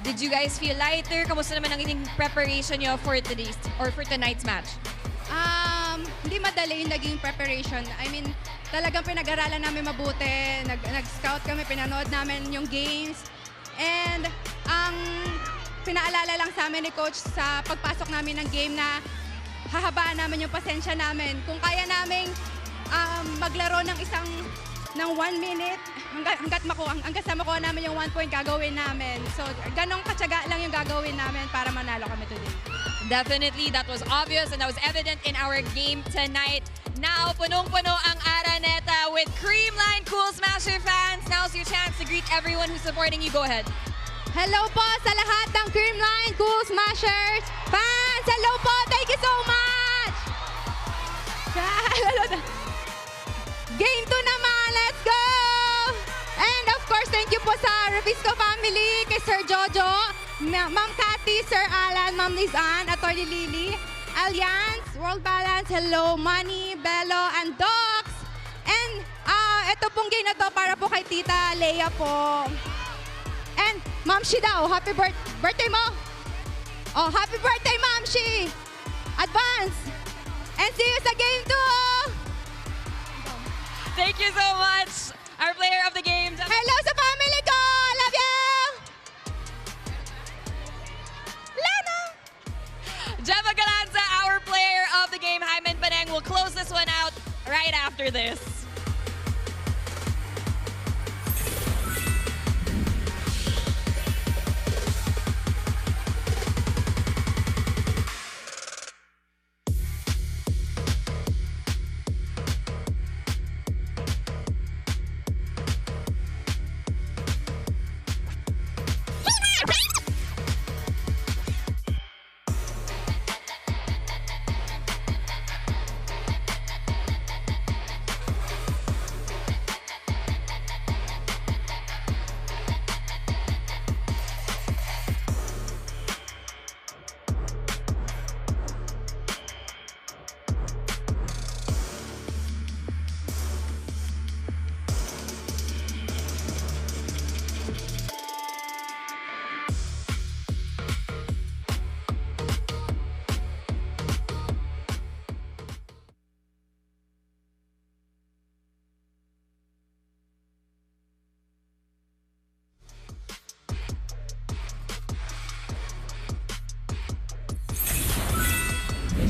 Did you guys feel lighter? Kamusta naman ang inyong preparation nyo for tonight's match? Hindi madali yung naging preparation. I mean, talagang pinag-aralan namin mabuti. Nag-scout kami, pinanood namin yung games. And ang pinaalala lang sa amin ni Coach sa pagpasok namin ng game na hahabaan namin yung pasensya namin. Kung kaya namin maglaro ng 1 minute, hanggang sa makuha namin yung 1 point, gagawin namin. So, ganong katsaga lang yung gagawin namin para manalo kami today. Definitely, that was obvious and that was evident in our game tonight. Now, punong-puno ang Araneta with Creamline Cool Smasher fans. Now's your chance to greet everyone who's supporting you. Go ahead. Hello po sa lahat ng Creamline Cool Smashers fans! Hello po! Thank you so much! Game 2 naman! Let's go! And of course, thank you po sa Revisco family, kay Sir Jojo, Ma'am Cathy, Sir Alan, Ma'am Lizanne, Atty. Lily, Alliance, World Balance, hello, Manny, Bello, and Docs. And ito pong game na to para po kay Tita Leia po. And Ma'am Shi daw, happy birthday mo! Oh, happy birthday, Ma'am Shi! Advance! And see you sa game 2! Thank you so much, our player of the game. Hello sa family ko! Love you! Lana! Gemma Galanza, our player of the game. Hyman Paneng will close this one out right after this.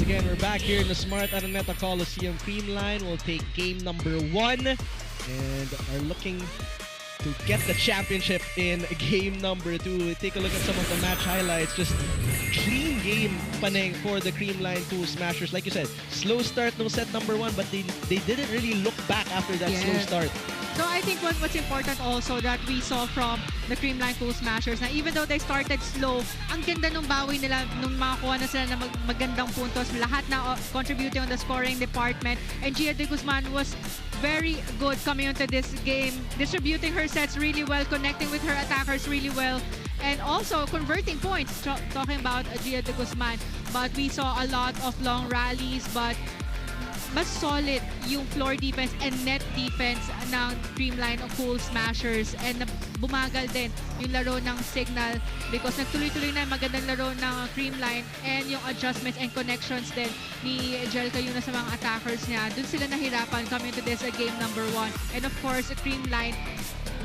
Again, we're back here in the Smart Araneta Coliseum. Creamline will take game number 1 and are looking to get the championship in game number 2. Take a look at some of the match highlights. Just clean game, Paneng, for the Creamline Cool Smashers. Like you said, slow start no set number 1, but they didn't really look back after that slow start. No, I think what's important also that we saw from the Creamline Cool Smashers na even though they started slow, ang ganda nung bawi nila nung makakuha na sila ng magandang puntos. Lahat na contributing on the scoring department. And Gia de Guzman was very good coming into this game, distributing her sets really well, connecting with her attackers really well, and also converting points. Talking about Gia de Guzman, but we saw a lot of long rallies, but mas solid yung floor defense and net defense ng Creamline Cool Smashers, and bumagal din yung laro ng Signal because nagtuloy-tuloy na magandang laro ng Creamline, and yung adjustments and connections din ni Jel Cayuna sa mga attackers niya. Dun sila nahirapan coming to this game number 1. And of course, Creamline,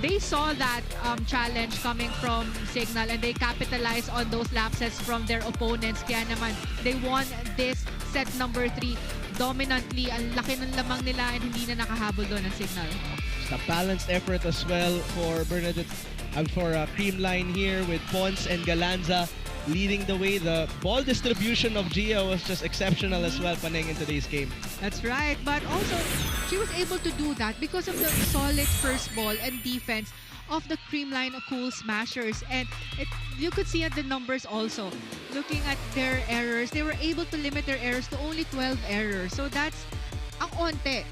they saw that challenge coming from Signal and they capitalized on those lapses from their opponents. Kaya naman, they won this set number 3 dominantly. Ang laki ng lamang nila and hindi na nakahabol doon ng Signal. It's a balanced effort as well for Bernadette and for Creamline here with Pons and Galanza leading the way. The ball distribution of Gia was just exceptional as well, Paneng, in today's game. That's right. But also, she was able to do that because of the solid first ball and defense of the Creamline Cool Smashers. And you could see at the numbers also. Looking at their errors, they were able to limit their errors to only 12 errors. So that's ang onte.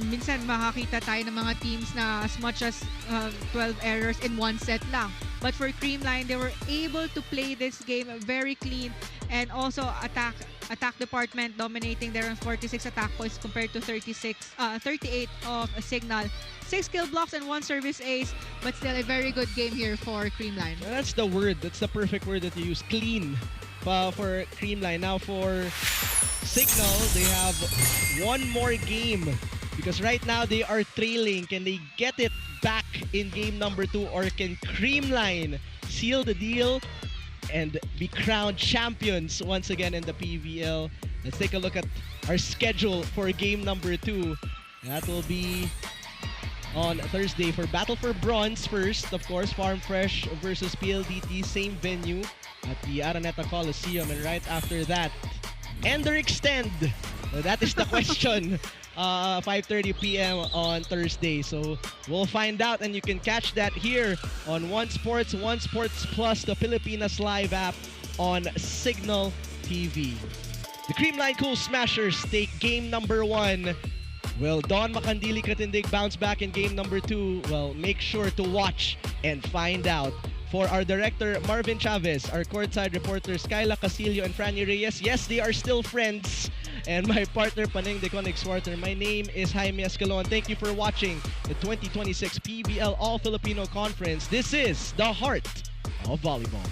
Minsan makakita tayo ng mga teams na as much as 12 errors in one set lang. But for Creamline, they were able to play this game very clean, and also attack department dominating there on 46 attack points compared to 38 of Signal. 6 kill blocks and 1 service ace, but still a very good game here for Creamline. That's the word. That's the perfect word that you use. Clean for Creamline. Now for Signal, they have one more game because right now they are trailing. Can they get it back in game number 2, or can Creamline seal the deal and be crowned champions once again in the PVL? Let's take a look at our schedule for game number 2. That will be on Thursday for Battle for Bronze first. Of course, Farm Fresh versus PLDT, same venue at the Araneta Coliseum. And right after that, end or extend? That is the question. 5:30 p.m. on Thursday. So we'll find out, and you can catch that here on One Sports Plus, the Pilipinas Live app on Signal TV. The Creamline Cool Smashers take game number 1. Will Don Macandili Katindig bounce back in game number 2? Well, make sure to watch and find out. For our director, Marvin Chavez, our courtside reporters, Kyla Casillo and Franny Reyes, yes, they are still friends. And my partner, Paneng de Conex-Warter. My name is Jaime Escalon. Thank you for watching the 2026 PVL All-Filipino Conference. This is the heart of volleyball.